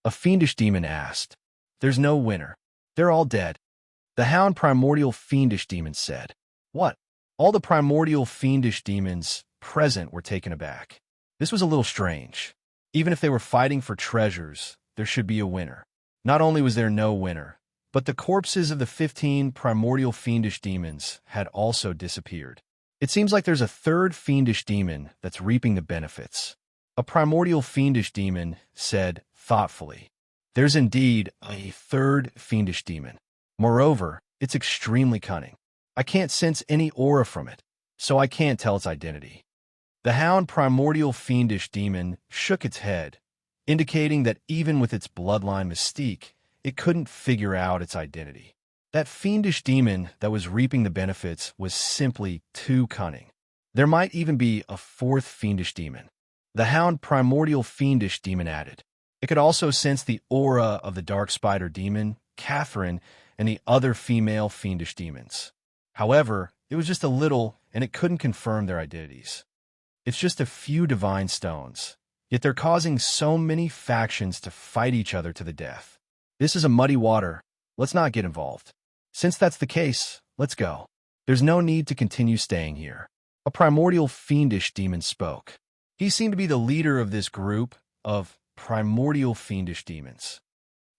A fiendish demon asked. There's no winner. They're all dead. The hound primordial fiendish demon said. What? All the primordial fiendish demons present were taken aback. This was a little strange. Even if they were fighting for treasures, there should be a winner. Not only was there no winner, but the corpses of the 15 primordial fiendish demons had also disappeared. It seems like there's a third fiendish demon that's reaping the benefits. A primordial fiendish demon said thoughtfully. There's indeed a third fiendish demon. Moreover, it's extremely cunning. I can't sense any aura from it, so I can't tell its identity. The hound primordial fiendish demon shook its head, indicating that even with its bloodline mystique, it couldn't figure out its identity. That fiendish demon that was reaping the benefits was simply too cunning. There might even be a fourth fiendish demon. The hound primordial fiendish demon added. It could also sense the aura of the dark spider demon, Catherine, and the other female fiendish demons. However, it was just a little, and it couldn't confirm their identities. It's just a few divine stones, yet they're causing so many factions to fight each other to the death. This is a muddy water. Let's not get involved. Since that's the case, let's go. There's no need to continue staying here. A primordial fiendish demon spoke. He seemed to be the leader of this group of primordial fiendish demons.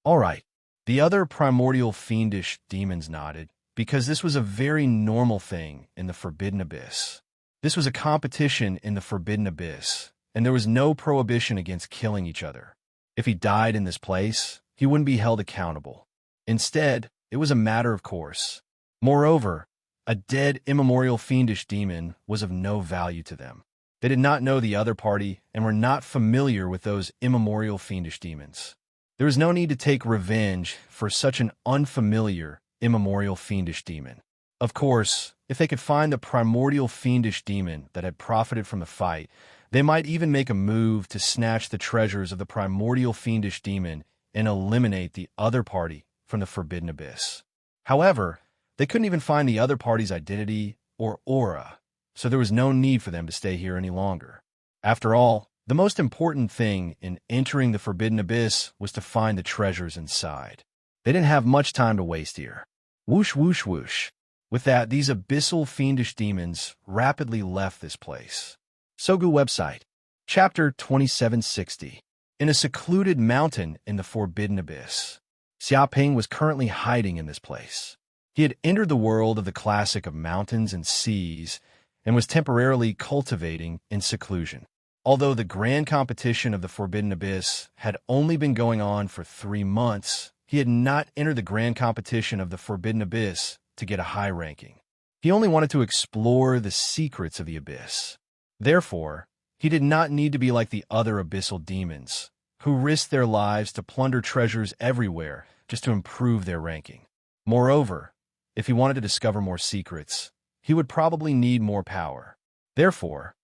All right. The other primordial fiendish demons nodded, because this was a very normal thing in the Forbidden Abyss. This was a competition in the Forbidden Abyss, and there was no prohibition against killing each other. If he died in this place, he wouldn't be held accountable. Instead, it was a matter of course. Moreover, a dead immemorial fiendish demon was of no value to them. They did not know the other party and were not familiar with those immemorial fiendish demons. There was no need to take revenge for such an unfamiliar, immemorial fiendish demon. Of course, if they could find the primordial fiendish demon that had profited from the fight, they might even make a move to snatch the treasures of the primordial fiendish demon and eliminate the other party from the Forbidden Abyss. However, they couldn't even find the other party's identity or aura, so there was no need for them to stay here any longer. After all, the most important thing in entering the Forbidden Abyss was to find the treasures inside. They didn't have much time to waste here. Whoosh, whoosh, whoosh. With that, these abyssal fiendish demons rapidly left this place. Sogu website, Chapter 2760. In a secluded mountain in the Forbidden Abyss, Xiaoping was currently hiding in this place. He had entered the world of the classic of mountains and seas and was temporarily cultivating in seclusion. Although the grand competition of the Forbidden Abyss had only been going on for 3 months, he had not entered the grand competition of the Forbidden Abyss to get a high ranking. He only wanted to explore the secrets of the Abyss. Therefore, he did not need to be like the other abyssal demons, who risked their lives to plunder treasures everywhere just to improve their ranking. Moreover, if he wanted to discover more secrets, he would probably need more power. Therefore,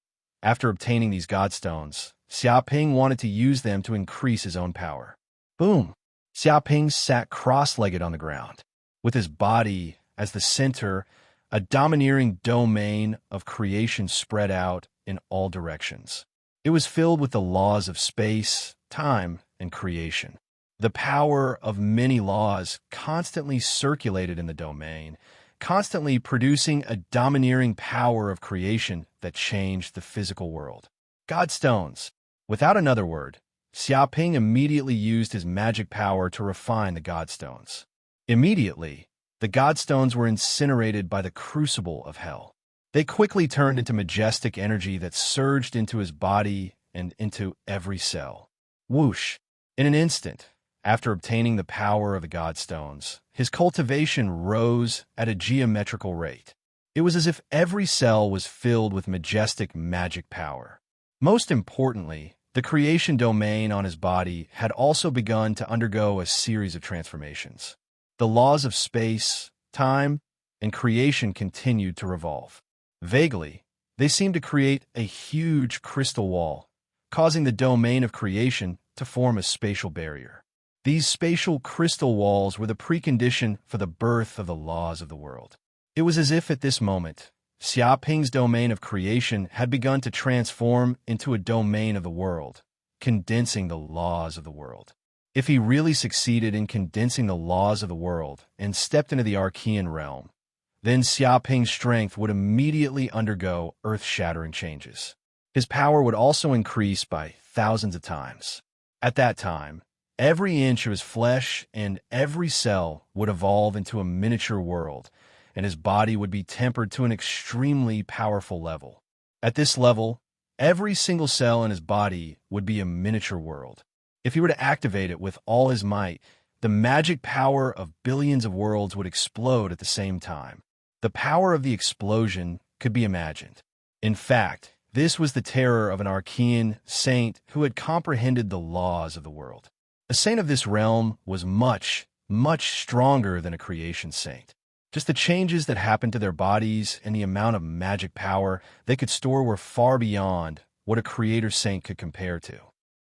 after obtaining these godstones, Xiaoping wanted to use them to increase his own power. Boom! Xiaoping sat cross-legged on the ground, with his body as the center, a domineering domain of creation spread out in all directions. It was filled with the laws of space, time, and creation. The power of many laws constantly circulated in the domain, constantly producing a domineering power of creation that changed the physical world. Godstones. Without another word, Xiaoping immediately used his magic power to refine the Godstones. Immediately, the Godstones were incinerated by the crucible of hell. They quickly turned into majestic energy that surged into his body and into every cell. Whoosh! In an instant, after obtaining the power of the Godstones, his cultivation rose at a geometrical rate. It was as if every cell was filled with majestic magic power. Most importantly, the creation domain on his body had also begun to undergo a series of transformations. The laws of space, time, and creation continued to revolve. Vaguely, they seemed to create a huge crystal wall, causing the domain of creation to form a spatial barrier. These spatial crystal walls were the precondition for the birth of the laws of the world. It was as if at this moment, Xiaoping's domain of creation had begun to transform into a domain of the world, condensing the laws of the world. If he really succeeded in condensing the laws of the world and stepped into the Archean realm, then Xiaoping's strength would immediately undergo earth-shattering changes. His power would also increase by thousands of times. At that time, every inch of his flesh and every cell would evolve into a miniature world, and his body would be tempered to an extremely powerful level. At this level, every single cell in his body would be a miniature world. If he were to activate it with all his might, the magic power of billions of worlds would explode at the same time. The power of the explosion could be imagined. In fact, this was the terror of an Archean saint who had comprehended the laws of the world. A saint of this realm was much, much stronger than a creation saint. Just the changes that happened to their bodies and the amount of magic power they could store were far beyond what a creator saint could compare to.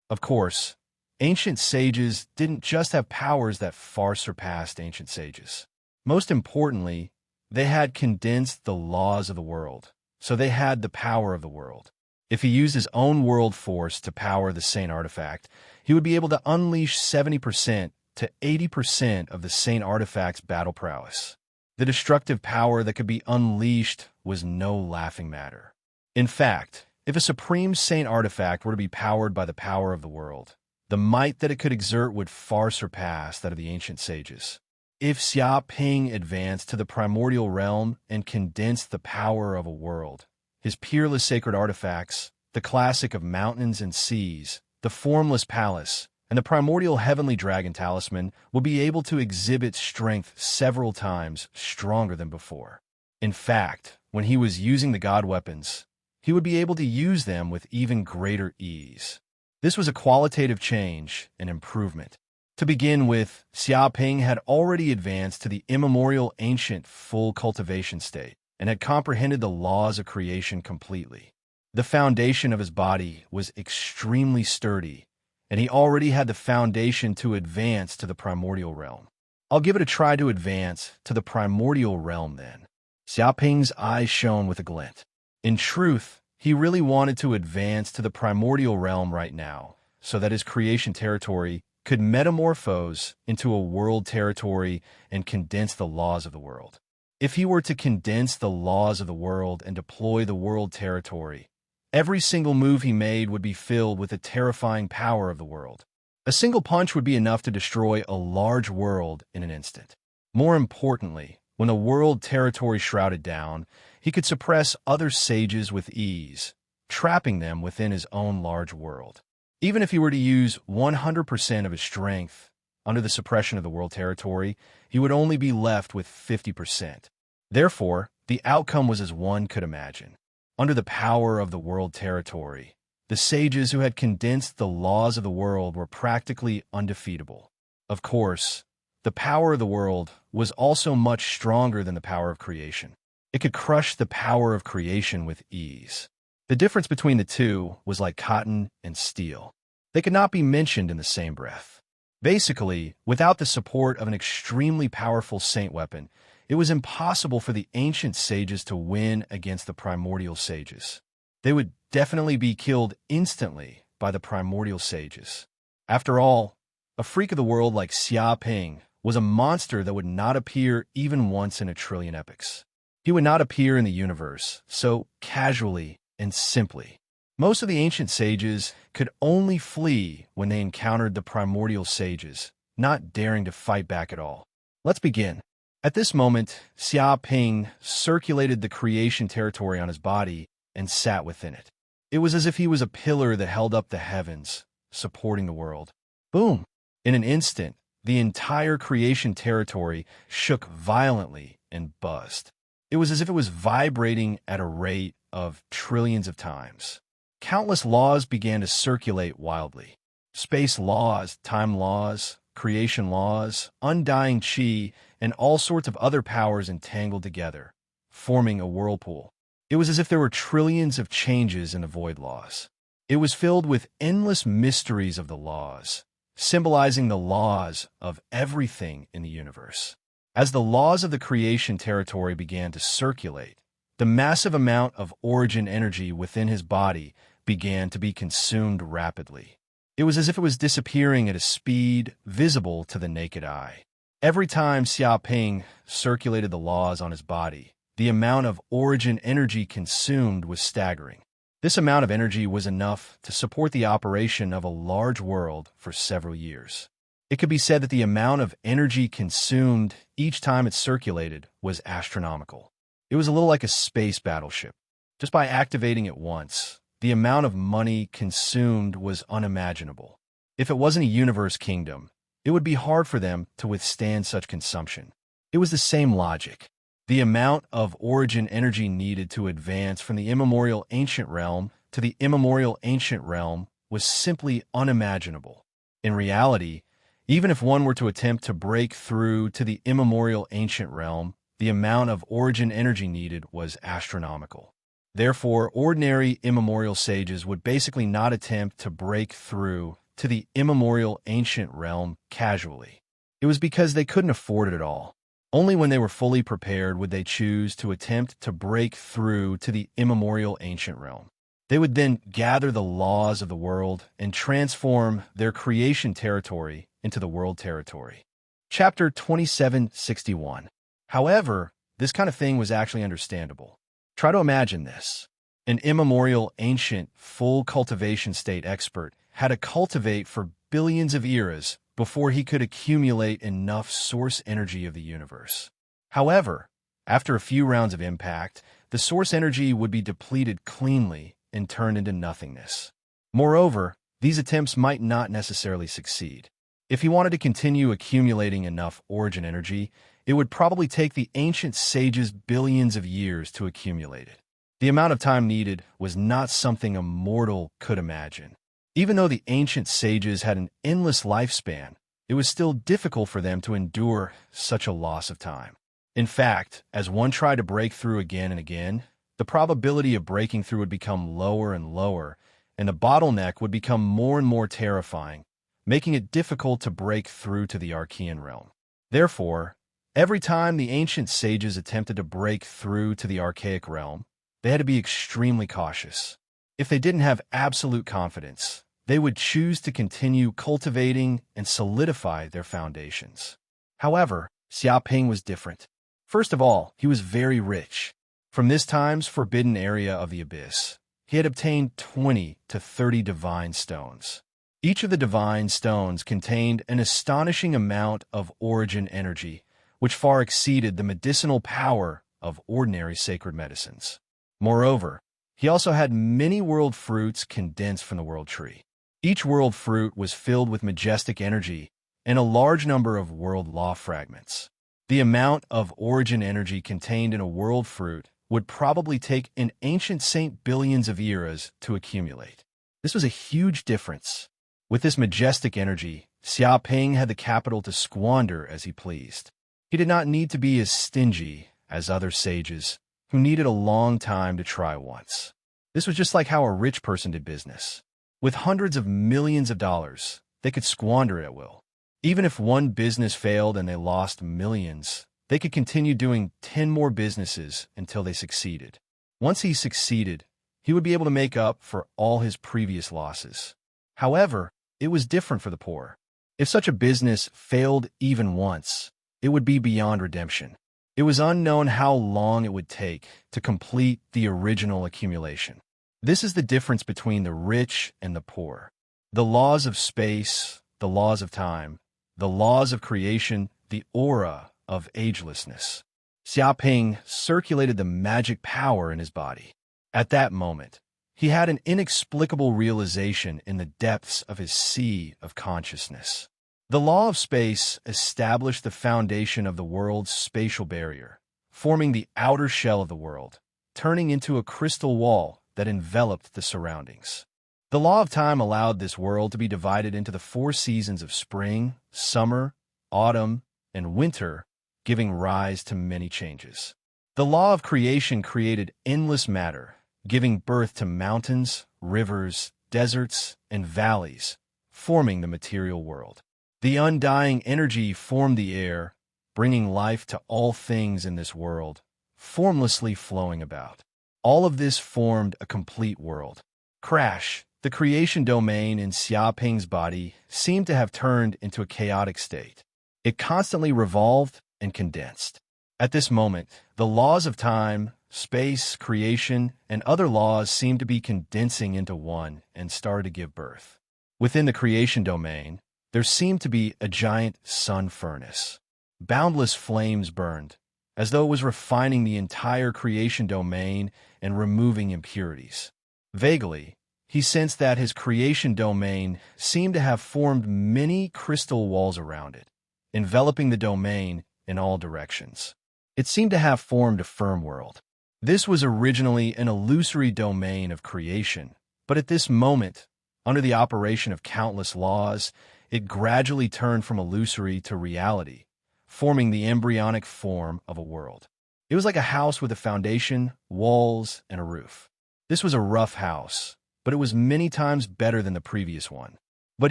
Of course, ancient sages didn't just have powers that far surpassed ancient sages. Most importantly, they had condensed the laws of the world, so they had the power of the world. If he used his own world force to power the Saint artifact, he would be able to unleash 70% to 80% of the Saint artifact's battle prowess. The destructive power that could be unleashed was no laughing matter. In fact, if a supreme Saint artifact were to be powered by the power of the world, the might that it could exert would far surpass that of the ancient sages. If Xiaoping advanced to the primordial realm and condensed the power of a world, his peerless sacred artifacts, the classic of mountains and seas, the formless palace, and the primordial heavenly dragon talisman will be able to exhibit strength several times stronger than before. In fact, when he was using the god weapons, he would be able to use them with even greater ease. This was a qualitative change and improvement. To begin with, Xiaoping had already advanced to the immemorial ancient full cultivation state. and had comprehended the laws of creation completely. The foundation of his body was extremely sturdy, and he already had the foundation to advance to the primordial realm. I'll give it a try to advance to the primordial realm then. Xiaoping's eyes shone with a glint. In truth, he really wanted to advance to the primordial realm right now, so that his creation territory could metamorphose into a world territory and condense the laws of the world. If he were to condense the laws of the world and deploy the world territory, every single move he made would be filled with the terrifying power of the world. A single punch would be enough to destroy a large world in an instant. More importantly, when the world territory shrouded down, he could suppress other sages with ease, trapping them within his own large world. Even if he were to use 100% of his strength under the suppression of the world territory, he would only be left with 50%. Therefore, the outcome was as one could imagine. Under the power of the world territory, the sages who had condensed the laws of the world were practically undefeatable. Of course, the power of the world was also much stronger than the power of creation. It could crush the power of creation with ease. The difference between the two was like cotton and steel. They could not be mentioned in the same breath. Basically, without the support of an extremely powerful saint weapon, it was impossible for the ancient sages to win against the primordial sages. They would definitely be killed instantly by the primordial sages. After all, a freak of the world like Xia Ping was a monster that would not appear even once in a trillion epochs. He would not appear in the universe so casually and simply. Most of the ancient sages could only flee when they encountered the primordial sages, not daring to fight back at all. Let's begin. At this moment, Xia Ping circulated the creation territory on his body and sat within it. It was as if he was a pillar that held up the heavens, supporting the world. Boom! In an instant, the entire creation territory shook violently and buzzed. It was as if it was vibrating at a rate of trillions of times. Countless laws began to circulate wildly. Space laws, time laws, creation laws, undying chi, and all sorts of other powers entangled together, forming a whirlpool. It was as if there were trillions of changes in the void laws. It was filled with endless mysteries of the laws, symbolizing the laws of everything in the universe. As the laws of the creation territory began to circulate, the massive amount of origin energy within his body began to be consumed rapidly. It was as if it was disappearing at a speed visible to the naked eye. Every time Xia Ping circulated the laws on his body, the amount of origin energy consumed was staggering. This amount of energy was enough to support the operation of a large world for several years. It could be said that the amount of energy consumed each time it circulated was astronomical. It was a little like a space battleship. Just by activating it once, the amount of money consumed was unimaginable. If it wasn't a universe kingdom, it would be hard for them to withstand such consumption. It was the same logic. The amount of origin energy needed to advance from the immemorial ancient realm to the immemorial ancient realm was simply unimaginable. In reality, even if one were to attempt to break through to the immemorial ancient realm, the amount of origin energy needed was astronomical. Therefore, ordinary immemorial sages would basically not attempt to break through to the immemorial ancient realm casually. It was because they couldn't afford it at all. Only when they were fully prepared would they choose to attempt to break through to the immemorial ancient realm. They would then gather the laws of the world and transform their creation territory into the world territory. Chapter 2761. However, this kind of thing was actually understandable. Try to imagine this. An immemorial, ancient, full cultivation state expert had to cultivate for billions of eras before he could accumulate enough source energy of the universe. However, after a few rounds of impact, the source energy would be depleted cleanly and turned into nothingness. Moreover, these attempts might not necessarily succeed. If he wanted to continue accumulating enough origin energy, it would probably take the ancient sages billions of years to accumulate it. The amount of time needed was not something a mortal could imagine. Even though the ancient sages had an endless lifespan, it was still difficult for them to endure such a loss of time. In fact, as one tried to break through again and again, the probability of breaking through would become lower and lower, and the bottleneck would become more and more terrifying, making it difficult to break through to the Archean realm. Therefore, every time the ancient sages attempted to break through to the archaic realm, they had to be extremely cautious. If they didn't have absolute confidence, they would choose to continue cultivating and solidify their foundations. However, Xiaoping was different. First of all, he was very rich. From this time's forbidden area of the abyss, he had obtained 20 to 30 divine stones. Each of the divine stones contained an astonishing amount of origin energy, which far exceeded the medicinal power of ordinary sacred medicines. Moreover, he also had many world fruits condensed from the world tree. Each world fruit was filled with majestic energy and a large number of world law fragments. The amount of origin energy contained in a world fruit would probably take an ancient saint billions of years to accumulate. This was a huge difference. With this majestic energy, Xiaoping had the capital to squander as he pleased. He did not need to be as stingy as other sages, who needed a long time to try once. This was just like how a rich person did business. With hundreds of millions of dollars, they could squander it at will. Even if one business failed and they lost millions, they could continue doing 10 more businesses until they succeeded. Once he succeeded, he would be able to make up for all his previous losses. However, it was different for the poor. If such a business failed even once, it would be beyond redemption. It was unknown how long it would take to complete the original accumulation. This is the difference between the rich and the poor. The laws of space, the laws of time, the laws of creation, the aura of agelessness. Xiaoping circulated the magic power in his body. At that moment, he had an inexplicable realization in the depths of his sea of consciousness. The law of space established the foundation of the world's spatial barrier, forming the outer shell of the world, turning into a crystal wall that enveloped the surroundings. The law of time allowed this world to be divided into the 4 seasons of spring, summer, autumn, and winter, giving rise to many changes. The law of creation created endless matter, giving birth to mountains, rivers, deserts, and valleys, forming the material world. The undying energy formed the air, bringing life to all things in this world, formlessly flowing about. All of this formed a complete world. Crash. The creation domain in Xiaoping's body seemed to have turned into a chaotic state. It constantly revolved and condensed. At this moment, the laws of time, space, creation, and other laws seemed to be condensing into one and started to give birth. Within the creation domain, there seemed to be a giant sun furnace. Boundless flames burned, as though it was refining the entire creation domain and removing impurities. Vaguely, he sensed that his creation domain seemed to have formed many crystal walls around it, enveloping the domain in all directions. It seemed to have formed a firm world. This was originally an illusory domain of creation, but at this moment, under the operation of countless laws, it gradually turned from illusory to reality, forming the embryonic form of a world. It was like a house with a foundation, walls, and a roof. This was a rough house, but it was many times better than the previous one. But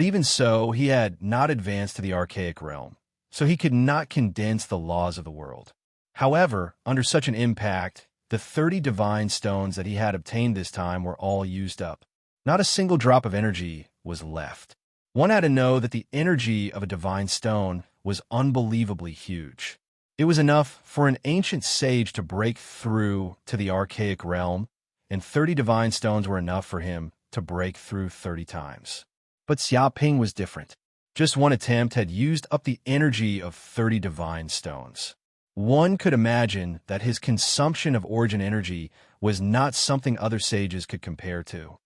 even so, he had not advanced to the archaic realm, so he could not condense the laws of the world. However, under such an impact, the 30 divine stones that he had obtained this time were all used up. Not a single drop of energy was left. One had to know that the energy of a divine stone was unbelievably huge. It was enough for an ancient sage to break through to the archaic realm, and 30 divine stones were enough for him to break through 30 times. But Xiaoping was different. Just one attempt had used up the energy of 30 divine stones. One could imagine that his consumption of origin energy was not something other sages could compare to.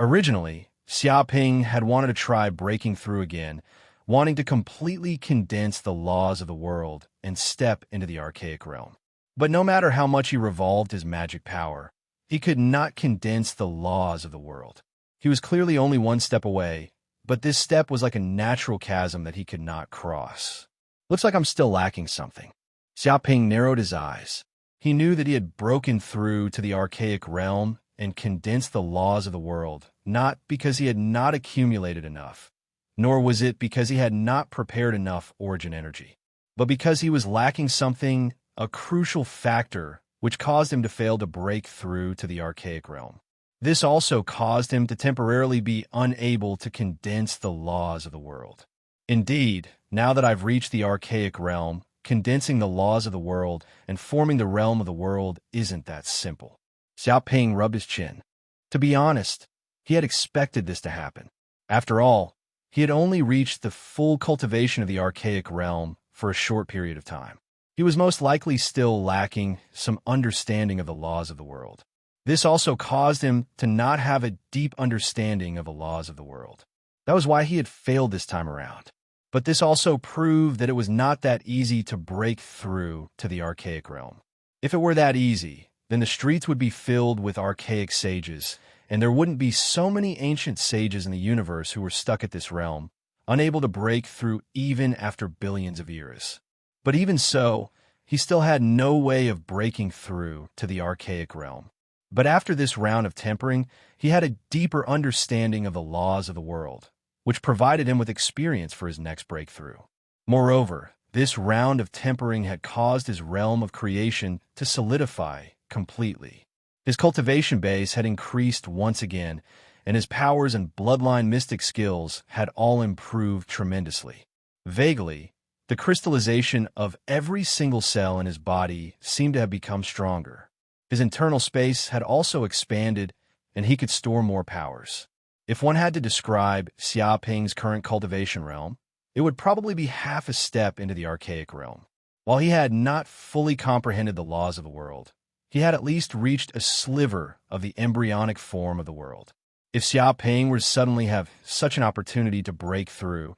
Originally, Xiaoping had wanted to try breaking through again, wanting to completely condense the laws of the world and step into the archaic realm. But no matter how much he revolved his magic power, he could not condense the laws of the world. He was clearly only one step away, but this step was like a natural chasm that he could not cross. Looks like I'm still lacking something. Xiaoping narrowed his eyes. He knew that he had broken through to the archaic realm and condensed the laws of the world, not because he had not accumulated enough, nor was it because he had not prepared enough origin energy, but because he was lacking something, a crucial factor, which caused him to fail to break through to the archaic realm. This also caused him to temporarily be unable to condense the laws of the world. Indeed, now that I've reached the archaic realm, condensing the laws of the world and forming the realm of the world isn't that simple. Xiaoping rubbed his chin. To be honest, he had expected this to happen. After all, he had only reached the full cultivation of the archaic realm for a short period of time. He was most likely still lacking some understanding of the laws of the world. This also caused him to not have a deep understanding of the laws of the world. That was why he had failed this time around. But this also proved that it was not that easy to break through to the archaic realm. If it were that easy, then the streets would be filled with archaic sages, and there wouldn't be so many ancient sages in the universe who were stuck at this realm, unable to break through even after billions of years. But even so, he still had no way of breaking through to the archaic realm. But after this round of tempering, he had a deeper understanding of the laws of the world, which provided him with experience for his next breakthrough. Moreover, this round of tempering had caused his realm of creation to solidify completely. His cultivation base had increased once again, and his powers and bloodline mystic skills had all improved tremendously. Vaguely, the crystallization of every single cell in his body seemed to have become stronger. His internal space had also expanded, and he could store more powers. If one had to describe Xiaoping's current cultivation realm, it would probably be half a step into the archaic realm. While he had not fully comprehended the laws of the world, he had at least reached a sliver of the embryonic form of the world. If Xiaoping were to suddenly have such an opportunity to break through,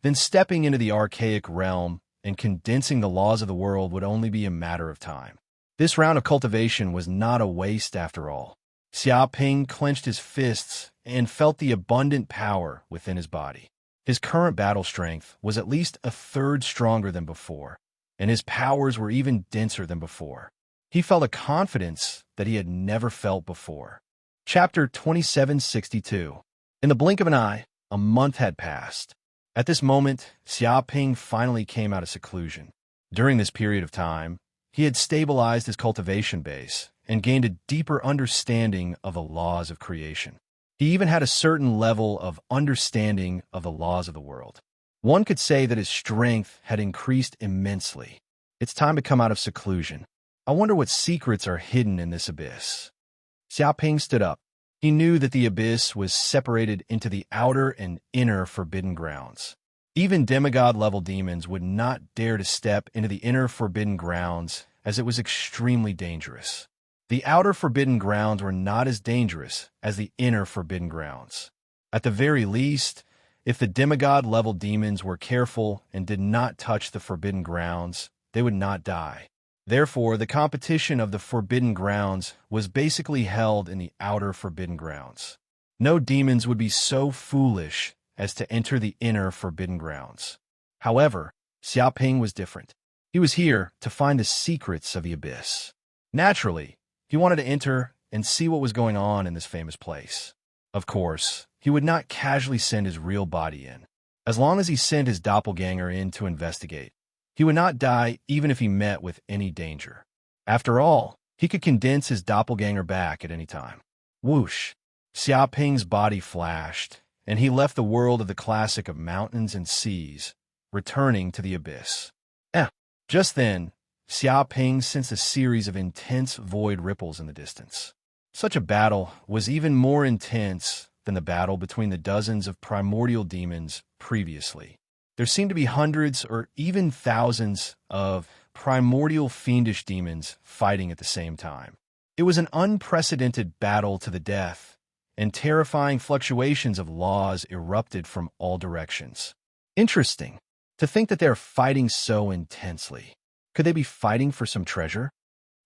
then stepping into the archaic realm and condensing the laws of the world would only be a matter of time. This round of cultivation was not a waste after all. Xiaoping clenched his fists and felt the abundant power within his body. His current battle strength was at least a third stronger than before, and his powers were even denser than before. He felt a confidence that he had never felt before. Chapter 2762. In the blink of an eye, a month had passed. At this moment, Xiaoping finally came out of seclusion. During this period of time, he had stabilized his cultivation base and gained a deeper understanding of the laws of creation. He even had a certain level of understanding of the laws of the world. One could say that his strength had increased immensely. It's time to come out of seclusion. I wonder what secrets are hidden in this abyss. Xiaoping stood up. He knew that the abyss was separated into the outer and inner forbidden grounds. Even demigod-level demons would not dare to step into the inner forbidden grounds, as it was extremely dangerous. The outer forbidden grounds were not as dangerous as the inner forbidden grounds. At the very least, if the demigod-level demons were careful and did not touch the forbidden grounds, they would not die. Therefore, the competition of the forbidden grounds was basically held in the outer forbidden grounds. No demons would be so foolish as to enter the inner forbidden grounds. However, Xiaoping was different. He was here to find the secrets of the abyss. Naturally, he wanted to enter and see what was going on in this famous place. Of course, he would not casually send his real body in. As long as he sent his doppelganger in to investigate, he would not die even if he met with any danger. After all, he could condense his doppelganger back at any time. Whoosh! Xiaoping's body flashed, and he left the world of the classic of mountains and seas, returning to the abyss. Just then, Xiaoping sensed a series of intense void ripples in the distance. Such a battle was even more intense than the battle between the dozens of primordial demons previously. There seemed to be hundreds or even thousands of primordial fiendish demons fighting at the same time. It was an unprecedented battle to the death, and terrifying fluctuations of laws erupted from all directions. Interesting. To think that they're fighting so intensely. Could they be fighting for some treasure?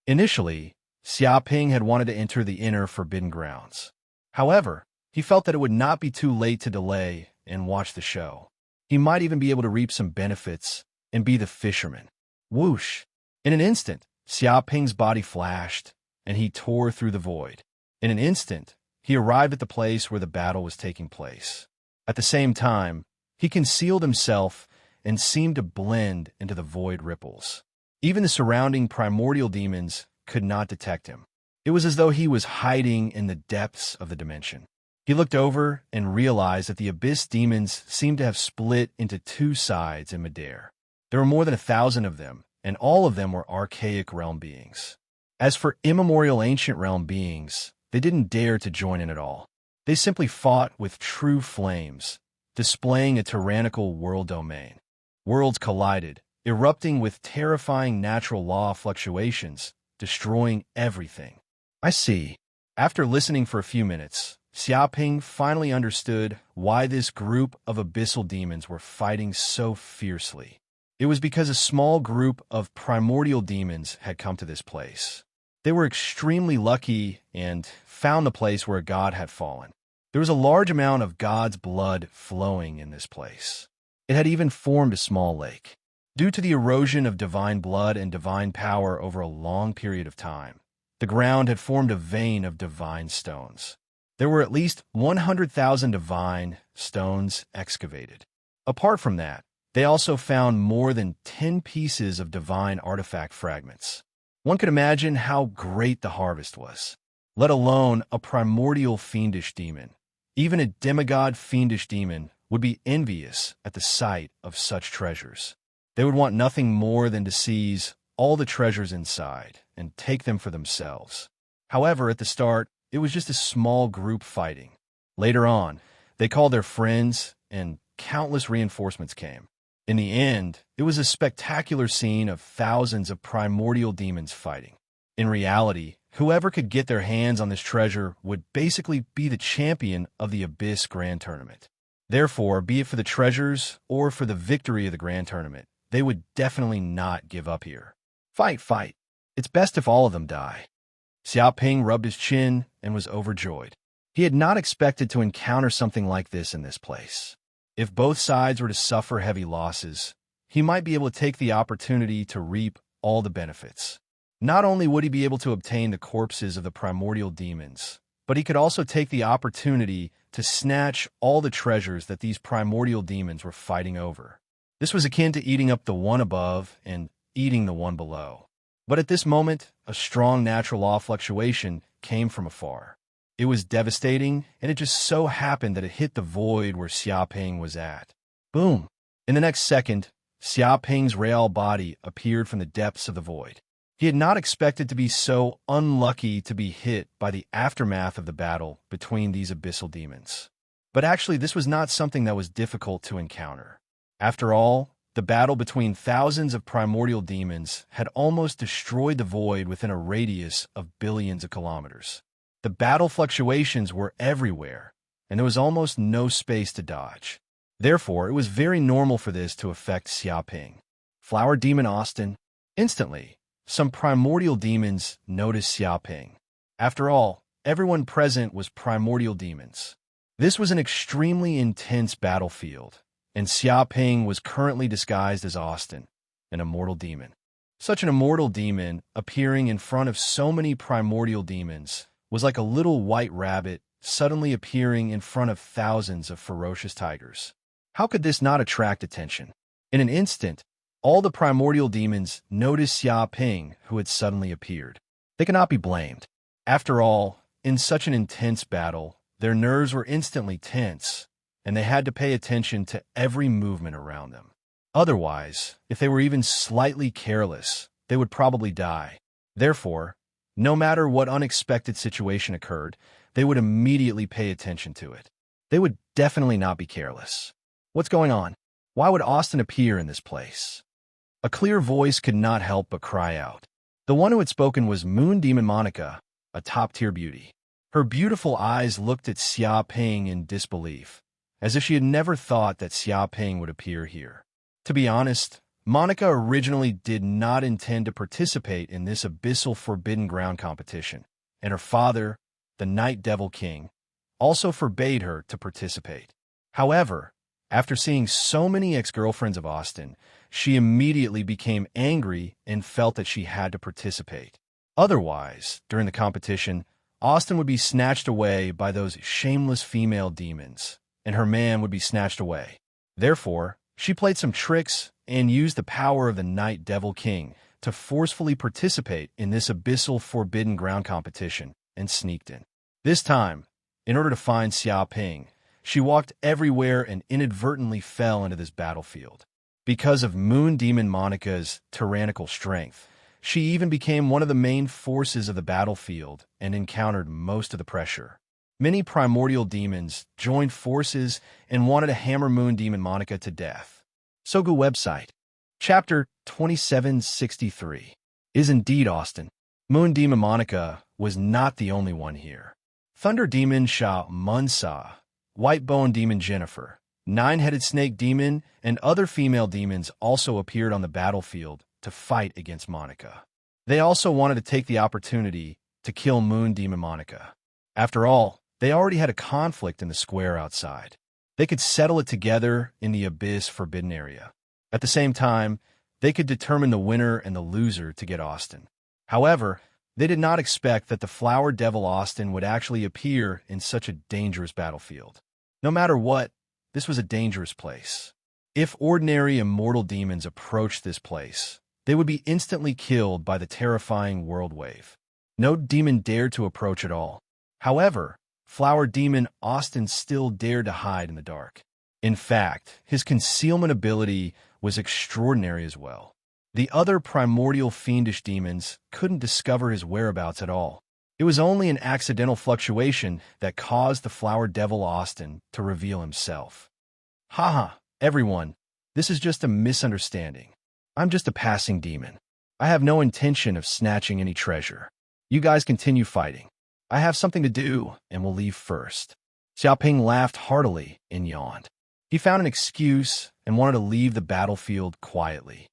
Initially, Xiaoping had wanted to enter the inner forbidden grounds. However, he felt that it would not be too late to delay and watch the show. He might even be able to reap some benefits and be the fisherman. Whoosh! In an instant, Xiaoping's body flashed, and he tore through the void. In an instant, he arrived at the place where the battle was taking place. At the same time, he concealed himself and seemed to blend into the void ripples. Even the surrounding primordial demons could not detect him. It was as though he was hiding in the depths of the dimension. He looked over and realized that the abyss demons seemed to have split into two sides in midair. There were more than 1,000 of them, and all of them were archaic realm beings. As for immemorial ancient realm beings, they didn't dare to join in at all. They simply fought with true flames, displaying a tyrannical world domain. Worlds collided, erupting with terrifying natural law fluctuations, destroying everything. I see. After listening for a few minutes, Xiaoping finally understood why this group of abyssal demons were fighting so fiercely. It was because a small group of primordial demons had come to this place. They were extremely lucky and found the place where a god had fallen. There was a large amount of God's blood flowing in this place. It had even formed a small lake. Due to the erosion of divine blood and divine power over a long period of time, the ground had formed a vein of divine stones. There were at least 100,000 divine stones excavated. Apart from that, they also found more than 10 pieces of divine artifact fragments. One could imagine how great the harvest was, let alone a primordial fiendish demon. Even a demigod fiendish demon would be envious at the sight of such treasures. They would want nothing more than to seize all the treasures inside and take them for themselves. However, at the start, it was just a small group fighting. Later on, they called their friends, and countless reinforcements came. In the end, it was a spectacular scene of thousands of primordial demons fighting. In reality, whoever could get their hands on this treasure would basically be the champion of the Abyss Grand Tournament. Therefore, be it for the treasures or for the victory of the Grand Tournament, they would definitely not give up here. Fight, fight. It's best if all of them die. Xiaoping rubbed his chin and was overjoyed. He had not expected to encounter something like this in this place. If both sides were to suffer heavy losses, he might be able to take the opportunity to reap all the benefits. Not only would he be able to obtain the corpses of the primordial demons, but he could also take the opportunity to snatch all the treasures that these primordial demons were fighting over. This was akin to eating up the one above and eating the one below. But at this moment, a strong natural law fluctuation came from afar. It was devastating, and it just so happened that it hit the void where Xiaoping was at. Boom! In the next second, Xiaoping's real body appeared from the depths of the void. He had not expected to be so unlucky to be hit by the aftermath of the battle between these abyssal demons. But actually, this was not something that was difficult to encounter. After all, the battle between thousands of primordial demons had almost destroyed the void within a radius of billions of kilometers. The battle fluctuations were everywhere, and there was almost no space to dodge. Therefore, it was very normal for this to affect Xiaoping. Flower Demon Austin. Instantly, some primordial demons noticed Xiaoping. After all, everyone present was primordial demons. This was an extremely intense battlefield, and Xiaoping was currently disguised as Austin, an immortal demon. Such an immortal demon appearing in front of so many primordial demons was like a little white rabbit suddenly appearing in front of thousands of ferocious tigers. How could this not attract attention? In an instant, all the primordial demons noticed Xiaoping, who had suddenly appeared. They could not be blamed. After all, in such an intense battle, their nerves were instantly tense, and they had to pay attention to every movement around them. Otherwise, if they were even slightly careless, they would probably die. Therefore, no matter what unexpected situation occurred, they would immediately pay attention to it. They would definitely not be careless. What's going on? Why would Austin appear in this place? A clear voice could not help but cry out. The one who had spoken was Moon Demon Monica, a top-tier beauty. Her beautiful eyes looked at Xiaoping in disbelief, as if she had never thought that Xiaoping would appear here. To be honest, Monica originally did not intend to participate in this abyssal Forbidden Ground competition, and her father, the Night Devil King, also forbade her to participate. However, After seeing so many ex-girlfriends of Austin, she immediately became angry and felt that she had to participate. Otherwise, during the competition, Austin would be snatched away by those shameless female demons, and her man would be snatched away. Therefore, she played some tricks and used the power of the Night Devil King to forcefully participate in this abyssal forbidden ground competition and sneaked in. This time, in order to find Xia Ping, she walked everywhere and inadvertently fell into this battlefield. Because of Moon Demon Monica's tyrannical strength, she even became one of the main forces of the battlefield and encountered most of the pressure. Many primordial demons joined forces and wanted to hammer Moon Demon Monica to death. Sogu website. Chapter 2763 is indeed Austin. Moon Demon Monica was not the only one here. Thunder Demon Sha Munsa, White Bone Demon Jennifer, Nine-Headed Snake Demon, and other female demons also appeared on the battlefield to fight against Monica. They also wanted to take the opportunity to kill Moon Demon Monica. After all, they already had a conflict in the square outside. They could settle it together in the Abyss Forbidden Area. At the same time, they could determine the winner and the loser to get Austin. However, they did not expect that the Flower Devil Austin would actually appear in such a dangerous battlefield. No matter what, this was a dangerous place. If ordinary immortal demons approached this place, they would be instantly killed by the terrifying World Wave. No demon dared to approach at all. However, Flower Demon Austin still dared to hide in the dark. In fact, his concealment ability was extraordinary as well. The other primordial fiendish demons couldn't discover his whereabouts at all. It was only an accidental fluctuation that caused the Flower Devil Austin to reveal himself. Haha, everyone, this is just a misunderstanding. I'm just a passing demon. I have no intention of snatching any treasure. You guys continue fighting. I have something to do and will leave first. Xiaoping laughed heartily and yawned. He found an excuse and wanted to leave the battlefield quietly.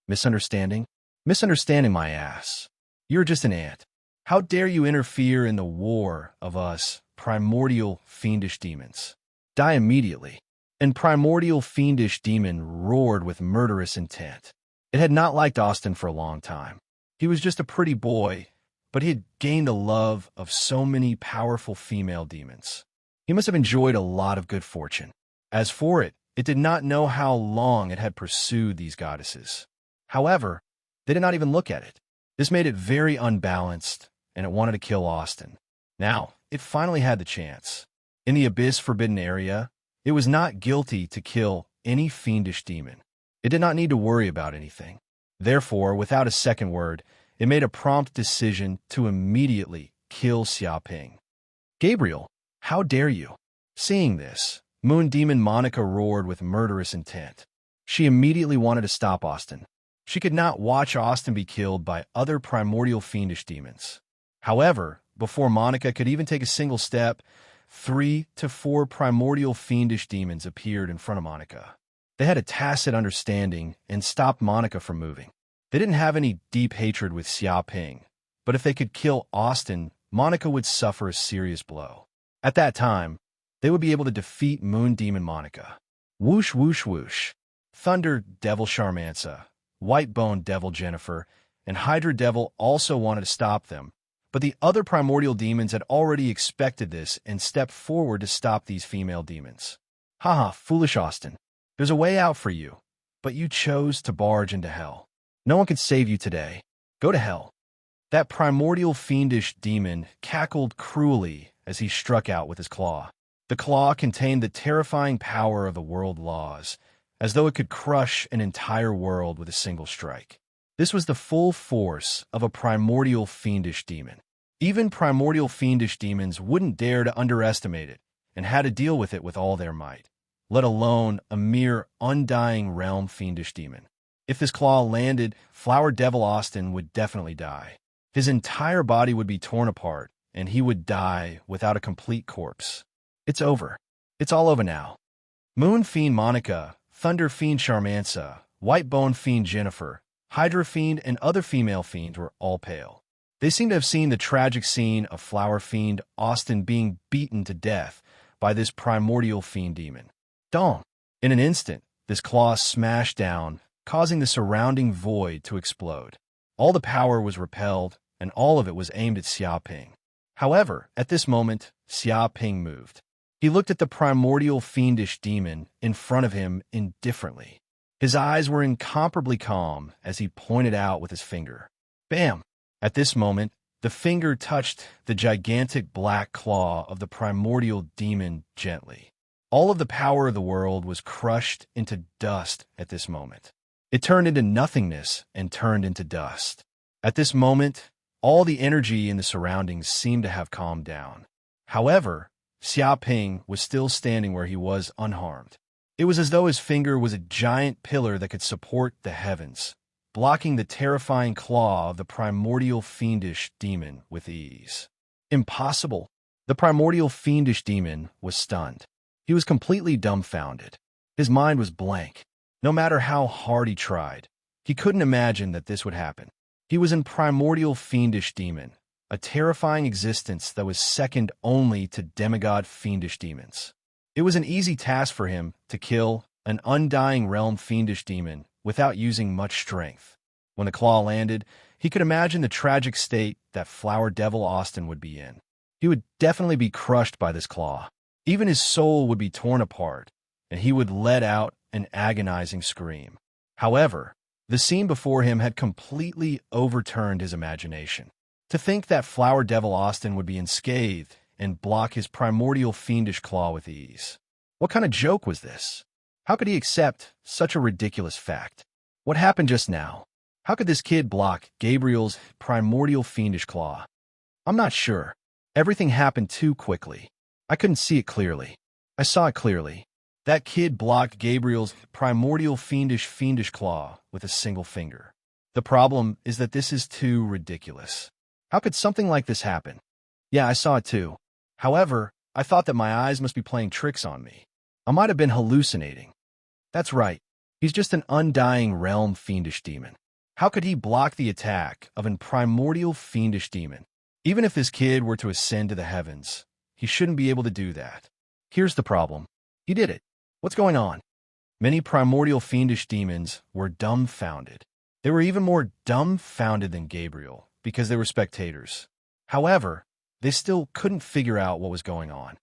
Misunderstanding? Misunderstanding my ass. You're just an ant. How dare you interfere in the war of us, primordial fiendish demons? Die immediately. And primordial fiendish demon roared with murderous intent. It had not liked Austin for a long time. He was just a pretty boy, but he had gained the love of so many powerful female demons. He must have enjoyed a lot of good fortune. As for it, it did not know how long it had pursued these goddesses. However, they did not even look at it. This made it very unbalanced, and it wanted to kill Austin. Now, it finally had the chance. In the Abyss Forbidden Area, it was not guilty to kill any fiendish demon. It did not need to worry about anything. Therefore, without a second word, it made a prompt decision to immediately kill Xiaoping. Gabriel, how dare you? Seeing this, Moon Demon Monica roared with murderous intent. She immediately wanted to stop Austin. She could not watch Austin be killed by other primordial fiendish demons. However, before Monica could even take a single step, 3 to 4 primordial fiendish demons appeared in front of Monica. They had a tacit understanding and stopped Monica from moving. They didn't have any deep hatred with Xiaoping, but if they could kill Austin, Monica would suffer a serious blow. At that time, they would be able to defeat Moon Demon Monica. Whoosh, whoosh, whoosh. Thunder Devil Charmanza, White Bone Devil Jennifer, and Hydra Devil also wanted to stop them, but the other primordial demons had already expected this and stepped forward to stop these female demons. Haha, foolish Austin. There's a way out for you, but you chose to barge into hell. No one can save you today. Go to hell. That primordial fiendish demon cackled cruelly as he struck out with his claw. The claw contained the terrifying power of the world laws, as though it could crush an entire world with a single strike. This was the full force of a primordial fiendish demon. Even primordial fiendish demons wouldn't dare to underestimate it and had to deal with it with all their might, let alone a mere undying realm fiendish demon. If this claw landed, Flower Devil Austin would definitely die. His entire body would be torn apart, and he would die without a complete corpse. It's over. It's all over now. Moon Fiend Monica, Thunder Fiend Charmanza, White Bone Fiend Jennifer, Hydra Fiend, and other female fiends were all pale. They seemed to have seen the tragic scene of Flower Fiend Austin being beaten to death by this primordial fiend demon. Dong! In an instant, this claw smashed down, causing the surrounding void to explode. All the power was repelled, and all of it was aimed at Xiaoping. However, at this moment, Xiaoping moved. He looked at the primordial fiendish demon in front of him indifferently. His eyes were incomparably calm as he pointed out with his finger. Bam! At this moment, the finger touched the gigantic black claw of the primordial demon gently. All of the power of the world was crushed into dust at this moment. It turned into nothingness and turned into dust. At this moment, all the energy in the surroundings seemed to have calmed down. However, Xiaoping was still standing where he was unharmed. It was as though his finger was a giant pillar that could support the heavens, blocking the terrifying claw of the primordial fiendish demon with ease. Impossible! The primordial fiendish demon was stunned. He was completely dumbfounded. His mind was blank. No matter how hard he tried, he couldn't imagine that this would happen. He was in primordial fiendish demon, a terrifying existence that was second only to demigod fiendish demons. It was an easy task for him to kill an undying realm fiendish demon without using much strength. When the claw landed, he could imagine the tragic state that Flower Devil Austin would be in. He would definitely be crushed by this claw. Even his soul would be torn apart, and he would let out an agonizing scream. However, the scene before him had completely overturned his imagination. To think that Flower Devil Austin would be unscathed and block his primordial fiendish claw with ease. What kind of joke was this? How could he accept such a ridiculous fact? What happened just now? How could this kid block Gabriel's primordial fiendish claw? I'm not sure. Everything happened too quickly. I couldn't see it clearly. I saw it clearly. That kid blocked Gabriel's primordial fiendish claw with a single finger. The problem is that this is too ridiculous. How could something like this happen? Yeah, I saw it too. However, I thought that my eyes must be playing tricks on me. I might have been hallucinating. That's right. He's just an undying realm fiendish demon. How could he block the attack of a primordial fiendish demon? Even if this kid were to ascend to the heavens, he shouldn't be able to do that. Here's the problem. He did it. What's going on? Many primordial fiendish demons were dumbfounded. They were even more dumbfounded than Gabriel because they were spectators. However, they still couldn't figure out what was going on.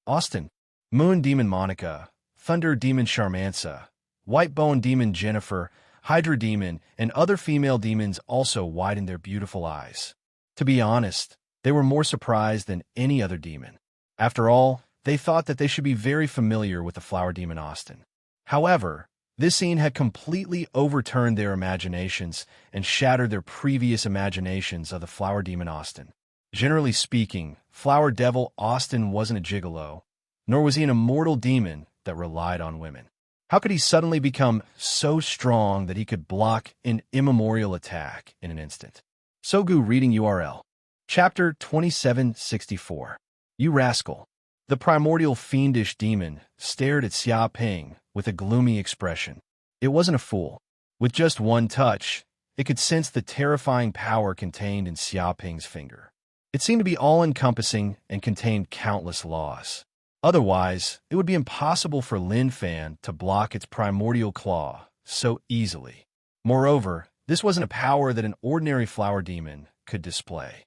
Austin, Moon Demon Monica, Thunder Demon Charmanza, White Bone Demon Jennifer, Hydra Demon, and other female demons also widened their beautiful eyes. To be honest, they were more surprised than any other demon. After all, they thought that they should be very familiar with the Flower Demon Austin. However, this scene had completely overturned their imaginations and shattered their previous imaginations of the Flower Demon Austin. Generally speaking, Flower Devil Austin wasn't a gigolo, nor was he an immortal demon that relied on women. How could he suddenly become so strong that he could block an immemorial attack in an instant? Sogu reading URL. Chapter 2764. You rascal. The primordial fiendish demon stared at Xiaoping with a gloomy expression. It wasn't a fool. With just one touch, it could sense the terrifying power contained in Xiaoping's finger. It seemed to be all-encompassing and contained countless laws. Otherwise, it would be impossible for Lin Fan to block its primordial claw so easily. Moreover, this wasn't a power that an ordinary flower demon could display.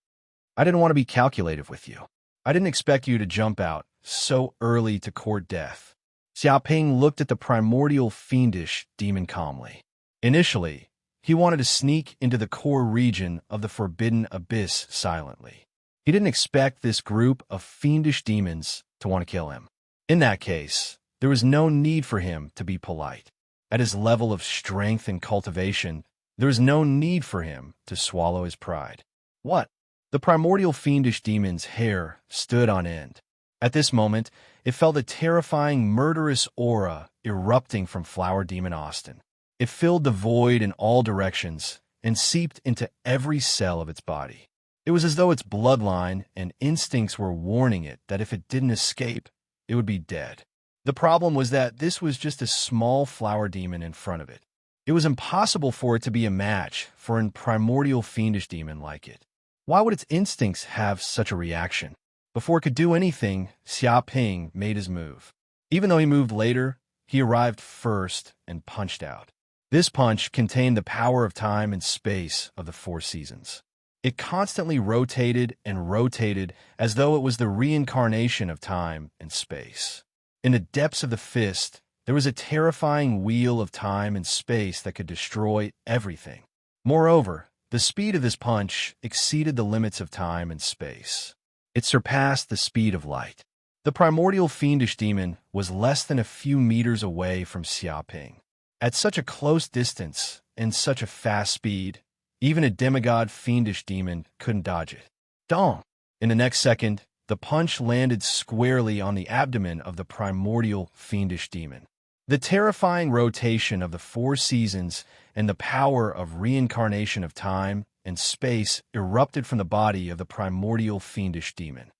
I didn't want to be calculative with you. I didn't expect you to jump out so early to court death. Xiaoping looked at the primordial fiendish demon calmly. Initially, he wanted to sneak into the core region of the forbidden abyss silently. He didn't expect this group of fiendish demons to want to kill him. In that case, there was no need for him to be polite. At his level of strength and cultivation, there was no need for him to swallow his pride. What? The primordial fiendish demon's hair stood on end. At this moment, it felt a terrifying, murderous aura erupting from Flower Demon Austin. It filled the void in all directions and seeped into every cell of its body. It was as though its bloodline and instincts were warning it that if it didn't escape, it would be dead. The problem was that this was just a small flower demon in front of it. It was impossible for it to be a match for a primordial fiendish demon like it. Why would its instincts have such a reaction? Before it could do anything, Xiaoping made his move. Even though he moved later, he arrived first and punched out. This punch contained the power of time and space of the four seasons. It constantly rotated and rotated as though it was the reincarnation of time and space. In the depths of the fist, there was a terrifying wheel of time and space that could destroy everything. Moreover, the speed of this punch exceeded the limits of time and space. It surpassed the speed of light. The primordial fiendish demon was less than a few meters away from Xiaoping. At such a close distance and such a fast speed, even a demigod fiendish demon couldn't dodge it. Dong! In the next second, the punch landed squarely on the abdomen of the primordial fiendish demon. The terrifying rotation of the four seasons and the power of reincarnation of time and space erupted from the body of the primordial fiendish demon.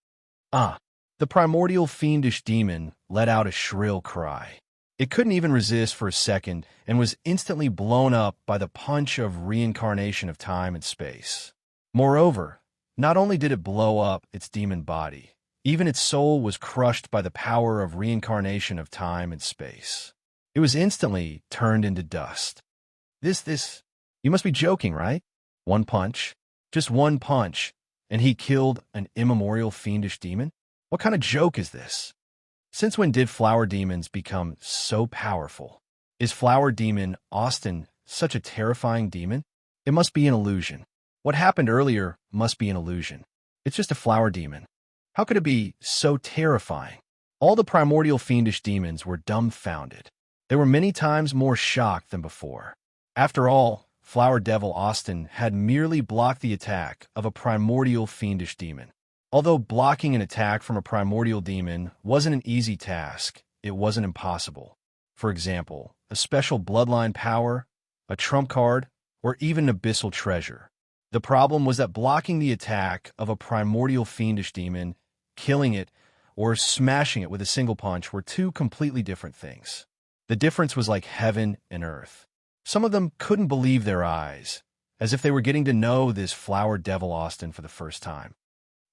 The primordial fiendish demon let out a shrill cry. It couldn't even resist for a second and was instantly blown up by the punch of reincarnation of time and space. Moreover, not only did it blow up its demon body, even its soul was crushed by the power of reincarnation of time and space. It was instantly turned into dust. You must be joking, right? One punch, just one punch, and he killed an immemorial fiendish demon? What kind of joke is this? Since when did flower demons become so powerful? Is flower demon Austin such a terrifying demon? It must be an illusion. What happened earlier must be an illusion. It's just a flower demon. How could it be so terrifying? All the primordial fiendish demons were dumbfounded. They were many times more shocked than before. After all, Flower Devil Austin had merely blocked the attack of a primordial fiendish demon. Although blocking an attack from a primordial demon wasn't an easy task, it wasn't impossible. For example, a special bloodline power, a trump card, or even an abyssal treasure. The problem was that blocking the attack of a primordial fiendish demon, killing it, or smashing it with a single punch were two completely different things. The difference was like heaven and earth. Some of them couldn't believe their eyes, as if they were getting to know this Flower Devil Austin for the first time.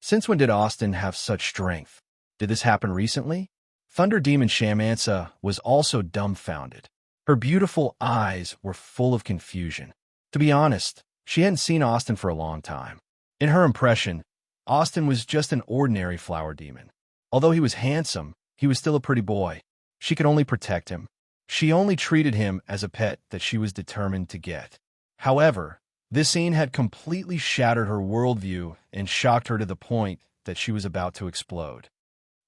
Since when did Austin have such strength? Did this happen recently? Thunder Demon Shamansa was also dumbfounded. Her beautiful eyes were full of confusion. To be honest, she hadn't seen Austin for a long time. In her impression, Austin was just an ordinary flower demon. Although he was handsome, he was still a pretty boy. She could only protect him. She only treated him as a pet that she was determined to get. However, this scene had completely shattered her worldview and shocked her to the point that she was about to explode.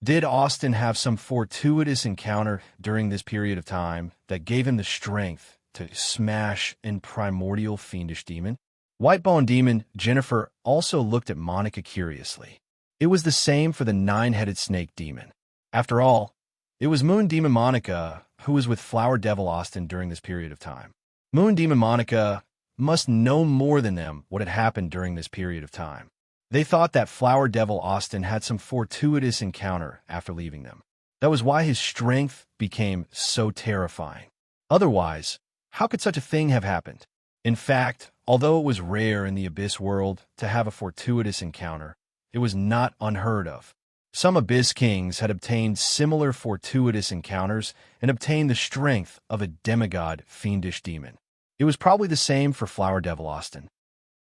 Did Austin have some fortuitous encounter during this period of time that gave him the strength to smash a primordial fiendish demon? Whitebone demon Jennifer also looked at Monica curiously. It was the same for the nine-headed snake demon. After all, it was Moon Demon Monica who was with Flower Devil Austin during this period of time. Moon Demon Monica must know more than them what had happened during this period of time. They thought that Flower Devil Austin had some fortuitous encounter after leaving them. That was why his strength became so terrifying. Otherwise, how could such a thing have happened? In fact, although it was rare in the Abyss world to have a fortuitous encounter, it was not unheard of. Some Abyss kings had obtained similar fortuitous encounters and obtained the strength of a demigod fiendish demon. It was probably the same for Flower Devil Austin.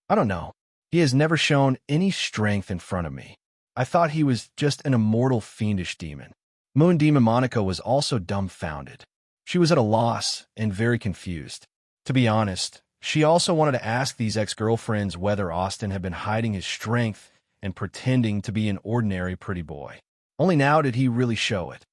I don't know. He has never shown any strength in front of me. I thought he was just an immortal fiendish demon. Moon Demon Monica was also dumbfounded. She was at a loss and very confused. To be honest, she also wanted to ask these ex-girlfriends whether Austin had been hiding his strength and pretending to be an ordinary pretty boy. Only now did he really show it.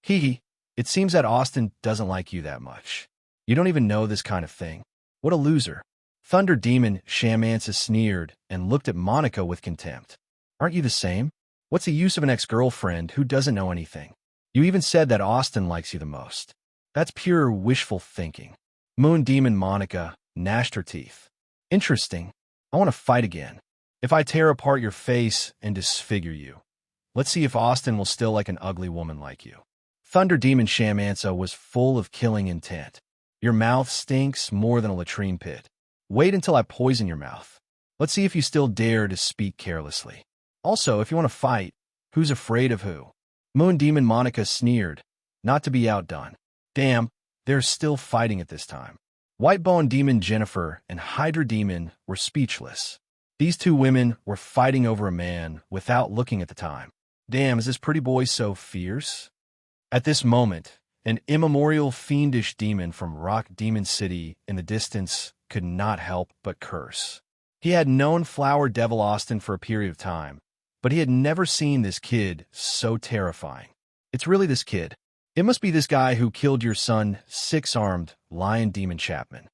It seems that Austin doesn't like you that much. You don't even know this kind of thing. What a loser. Thunder Demon Shamansa sneered and looked at Monica with contempt. Aren't you the same? What's the use of an ex-girlfriend who doesn't know anything? You even said that Austin likes you the most. That's pure wishful thinking. Moon Demon Monica gnashed her teeth. Interesting. I want to fight again. If I tear apart your face and disfigure you, let's see if Austin will still like an ugly woman like you. Thunder Demon Shamansa was full of killing intent. Your mouth stinks more than a latrine pit. Wait until I poison your mouth. Let's see if you still dare to speak carelessly. Also, if you want to fight, who's afraid of who? Moon Demon Monica sneered, not to be outdone. Damn, they're still fighting at this time. White-bone demon Jennifer and Hydra demon were speechless. These two women were fighting over a man without looking at the time. Damn, is this pretty boy so fierce? At this moment, an immemorial fiendish demon from Rock Demon City in the distance could not help but curse. He had known Flower Devil Austin for a period of time, but he had never seen this kid so terrifying. It's really this kid. It must be this guy who killed your son, six-armed lion demon Chapman.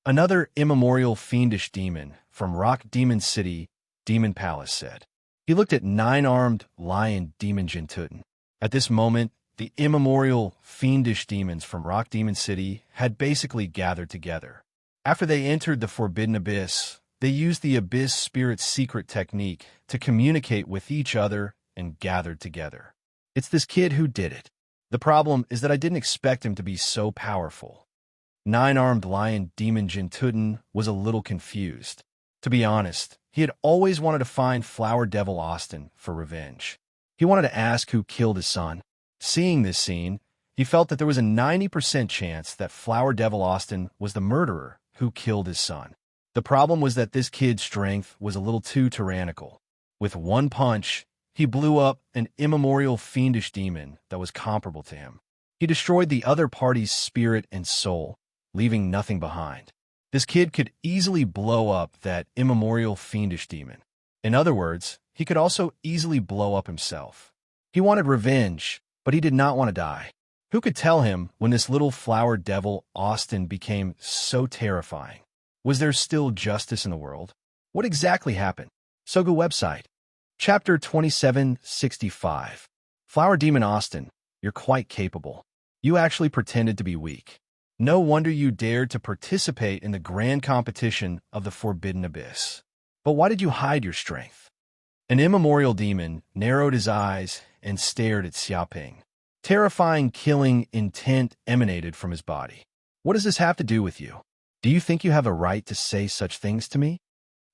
Another immemorial fiendish demon from Rock Demon City, Demon Palace said. He looked at nine-armed lion demon Jintutin. At this moment, the immemorial fiendish demons from Rock Demon City had basically gathered together. After they entered the Forbidden Abyss, they used the Abyss Spirit Secret technique to communicate with each other and gathered together. It's this kid who did it. The problem is that I didn't expect him to be so powerful. Nine-armed lion demon Jintutin was a little confused. To be honest, he had always wanted to find Flower Devil Austin for revenge. He wanted to ask who killed his son. Seeing this scene, he felt that there was a 90% chance that Flower Devil Austin was the murderer who killed his son. The problem was that this kid's strength was a little too tyrannical. With one punch, he blew up an immemorial fiendish demon that was comparable to him. He destroyed the other party's spirit and soul, leaving nothing behind. This kid could easily blow up that immemorial fiendish demon. In other words, he could also easily blow up himself. He wanted revenge, but he did not want to die. Who could tell him when this little Flower Devil Austin became so terrifying? Was there still justice in the world? What exactly happened? Sogu website. Chapter 2765. Flower Demon Austin, you're quite capable. You actually pretended to be weak. No wonder you dared to participate in the grand competition of the Forbidden Abyss. But why did you hide your strength? An immemorial demon narrowed his eyes and stared at Xiaoping. Terrifying, killing intent emanated from his body. What does this have to do with you? Do you think you have a right to say such things to me?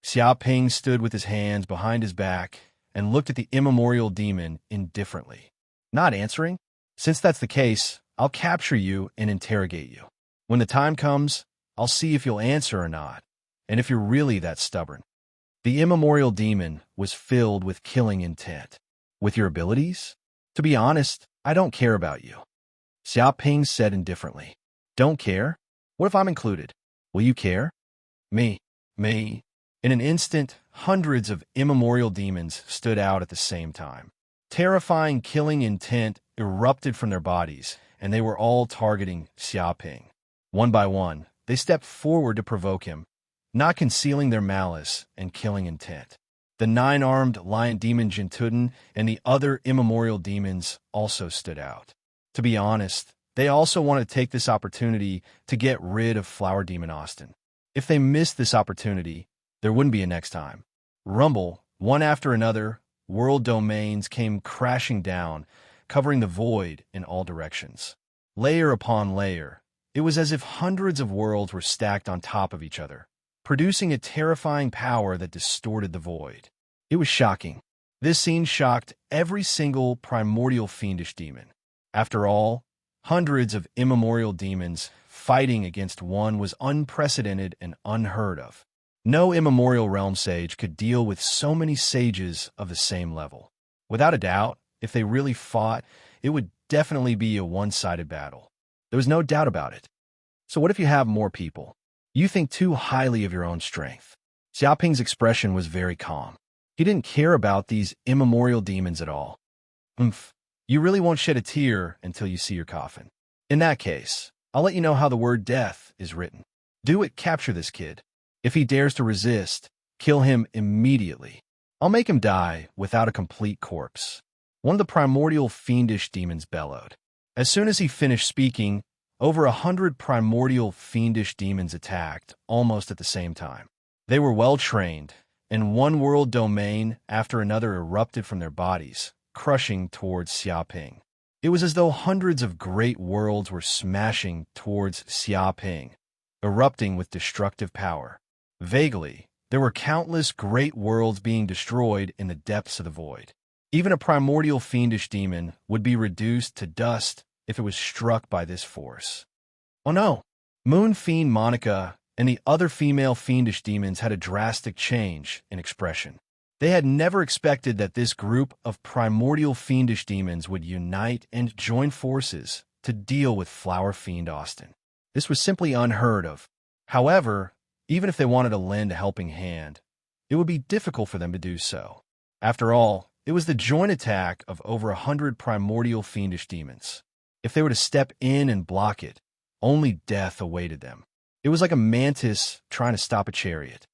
Xiaoping stood with his hands behind his back and looked at the immemorial demon indifferently. Not answering? Since that's the case, I'll capture you and interrogate you. When the time comes, I'll see if you'll answer or not, and if you're really that stubborn. The immemorial demon was filled with killing intent. With your abilities? To be honest, I don't care about you. Xiaoping said indifferently. Don't care? What if I'm included? Will you care? Me. In an instant, hundreds of immemorial demons stood out at the same time. Terrifying killing intent erupted from their bodies, and they were all targeting Xiaoping. One by one, they stepped forward to provoke him, not concealing their malice and killing intent. The nine-armed lion demon Jintutin and the other immemorial demons also stood out. To be honest, they also wanted to take this opportunity to get rid of Flower Demon Austin. If they missed this opportunity, there wouldn't be a next time. Rumble, one after another, world domains came crashing down, covering the void in all directions. Layer upon layer, it was as if hundreds of worlds were stacked on top of each other, producing a terrifying power that distorted the void. It was shocking. This scene shocked every single primordial fiendish demon. After all, hundreds of immemorial demons fighting against one was unprecedented and unheard of. No immemorial realm sage could deal with so many sages of the same level. Without a doubt, if they really fought, it would definitely be a one-sided battle. There was no doubt about it. So what if you have more people? You think too highly of your own strength. Xiaoping's expression was very calm. He didn't care about these immemorial demons at all. You really won't shed a tear until you see your coffin. In that case, I'll let you know how the word death is written. Do it, capture this kid. If he dares to resist, kill him immediately. I'll make him die without a complete corpse. One of the primordial fiendish demons bellowed. As soon as he finished speaking, over 100 primordial fiendish demons attacked, almost at the same time. They were well trained, and one world domain after another erupted from their bodies, crushing towards Xiaoping. It was as though hundreds of great worlds were smashing towards Xiaoping, erupting with destructive power. Vaguely, there were countless great worlds being destroyed in the depths of the void. Even a primordial fiendish demon would be reduced to dust if it was struck by this force. Oh no! Moon Fiend Monica and the other female fiendish demons had a drastic change in expression. They had never expected that this group of primordial fiendish demons would unite and join forces to deal with Flower Fiend Austin. This was simply unheard of. However, even if they wanted to lend a helping hand, it would be difficult for them to do so. After all, it was the joint attack of over 100 primordial fiendish demons. If they were to step in and block it, only death awaited them. It was like a mantis trying to stop a chariot.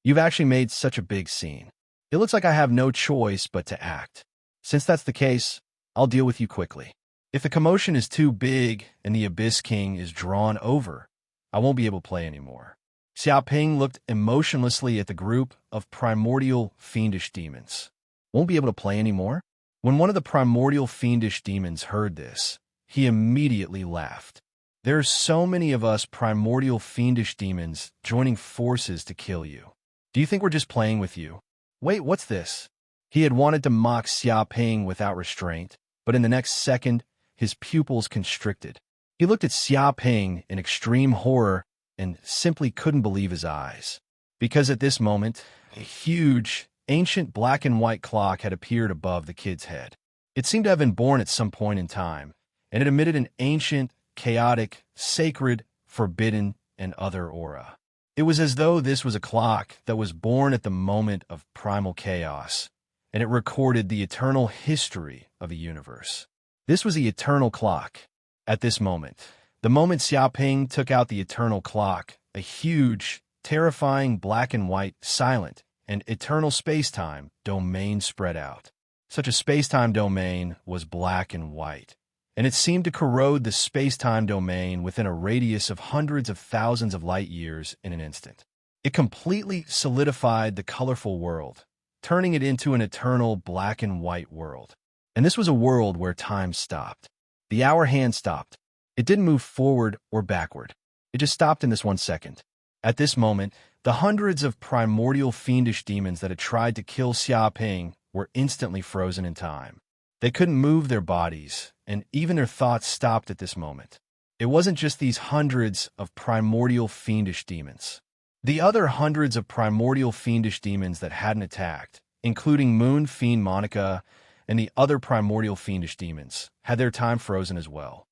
You've actually made such a big scene. It looks like I have no choice but to act. Since that's the case, I'll deal with you quickly. If the commotion is too big and the Abyss King is drawn over, I won't be able to play anymore. Xiaoping looked emotionlessly at the group of primordial fiendish demons. Won't be able to play anymore? When one of the primordial fiendish demons heard this, he immediately laughed. There are so many of us primordial fiendish demons joining forces to kill you. Do you think we're just playing with you? Wait, what's this? He had wanted to mock Xiaoping without restraint, but in the next second, his pupils constricted. He looked at Xiaoping in extreme horror and simply couldn't believe his eyes. Because at this moment, a huge, ancient black and white clock had appeared above the kid's head. It seemed to have been born at some point in time, and it emitted an ancient, chaotic, sacred, forbidden, and other aura. It was as though this was a clock that was born at the moment of primal chaos, and it recorded the eternal history of the universe. This was the eternal clock. At this moment, the moment Xiaoping took out the eternal clock, a huge, terrifying black and white, silent, and eternal space-time domain spread out. Such a space-time domain was black and white, and it seemed to corrode the space-time domain within a radius of hundreds of thousands of light years in an instant. It completely solidified the colorful world, turning it into an eternal black and white world. And this was a world where time stopped. The hour hand stopped. It didn't move forward or backward. It just stopped in this 1 second. At this moment, the hundreds of primordial fiendish demons that had tried to kill Xiaoping were instantly frozen in time. They couldn't move their bodies, and even their thoughts stopped at this moment. It wasn't just these hundreds of primordial fiendish demons. The other hundreds of primordial fiendish demons that hadn't attacked, including Moon Fiend Monica and the other primordial fiendish demons, had their time frozen as well.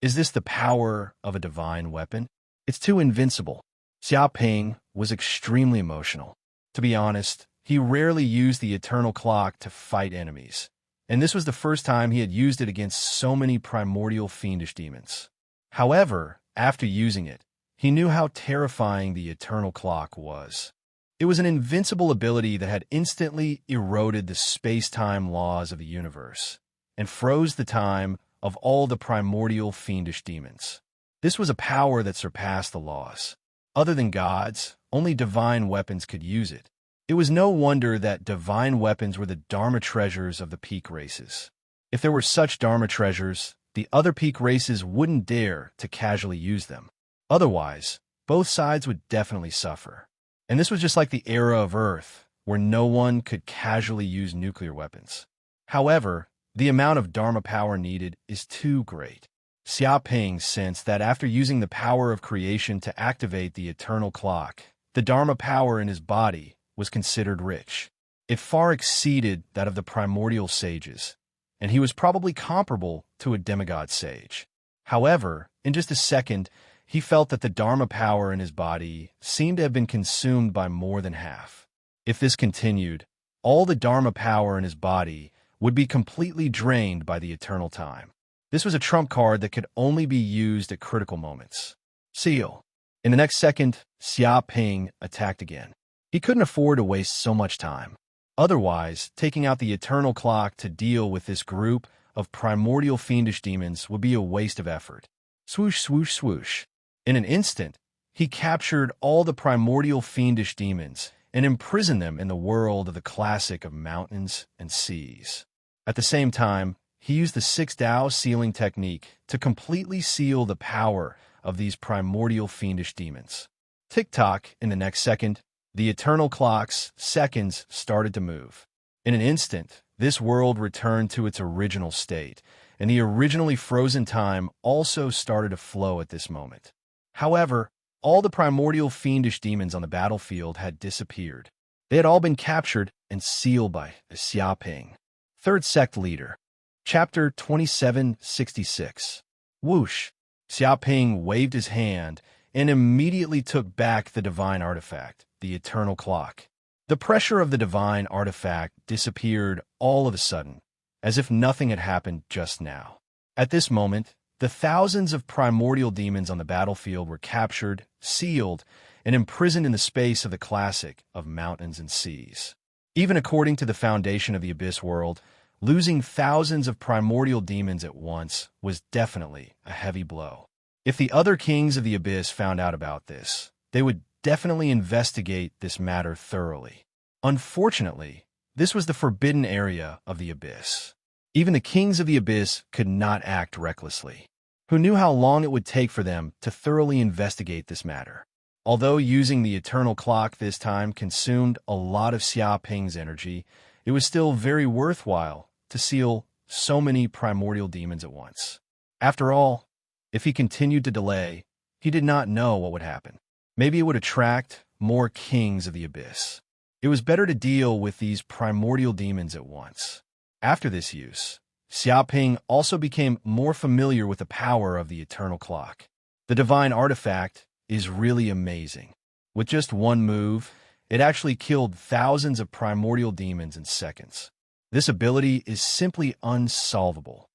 Is this the power of a divine weapon? It's too invincible. Xiaoping was extremely emotional. To be honest, he rarely used the eternal clock to fight enemies, and this was the first time he had used it against so many primordial fiendish demons. However, after using it, he knew how terrifying the eternal clock was. It was an invincible ability that had instantly eroded the space-time laws of the universe and froze the time of all the primordial fiendish demons. This was a power that surpassed the laws. Other than gods, only divine weapons could use it. It was no wonder that divine weapons were the Dharma treasures of the peak races. If there were such Dharma treasures, the other peak races wouldn't dare to casually use them. Otherwise, both sides would definitely suffer. And this was just like the era of Earth, where no one could casually use nuclear weapons. However, the amount of Dharma power needed is too great. Xiaoping sensed that after using the power of creation to activate the eternal clock, the Dharma power in his body was considered rich. It far exceeded that of the primordial sages, and he was probably comparable to a demigod sage. However, in just a second, he felt that the Dharma power in his body seemed to have been consumed by more than half. If this continued, all the Dharma power in his body would be completely drained by the eternal time. This was a trump card that could only be used at critical moments. Seal. In the next second, Xiaoping attacked again. He couldn't afford to waste so much time. Otherwise, taking out the eternal clock to deal with this group of primordial fiendish demons would be a waste of effort. Swoosh, swoosh, swoosh. In an instant, he captured all the primordial fiendish demons and imprisoned them in the world of the classic of mountains and seas. At the same time, he used the 6 Dao sealing technique to completely seal the power of these primordial fiendish demons. Tick-tock, in the next second, the eternal clock's seconds started to move. In an instant, this world returned to its original state, and the originally frozen time also started to flow at this moment. However, all the primordial fiendish demons on the battlefield had disappeared. They had all been captured and sealed by Xiaoping, third sect leader. Chapter 2766. Whoosh! Xiaoping waved his hand and immediately took back the divine artifact, the eternal clock. The pressure of the divine artifact disappeared all of a sudden, as if nothing had happened just now. At this moment, the thousands of primordial demons on the battlefield were captured, sealed, and imprisoned in the space of the classic of mountains and seas. Even according to the foundation of the Abyss world, losing thousands of primordial demons at once was definitely a heavy blow. If the other kings of the Abyss found out about this, they would definitely investigate this matter thoroughly. Unfortunately, this was the forbidden area of the Abyss. Even the kings of the Abyss could not act recklessly. Who knew how long it would take for them to thoroughly investigate this matter? Although using the eternal clock this time consumed a lot of Xiaoping's energy, it was still very worthwhile to seal so many primordial demons at once. After all, if he continued to delay, he did not know what would happen. Maybe it would attract more kings of the Abyss. It was better to deal with these primordial demons at once. After this use, Xiaoping also became more familiar with the power of the eternal clock. The divine artifact is really amazing. With just one move, it actually killed thousands of primordial demons in seconds. This ability is simply unsolvable.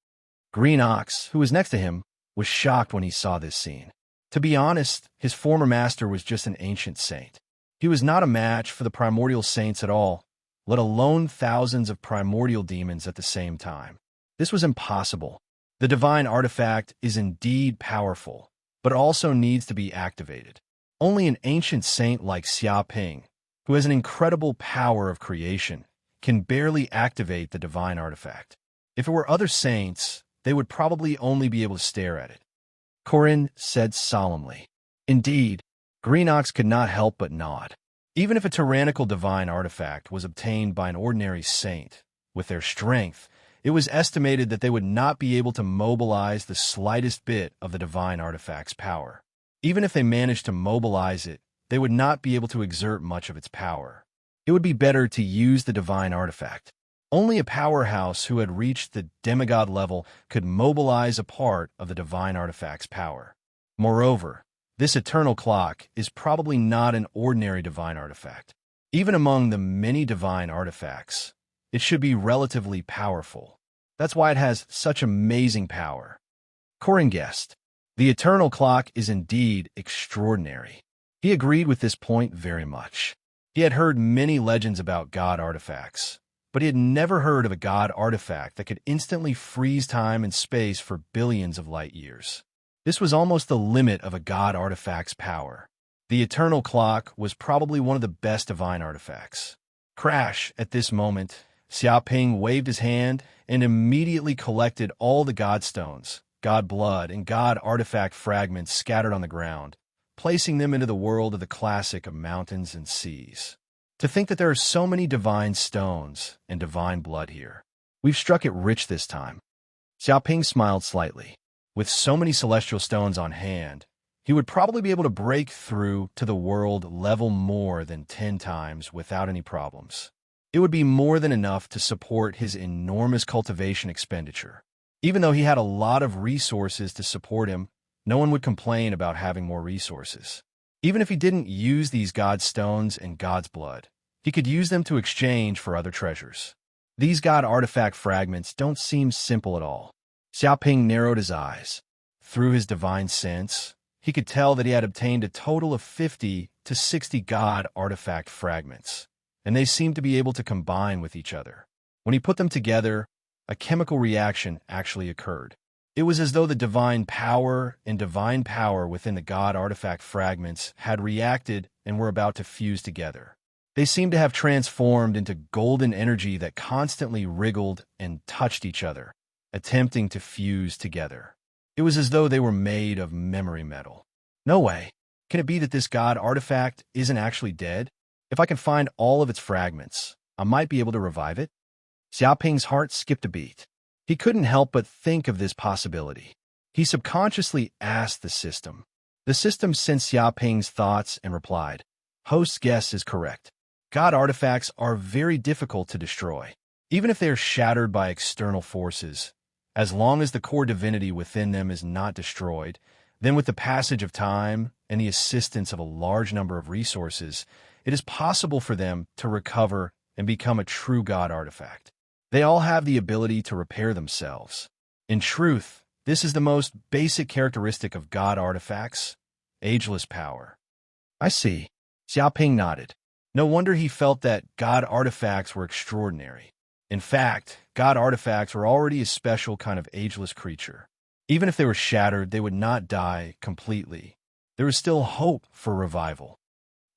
Green Ox, who was next to him, was shocked when he saw this scene. To be honest, his former master was just an ancient saint. He was not a match for the primordial saints at all, let alone thousands of primordial demons at the same time. This was impossible. The divine artifact is indeed powerful, but also needs to be activated. Only an ancient saint like Xiaoping, who has an incredible power of creation, can barely activate the divine artifact. If it were other saints, they would probably only be able to stare at it. Corin said solemnly. Indeed, Green Ox could not help but nod. Even if a tyrannical divine artifact was obtained by an ordinary saint, with their strength, it was estimated that they would not be able to mobilize the slightest bit of the divine artifact's power. Even if they managed to mobilize it, they would not be able to exert much of its power. It would be better to use the divine artifact. Only a powerhouse who had reached the demigod level could mobilize a part of the divine artifact's power. Moreover, this eternal clock is probably not an ordinary divine artifact. Even among the many divine artifacts, it should be relatively powerful. That's why it has such amazing power. Corin guessed. The eternal clock is indeed extraordinary. He agreed with this point very much. He had heard many legends about god artifacts, but he had never heard of a god artifact that could instantly freeze time and space for billions of light years. This was almost the limit of a god artifact's power. The eternal clock was probably one of the best divine artifacts. Crash! At this moment, Xiaoping waved his hand and immediately collected all the god stones, god blood, and god artifact fragments scattered on the ground, placing them into the world of the classic of mountains and seas. To think that there are so many divine stones and divine blood here. We've struck it rich this time. Xiaoping smiled slightly. With so many celestial stones on hand, he would probably be able to break through to the world level more than 10 times without any problems. It would be more than enough to support his enormous cultivation expenditure. Even though he had a lot of resources to support him, no one would complain about having more resources. Even if he didn't use these god stones and god's blood, he could use them to exchange for other treasures. These god artifact fragments don't seem simple at all. Xiaoping narrowed his eyes. Through his divine sense, he could tell that he had obtained a total of 50 to 60 god artifact fragments, and they seemed to be able to combine with each other. When he put them together, a chemical reaction actually occurred. It was as though the divine power and divine power within the god artifact fragments had reacted and were about to fuse together. They seemed to have transformed into golden energy that constantly wriggled and touched each other, attempting to fuse together. It was as though they were made of memory metal. No way. Can it be that this god artifact isn't actually dead? If I can find all of its fragments, I might be able to revive it. Xiaoping's heart skipped a beat. He couldn't help but think of this possibility. He subconsciously asked the system. The system sensed Xiaoping's thoughts and replied, "Host's guess is correct. God artifacts are very difficult to destroy, even if they are shattered by external forces. As long as the core divinity within them is not destroyed, then with the passage of time and the assistance of a large number of resources, it is possible for them to recover and become a true God artifact. They all have the ability to repair themselves. In truth, this is the most basic characteristic of God artifacts, ageless power." "I see." Xiaoping nodded. No wonder he felt that God artifacts were extraordinary. In fact, God artifacts were already a special kind of ageless creature. Even if they were shattered, they would not die completely. There is still hope for revival.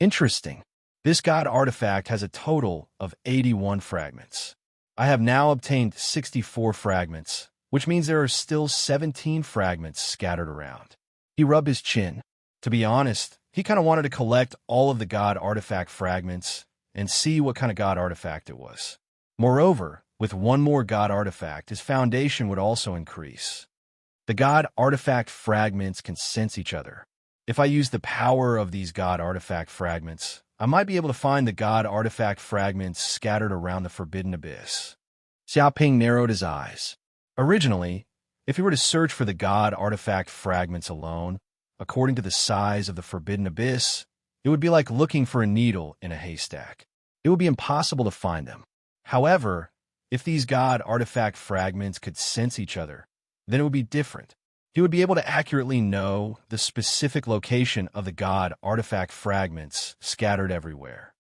Interesting. This God artifact has a total of 81 fragments. I have now obtained 64 fragments, which means there are still 17 fragments scattered around. He rubbed his chin. To be honest, he kind of wanted to collect all of the God artifact fragments and see what kind of God artifact it was. Moreover, with one more God artifact, his foundation would also increase. The God artifact fragments can sense each other. If I use the power of these God artifact fragments, I might be able to find the God artifact fragments scattered around the Forbidden Abyss. Xiaoping narrowed his eyes. Originally, if he were to search for the God artifact fragments alone, according to the size of the Forbidden Abyss, it would be like looking for a needle in a haystack. It would be impossible to find them. However, if these God artifact fragments could sense each other, then it would be different. He would be able to accurately know the specific location of the God artifact fragments scattered everywhere.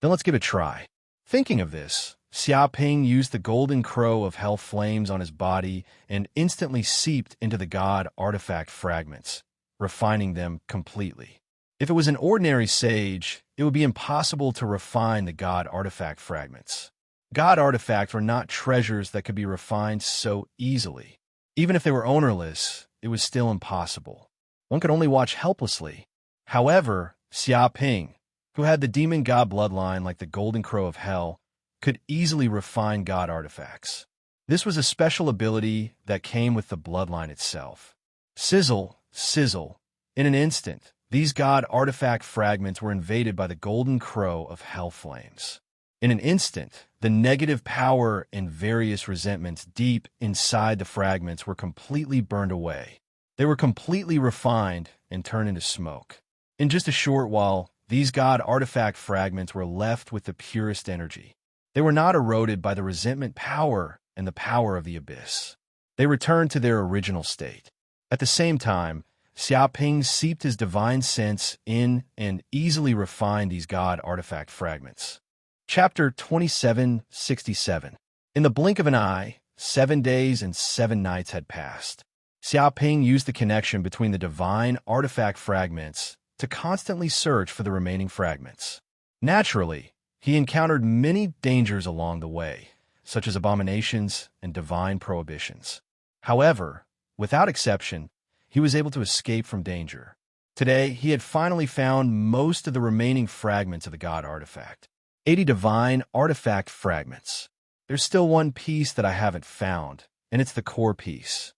Then let's give it a try. Thinking of this, Xiaoping used the golden crow of hell flames on his body and instantly seeped into the God artifact fragments, refining them completely. If it was an ordinary sage, it would be impossible to refine the God artifact fragments. God artifacts were not treasures that could be refined so easily. Even if they were ownerless, it was still impossible. One could only watch helplessly. However, Xiaoping, who had the demon god bloodline like the golden crow of hell, could easily refine God artifacts. This was a special ability that came with the bloodline itself. Sizzle, sizzle. In an instant, these God artifact fragments were invaded by the golden crow of hell flames. In an instant, the negative power and various resentments deep inside the fragments were completely burned away. They were completely refined and turned into smoke. In just a short while, these God artifact fragments were left with the purest energy. They were not eroded by the resentment power and the power of the abyss. They returned to their original state. At the same time, Xiaoping seeped his divine sense in and easily refined these God artifact fragments. Chapter 2767. In the blink of an eye, 7 days and 7 nights had passed. Xiaoping used the connection between the divine artifact fragments to constantly search for the remaining fragments. Naturally, he encountered many dangers along the way, such as abominations and divine prohibitions. However, without exception, he was able to escape from danger. Today, he had finally found most of the remaining fragments of the God artifact. 80 divine artifact fragments. There's still one piece that I haven't found, and it's the core piece.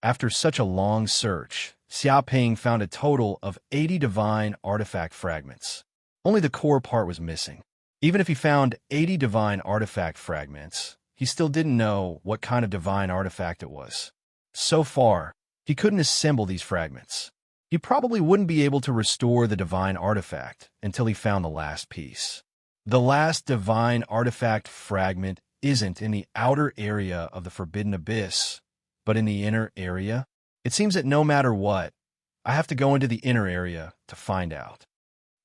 After such a long search, Xiaoping found a total of 80 divine artifact fragments. Only the core part was missing. Even if he found 80 divine artifact fragments, he still didn't know what kind of divine artifact it was. So far, he couldn't assemble these fragments. He probably wouldn't be able to restore the divine artifact until he found the last piece. The last divine artifact fragment isn't in the outer area of the Forbidden Abyss, but in the inner area. It seems that no matter what, I have to go into the inner area to find out.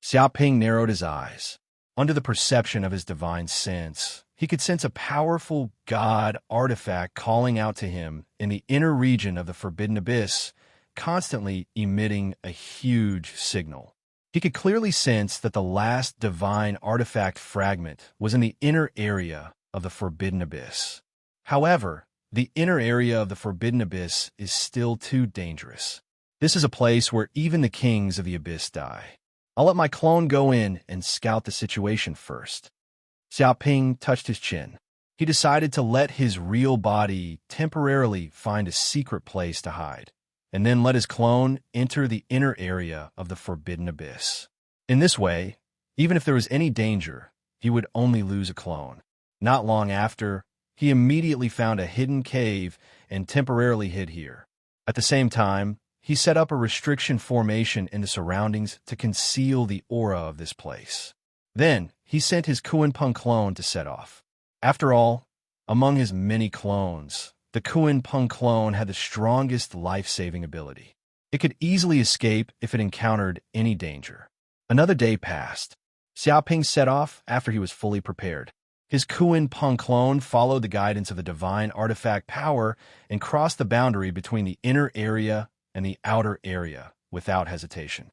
Xiaoping narrowed his eyes. Under the perception of his divine sense, he could sense a powerful God artifact calling out to him in the inner region of the Forbidden Abyss, constantly emitting a huge signal. He could clearly sense that the last divine artifact fragment was in the inner area of the Forbidden Abyss. However, the inner area of the Forbidden Abyss is still too dangerous. This is a place where even the kings of the Abyss die. I'll let my clone go in and scout the situation first. Xiaoping touched his chin. he decided to let his real body temporarily find a secret place to hide, and then let his clone enter the inner area of the forbidden abyss. In this way, even if there was any danger, he would only lose a clone. Not long after, he immediately found a hidden cave and temporarily hid here. At the same time, he set up a restriction formation in the surroundings to conceal the aura of this place. Then, he sent his Kuan-Pung clone to set off. After all, among his many clones, the Kuan-Pung clone had the strongest life-saving ability. It could easily escape if it encountered any danger. Another day passed. Xiaoping set off after he was fully prepared. His Kuan-Pung clone followed the guidance of the divine artifact power and crossed the boundary between the inner area and the outer area without hesitation.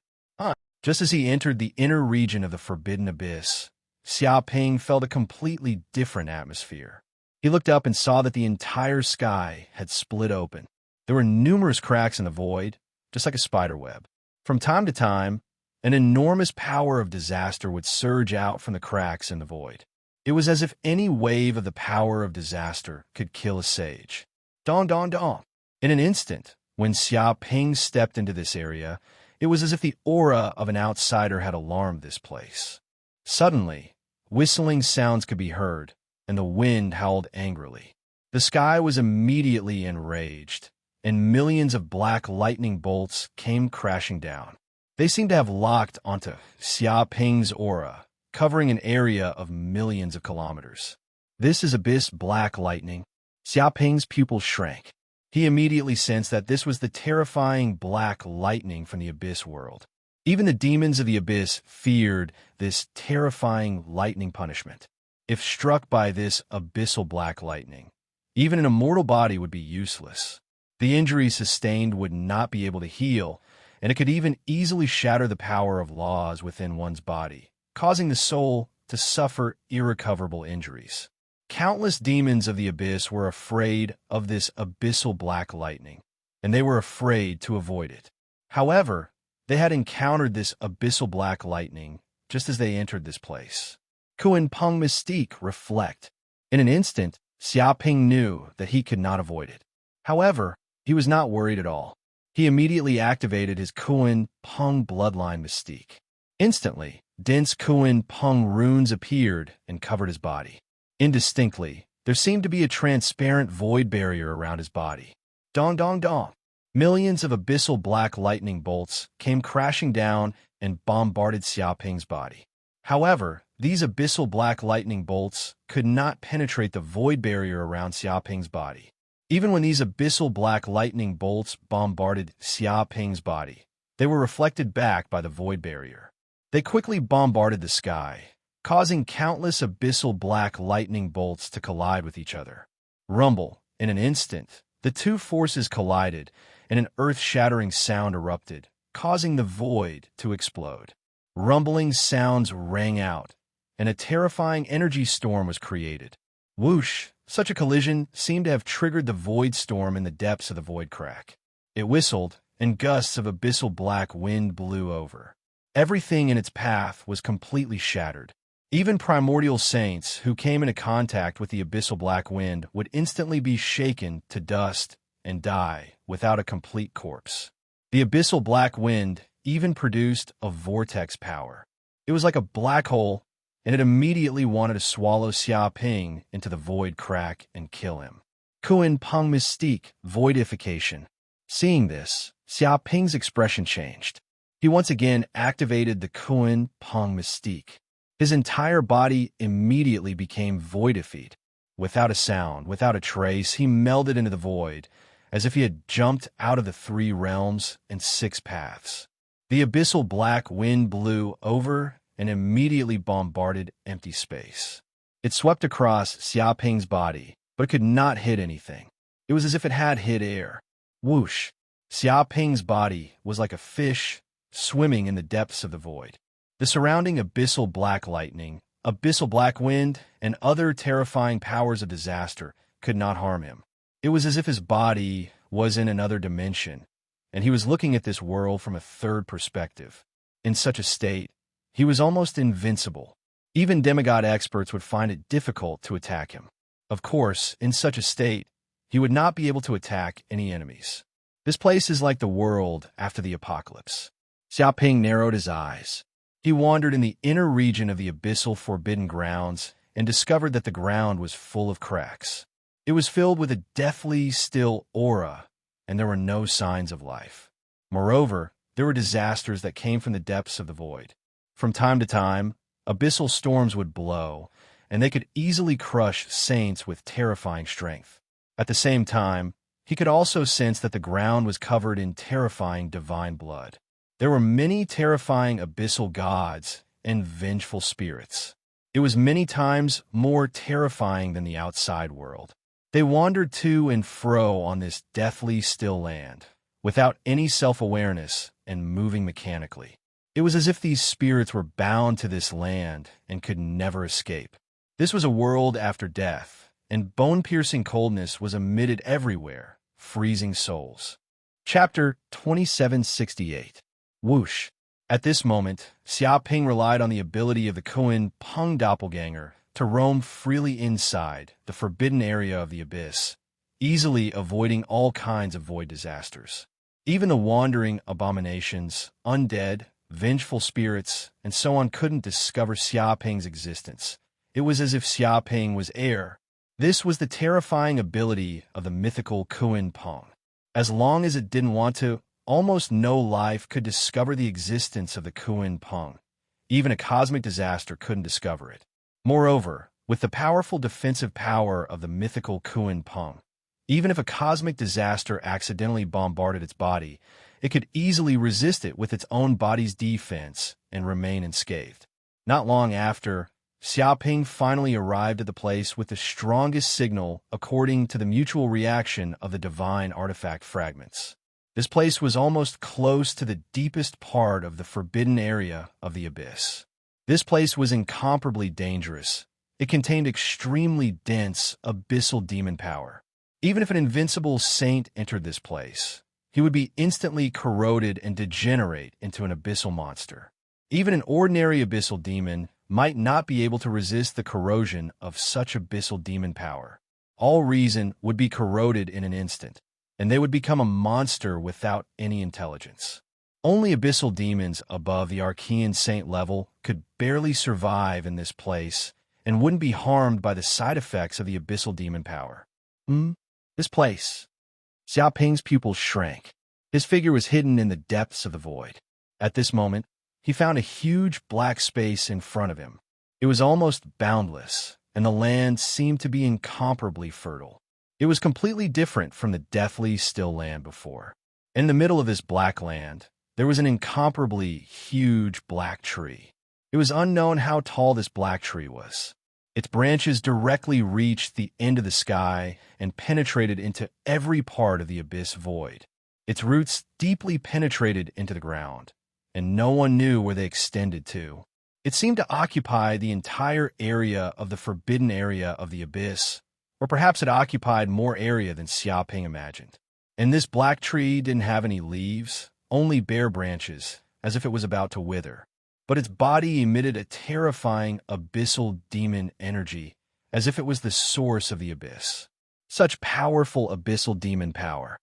Just as he entered the inner region of the forbidden abyss, Xiaoping felt a completely different atmosphere. He looked up and saw that the entire sky had split open. There were numerous cracks in the void, just like a spider web. From time to time, an enormous power of disaster would surge out from the cracks in the void. It was as if any wave of the power of disaster could kill a sage. Dong, dong, dong. In an instant, when Xiaoping stepped into this area, it was as if the aura of an outsider had alarmed this place. Suddenly, whistling sounds could be heard, and the wind howled angrily. The sky was immediately enraged, and millions of black lightning bolts came crashing down. They seemed to have locked onto Xiaoping's aura, covering an area of millions of kilometers. This is abyss black lightning. Xiaoping's pupils shrank. He immediately sensed that this was the terrifying black lightning from the abyss world. Even the demons of the abyss feared this terrifying lightning punishment. If struck by this abyssal black lightning, even an immortal body would be useless. The injuries sustained would not be able to heal, and it could even easily shatter the power of laws within one's body, causing the soul to suffer irrecoverable injuries. Countless demons of the abyss were afraid of this abyssal black lightning, and they were afraid to avoid it. However, they had encountered this abyssal black lightning just as they entered this place. Kuan-Pung mystique reflect. In an instant, Xiaoping knew that he could not avoid it. However, he was not worried at all. He immediately activated his Kuan-Pung bloodline mystique. Instantly, dense Kuan-Pung runes appeared and covered his body. Indistinctly, there seemed to be a transparent void barrier around his body. Dong, dong, dong. Millions of abyssal black lightning bolts came crashing down and bombarded Xiaoping's body. However, these abyssal black lightning bolts could not penetrate the void barrier around Xiaoping's body. Even when these abyssal black lightning bolts bombarded Xiaoping's body, they were reflected back by the void barrier. They quickly bombarded the sky, causing countless abyssal black lightning bolts to collide with each other. Rumble. In an instant, the two forces collided, and an earth-shattering sound erupted, causing the void to explode. Rumbling sounds rang out, and a terrifying energy storm was created. Whoosh! Such a collision seemed to have triggered the void storm in the depths of the void crack. It whistled, and gusts of abyssal black wind blew over. Everything in its path was completely shattered. Even primordial saints who came into contact with the abyssal black wind would instantly be shaken to dust and die without a complete corpse. The abyssal black wind even produced a vortex power. It was like a black hole, and it immediately wanted to swallow Xiaoping into the void crack and kill him. Kuan-Pung mystique, voidification. Seeing this, Xiaoping's expression changed. He once again activated the Kuan-Pung mystique. His entire body immediately became voidified. Without a sound, without a trace, he melded into the void, as if he had jumped out of the 3 realms and 6 paths. The abyssal black wind blew over and immediately bombarded empty space. It swept across Xiaoping's body, but could not hit anything. It was as if it had hit air. Whoosh! Xiaoping's body was like a fish swimming in the depths of the void. The surrounding abyssal black lightning, abyssal black wind, and other terrifying powers of disaster could not harm him. It was as if his body was in another dimension, and he was looking at this world from a third perspective. In such a state, he was almost invincible. Even demigod experts would find it difficult to attack him. Of course, in such a state, he would not be able to attack any enemies. This place is like the world after the apocalypse. Xiaoping narrowed his eyes. He wandered in the inner region of the abyssal forbidden grounds and discovered that the ground was full of cracks. It was filled with a deathly still aura, and there were no signs of life. Moreover, there were disasters that came from the depths of the void. From time to time, abyssal storms would blow, and they could easily crush saints with terrifying strength. At the same time, he could also sense that the ground was covered in terrifying divine blood. There were many terrifying abyssal gods and vengeful spirits. It was many times more terrifying than the outside world. They wandered to and fro on this deathly still land, without any self-awareness and moving mechanically. It was as if these spirits were bound to this land and could never escape. This was a world after death, and bone-piercing coldness was emitted everywhere, freezing souls. Chapter 2768. Whoosh. At this moment, Xiaoping relied on the ability of the Kuan Peng doppelganger to roam freely inside the forbidden area of the abyss, easily avoiding all kinds of void disasters. Even the wandering abominations, undead, vengeful spirits, and so on couldn't discover Xiaoping's existence. It was as if Xiaoping was air. This was the terrifying ability of the mythical Kuan Peng. As long as it didn't want to, almost no life could discover the existence of the Kuan Peng. Even a cosmic disaster couldn't discover it. Moreover, with the powerful defensive power of the mythical Kuan Peng, even if a cosmic disaster accidentally bombarded its body, it could easily resist it with its own body's defense and remain unscathed. Not long after, Xiaoping finally arrived at the place with the strongest signal according to the mutual reaction of the divine artifact fragments. This place was almost close to the deepest part of the forbidden area of the abyss. This place was incomparably dangerous. It contained extremely dense, abyssal demon power. Even if an invincible saint entered this place, he would be instantly corroded and degenerate into an abyssal monster. Even an ordinary abyssal demon might not be able to resist the corrosion of such abyssal demon power. All reason would be corroded in an instant, and they would become a monster without any intelligence. Only abyssal demons above the Archean saint level could barely survive in this place and wouldn't be harmed by the side effects of the abyssal demon power. This place. Xiaoping's pupils shrank. His figure was hidden in the depths of the void. At this moment, he found a huge black space in front of him. It was almost boundless, and the land seemed to be incomparably fertile. It was completely different from the deathly still land before. In the middle of this black land, there was an incomparably huge black tree. It was unknown how tall this black tree was. Its branches directly reached the end of the sky and penetrated into every part of the abyss void. Its roots deeply penetrated into the ground, and no one knew where they extended to. It seemed to occupy the entire area of the forbidden area of the abyss, or perhaps it occupied more area than Xiaoping imagined. And this black tree didn't have any leaves, only bare branches, as if it was about to wither. But its body emitted a terrifying abyssal demon energy, as if it was the source of the abyss. Such powerful abyssal demon power.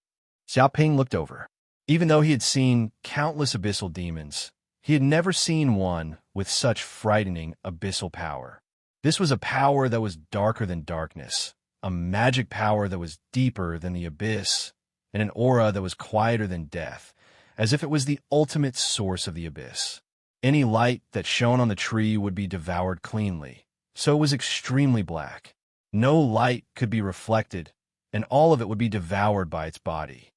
Xiaoping looked over. Even though he had seen countless abyssal demons, he had never seen one with such frightening abyssal power. This was a power that was darker than darkness, a magic power that was deeper than the abyss, and an aura that was quieter than death, as if it was the ultimate source of the abyss. Any light that shone on the tree would be devoured cleanly, so it was extremely black. No light could be reflected, and all of it would be devoured by its body.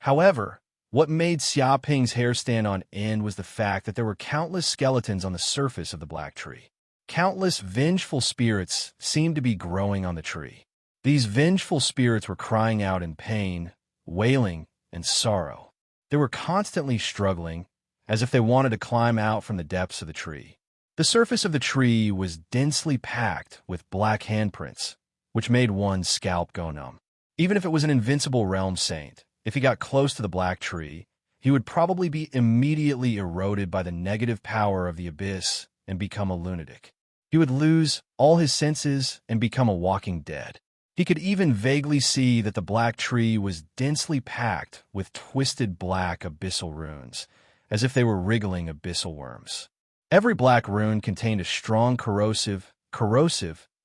However, what made Xiaoping's hair stand on end was the fact that there were countless skeletons on the surface of the black tree. Countless vengeful spirits seemed to be growing on the tree. These vengeful spirits were crying out in pain, wailing, and sorrow. They were constantly struggling, as if they wanted to climb out from the depths of the tree. The surface of the tree was densely packed with black handprints, which made one's scalp go numb. Even if it was an invincible realm saint, if he got close to the black tree, he would probably be immediately eroded by the negative power of the abyss and become a lunatic. He would lose all his senses and become a walking dead. He could even vaguely see that the black tree was densely packed with twisted black abyssal runes, as if they were wriggling abyssal worms. Every black rune contained a strong corrosive,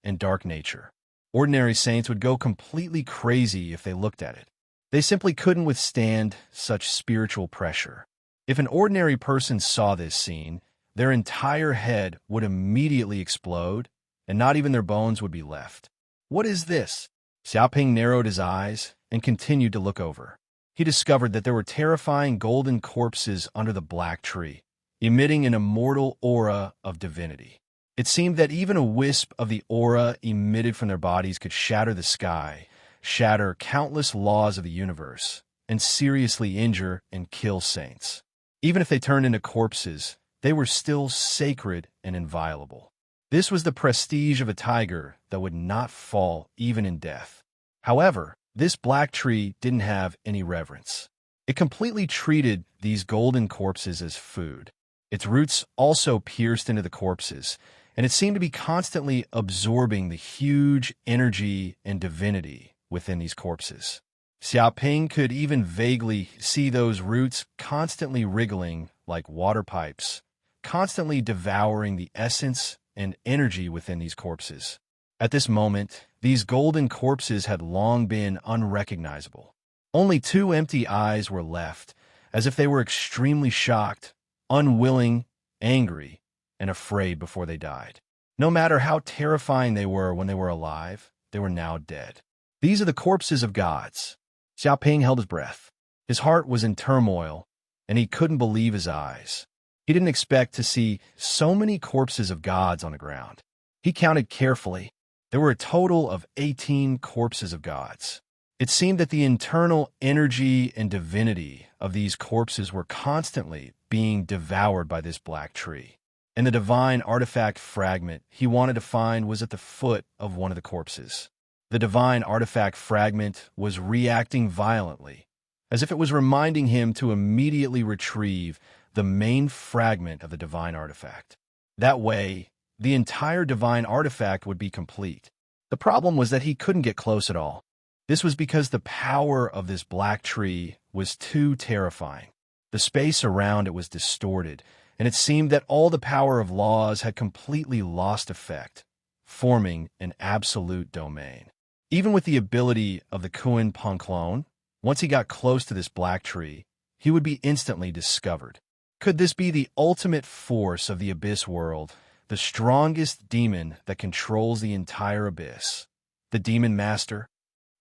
and dark nature. Ordinary saints would go completely crazy if they looked at it. They simply couldn't withstand such spiritual pressure. If an ordinary person saw this scene, their entire head would immediately explode, and not even their bones would be left. What is this? Xiaoping narrowed his eyes and continued to look over. He discovered that there were terrifying golden corpses under the black tree, emitting an immortal aura of divinity. It seemed that even a wisp of the aura emitted from their bodies could shatter the sky, shatter countless laws of the universe, and seriously injure and kill saints. Even if they turned into corpses, they were still sacred and inviolable. This was the prestige of a tiger that would not fall even in death. However, this black tree didn't have any reverence. It completely treated these golden corpses as food. Its roots also pierced into the corpses, and it seemed to be constantly absorbing the huge energy and divinity within these corpses. Xiaoping could even vaguely see those roots constantly wriggling like water pipes, constantly devouring the essence and energy within these corpses. At this moment, these golden corpses had long been unrecognizable. Only two empty eyes were left, as if they were extremely shocked, unwilling, angry, and afraid before they died. No matter how terrifying they were when they were alive, they were now dead. These are the corpses of gods. Xiaoping held his breath. His heart was in turmoil, and he couldn't believe his eyes. He didn't expect to see so many corpses of gods on the ground. He counted carefully. There were a total of 18 corpses of gods. It seemed that the internal energy and divinity of these corpses were constantly being devoured by this black tree. And the divine artifact fragment he wanted to find was at the foot of one of the corpses. The divine artifact fragment was reacting violently, as if it was reminding him to immediately retrieve the main fragment of the divine artifact. That way, the entire divine artifact would be complete. The problem was that he couldn't get close at all. This was because the power of this black tree was too terrifying. The space around it was distorted, and it seemed that all the power of laws had completely lost effect, forming an absolute domain. Even with the ability of the Kuan Pengclone, once he got close to this black tree, he would be instantly discovered. Could this be the ultimate force of the Abyss world, the strongest demon that controls the entire Abyss? The Demon Master?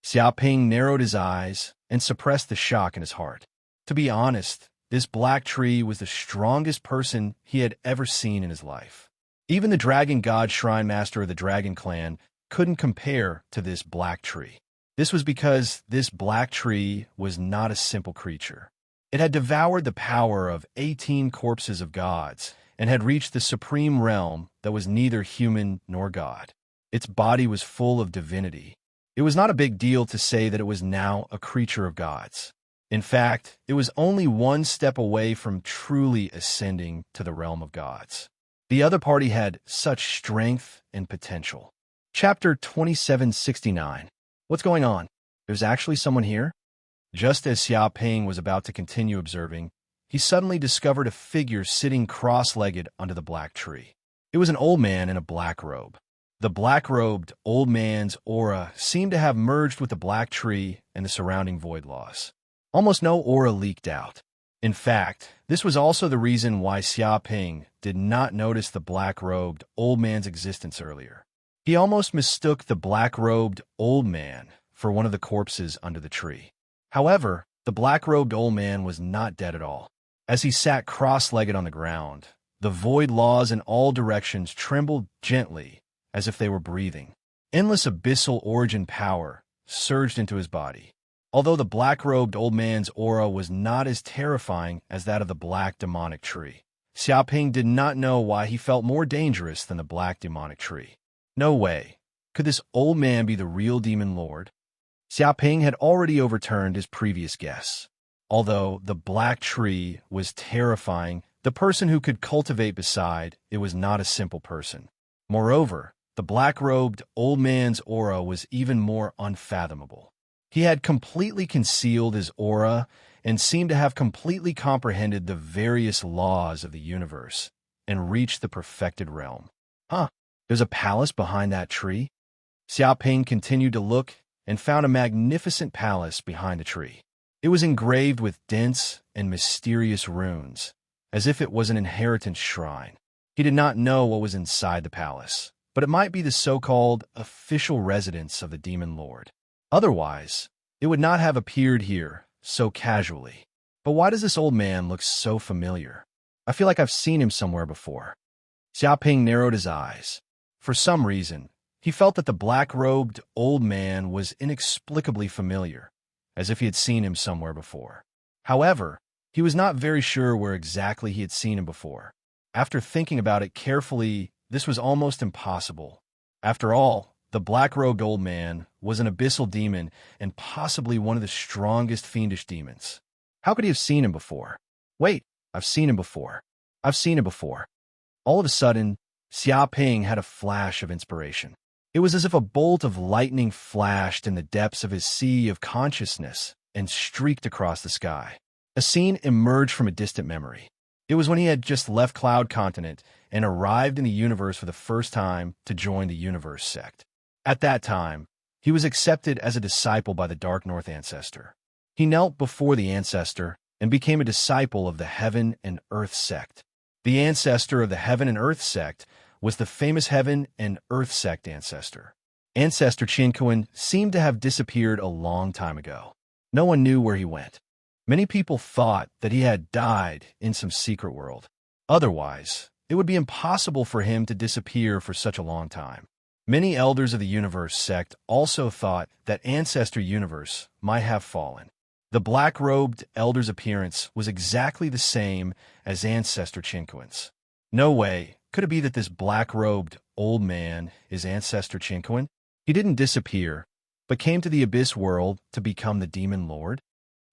Xiaoping narrowed his eyes and suppressed the shock in his heart. To be honest, this black tree was the strongest person he had ever seen in his life. Even the Dragon God Shrine Master of the Dragon Clan couldn't compare to this black tree. This was because this black tree was not a simple creature. It had devoured the power of 18 corpses of gods and had reached the supreme realm that was neither human nor god. Its body was full of divinity. It was not a big deal to say that it was now a creature of gods. In fact, it was only one step away from truly ascending to the realm of gods. The other party had such strength and potential. Chapter 2769. What's going on? There's actually someone here? Just as Xiaoping was about to continue observing, he suddenly discovered a figure sitting cross-legged under the black tree. It was an old man in a black robe. The black-robed old man's aura seemed to have merged with the black tree and the surrounding void laws. Almost no aura leaked out. In fact, this was also the reason why Xiaoping did not notice the black-robed old man's existence earlier. He almost mistook the black-robed old man for one of the corpses under the tree. However, the black-robed old man was not dead at all. As he sat cross-legged on the ground, the void laws in all directions trembled gently as if they were breathing. Endless abyssal origin power surged into his body. Although the black-robed old man's aura was not as terrifying as that of the black demonic tree, Xiaoping did not know why he felt more dangerous than the black demonic tree. No way. Could this old man be the real demon lord? Xiaoping had already overturned his previous guess. Although the black tree was terrifying, the person who could cultivate beside it was not a simple person. Moreover, the the black-robed old man's aura was even more unfathomable. He had completely concealed his aura and seemed to have completely comprehended the various laws of the universe and reached the perfected realm. Huh, there's a palace behind that tree? Xiaoping continued to look and found a magnificent palace behind the tree. It was engraved with dense and mysterious runes, as if it was an inheritance shrine. He did not know what was inside the palace, but it might be the so-called official residence of the Demon Lord. Otherwise, it would not have appeared here so casually. But why does this old man look so familiar? I feel like I've seen him somewhere before. Xiaoping narrowed his eyes. For some reason, he felt that the black-robed old man was inexplicably familiar, as if he had seen him somewhere before. However, he was not very sure where exactly he had seen him before. After thinking about it carefully, this was almost impossible. After all, the black-robed old man was an abyssal demon and possibly one of the strongest fiendish demons. How could he have seen him before? Wait, I've seen him before. I've seen him before. All of a sudden, Xiaoping had a flash of inspiration. It was as if a bolt of lightning flashed in the depths of his sea of consciousness and streaked across the sky. A scene emerged from a distant memory. It was when he had just left Cloud Continent and arrived in the universe for the first time to join the Universe sect. At that time, he was accepted as a disciple by the Dark North Ancestor. He knelt before the Ancestor and became a disciple of the Heaven and Earth sect. The Ancestor of the Heaven and Earth sect was the famous Heaven and Earth sect Ancestor. Ancestor Qinquan seemed to have disappeared a long time ago. No one knew where he went. Many people thought that he had died in some secret world. Otherwise, it would be impossible for him to disappear for such a long time. Many elders of the Universe sect also thought that Ancestor Universe might have fallen. The black-robed elder's appearance was exactly the same as Ancestor Qinquan's. No way could it be that this black-robed old man is Ancestor Qinquan? He didn't disappear, but came to the Abyss world to become the Demon Lord?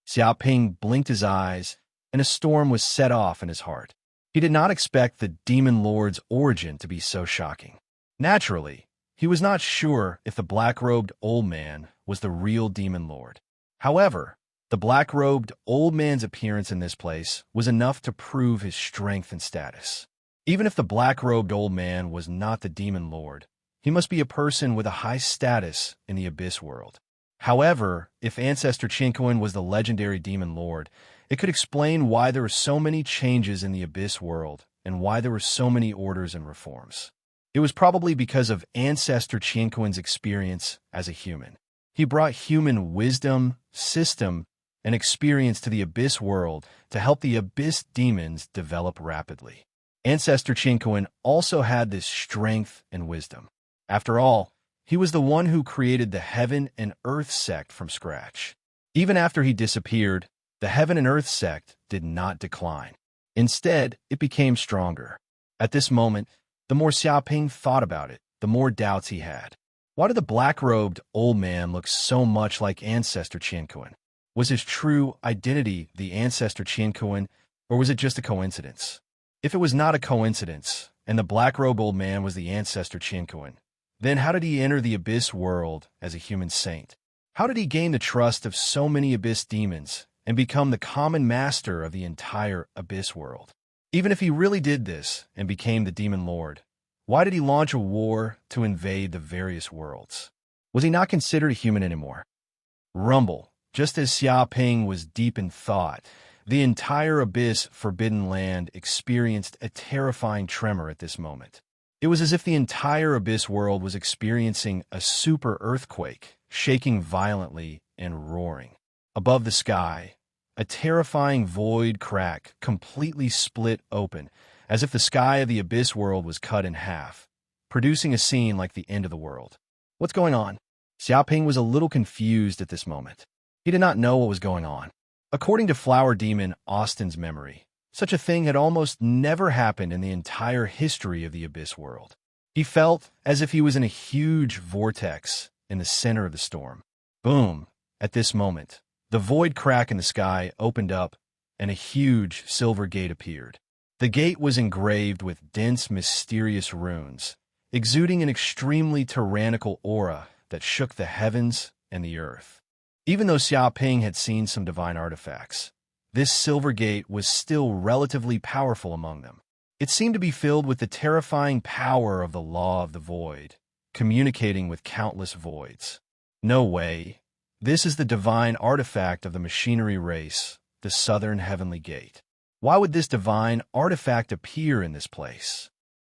Xiaoping blinked his eyes, and a storm was set off in his heart. He did not expect the Demon Lord's origin to be so shocking. Naturally, he was not sure if the black-robed old man was the real Demon Lord. However, the black-robed old man's appearance in this place was enough to prove his strength and status. Even if the black-robed old man was not the Demon Lord, he must be a person with a high status in the Abyss world. However, if Ancestor Qinquan was the legendary Demon Lord, it could explain why there were so many changes in the Abyss world and why there were so many orders and reforms. It was probably because of Ancestor Qinquan's experience as a human. He brought human wisdom, system, and experience to the Abyss world to help the Abyss demons develop rapidly. Ancestor Qinquan also had this strength and wisdom. After all, he was the one who created the Heaven and Earth sect from scratch. Even after he disappeared, the Heaven and Earth sect did not decline. Instead, it became stronger. At this moment, the more Xiaoping thought about it, the more doubts he had. Why did the black-robed old man look so much like Ancestor Qinquan? Was his true identity the Ancestor Qinquan, or was it just a coincidence? If it was not a coincidence, and the black-robed old man was the Ancestor Qinquan, then how did he enter the Abyss world as a human saint? How did he gain the trust of so many Abyss demons and become the common master of the entire Abyss world? Even if he really did this and became the Demon Lord, why did he launch a war to invade the various worlds? Was he not considered a human anymore? Rumble. Just as Xiaoping was deep in thought, the entire Abyss Forbidden Land experienced a terrifying tremor at this moment. It was as if the entire Abyss world was experiencing a super earthquake, shaking violently and roaring. Above the sky, a terrifying void crack completely split open, as if the sky of the Abyss world was cut in half, producing a scene like the end of the world. What's going on? Xiaoping was a little confused at this moment. He did not know what was going on. According to Flower Demon Austin's memory, such a thing had almost never happened in the entire history of the Abyss world. He felt as if he was in a huge vortex in the center of the storm. Boom! At this moment, the void crack in the sky opened up, and a huge silver gate appeared. The gate was engraved with dense, mysterious runes, exuding an extremely tyrannical aura that shook the heavens and the earth. Even though Xiaoping had seen some divine artifacts, this silver gate was still relatively powerful among them. It seemed to be filled with the terrifying power of the law of the void, communicating with countless voids. No way. This is the divine artifact of the machinery race, the Southern Heavenly Gate. Why would this divine artifact appear in this place?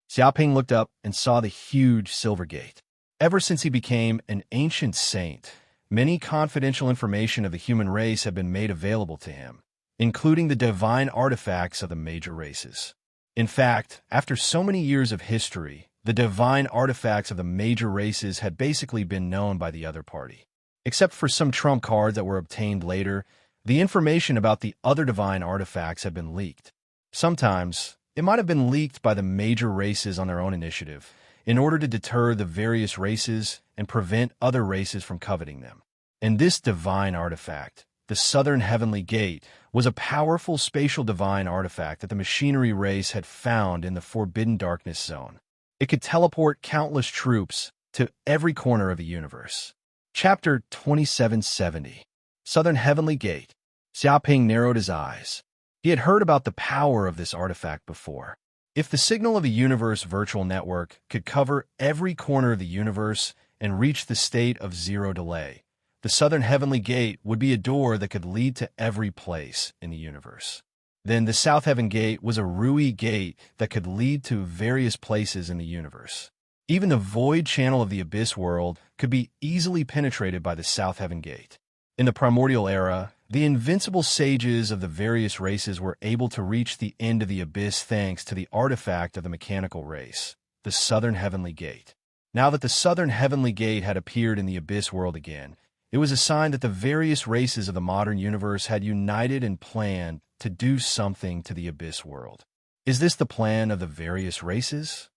Xiaoping looked up and saw the huge silver gate. Ever since he became an ancient saint, many confidential information of the human race had been made available to him, including the divine artifacts of the major races. In fact, after so many years of history, the divine artifacts of the major races had basically been known by the other party. Except for some trump cards that were obtained later, the information about the other divine artifacts had been leaked. Sometimes, it might have been leaked by the major races on their own initiative, in order to deter the various races and prevent other races from coveting them. And this divine artifact, the Southern Heavenly Gate, was a powerful spatial divine artifact that the machinery race had found in the Forbidden Darkness Zone. It could teleport countless troops to every corner of the universe. Chapter 2770. Southern Heavenly Gate. Xiaoping narrowed his eyes. He had heard about the power of this artifact before. If the signal of a universe virtual network could cover every corner of the universe and reach the state of zero delay, the Southern Heavenly Gate would be a door that could lead to every place in the universe. Then the South Heaven Gate was a Rui gate that could lead to various places in the universe. Even the void channel of the Abyss world could be easily penetrated by the South Heaven Gate. In the primordial era, the invincible sages of the various races were able to reach the end of the Abyss thanks to the artifact of the mechanical race, the Southern Heavenly Gate. Now that the Southern Heavenly Gate had appeared in the Abyss world again, it was a sign that the various races of the modern universe had united and planned to do something to the Abyss world. Is this the plan of the various races?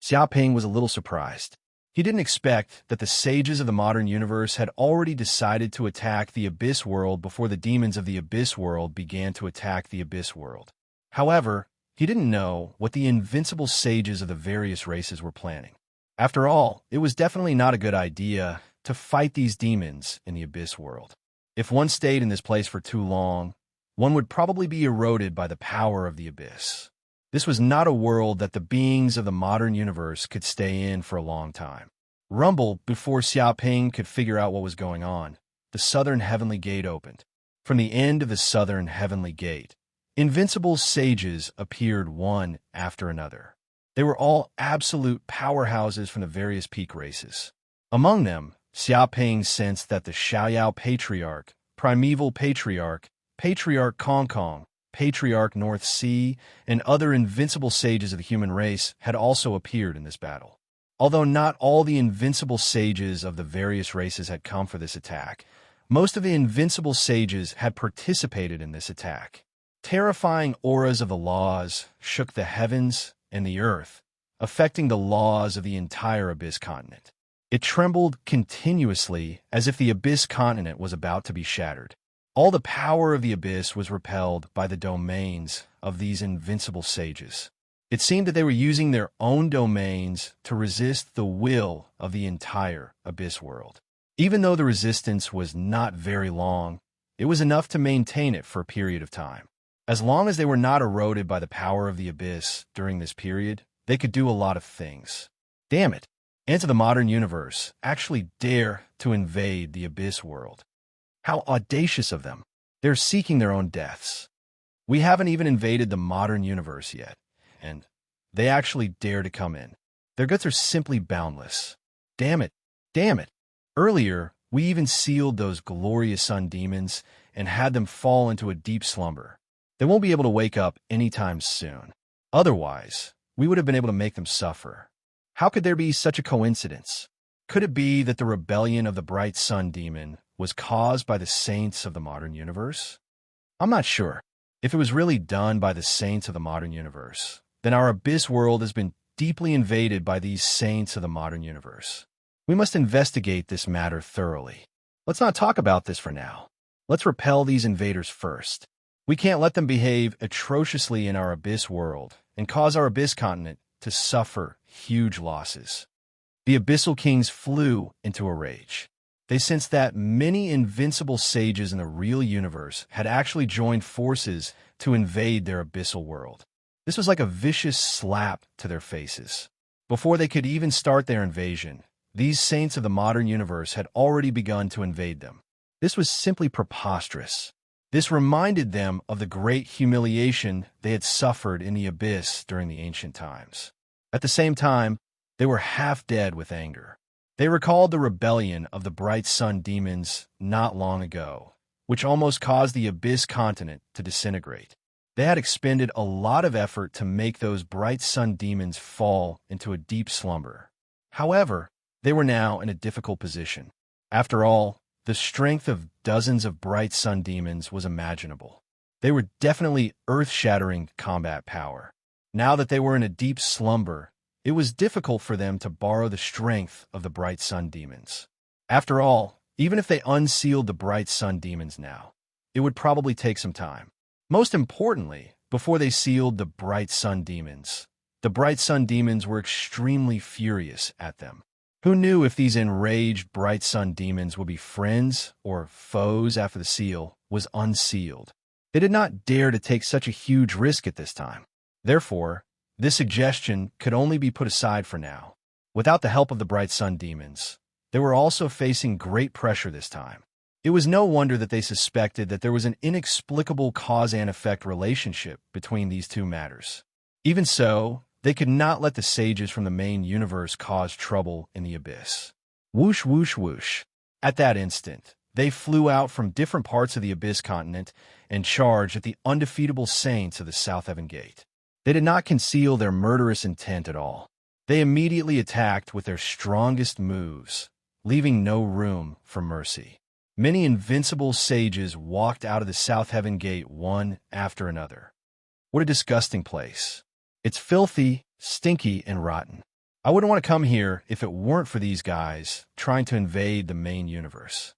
Xiaoping was a little surprised. He didn't expect that the sages of the modern universe had already decided to attack the Abyss world before the demons of the Abyss world began to attack the Abyss world. However, he didn't know what the invincible sages of the various races were planning. After all, it was definitely not a good idea to fight these demons in the Abyss world. If one stayed in this place for too long, one would probably be eroded by the power of the Abyss. This was not a world that the beings of the modern universe could stay in for a long time. Rumble, before Xiaoping could figure out what was going on, the Southern Heavenly Gate opened. From the end of the Southern Heavenly Gate, invincible sages appeared one after another. They were all absolute powerhouses from the various peak races. Among them, Xiaoping sensed that the Xiaoyao Patriarch, Primeval Patriarch, Patriarch Kong Kong, Patriarch North Sea, and other invincible sages of the human race had also appeared in this battle. Although not all the invincible sages of the various races had come for this attack, most of the invincible sages had participated in this attack. Terrifying auras of the laws shook the heavens and the earth, affecting the laws of the entire Abyss continent. It trembled continuously as if the Abyss continent was about to be shattered. All the power of the Abyss was repelled by the domains of these invincible sages. It seemed that they were using their own domains to resist the will of the entire Abyss world. Even though the resistance was not very long, it was enough to maintain it for a period of time. As long as they were not eroded by the power of the Abyss during this period, they could do a lot of things. Damn it! Ants of the modern universe actually dare to invade the Abyss world. How audacious of them. They're seeking their own deaths. We haven't even invaded the modern universe yet, and they actually dare to come in. Their guts are simply boundless. Damn it. Damn it. Earlier, we even sealed those glorious sun demons and had them fall into a deep slumber. They won't be able to wake up anytime soon. Otherwise, we would have been able to make them suffer. How could there be such a coincidence? Could it be that the rebellion of the bright sun demon was caused by the saints of the modern universe? I'm not sure. If it was really done by the saints of the modern universe, then our Abyss world has been deeply invaded by these saints of the modern universe. We must investigate this matter thoroughly. Let's not talk about this for now. Let's repel these invaders first. We can't let them behave atrociously in our Abyss world and cause our Abyss continent to suffer huge losses. The Abyssal Kings flew into a rage. They sensed that many invincible sages in the real universe had actually joined forces to invade their abyssal world. This was like a vicious slap to their faces. Before they could even start their invasion, these saints of the modern universe had already begun to invade them. This was simply preposterous. This reminded them of the great humiliation they had suffered in the abyss during the ancient times. At the same time, they were half dead with anger. They recalled the rebellion of the Bright Sun demons not long ago, which almost caused the Abyss continent to disintegrate. They had expended a lot of effort to make those Bright Sun demons fall into a deep slumber. However, they were now in a difficult position. After all, the strength of dozens of Bright Sun demons was imaginable. They were definitely earth-shattering combat power. Now that they were in a deep slumber, it was difficult for them to borrow the strength of the Bright Sun demons. After all, even if they unsealed the Bright Sun demons now, it would probably take some time. Most importantly, before they sealed the Bright Sun demons, the Bright Sun demons were extremely furious at them. Who knew if these enraged Bright Sun demons would be friends or foes after the seal was unsealed? They did not dare to take such a huge risk at this time. Therefore, this suggestion could only be put aside for now. Without the help of the Bright Sun demons, they were also facing great pressure this time. It was no wonder that they suspected that there was an inexplicable cause and effect relationship between these two matters. Even so, they could not let the sages from the main universe cause trouble in the abyss. Whoosh, whoosh, whoosh. At that instant, they flew out from different parts of the Abyss continent and charged at the undefeatable saints of the South Heaven Gate. They did not conceal their murderous intent at all. They immediately attacked with their strongest moves, leaving no room for mercy. Many invincible sages walked out of the South Heaven Gate one after another. What a disgusting place. It's filthy, stinky, and rotten. I wouldn't want to come here if it weren't for these guys trying to invade the main universe.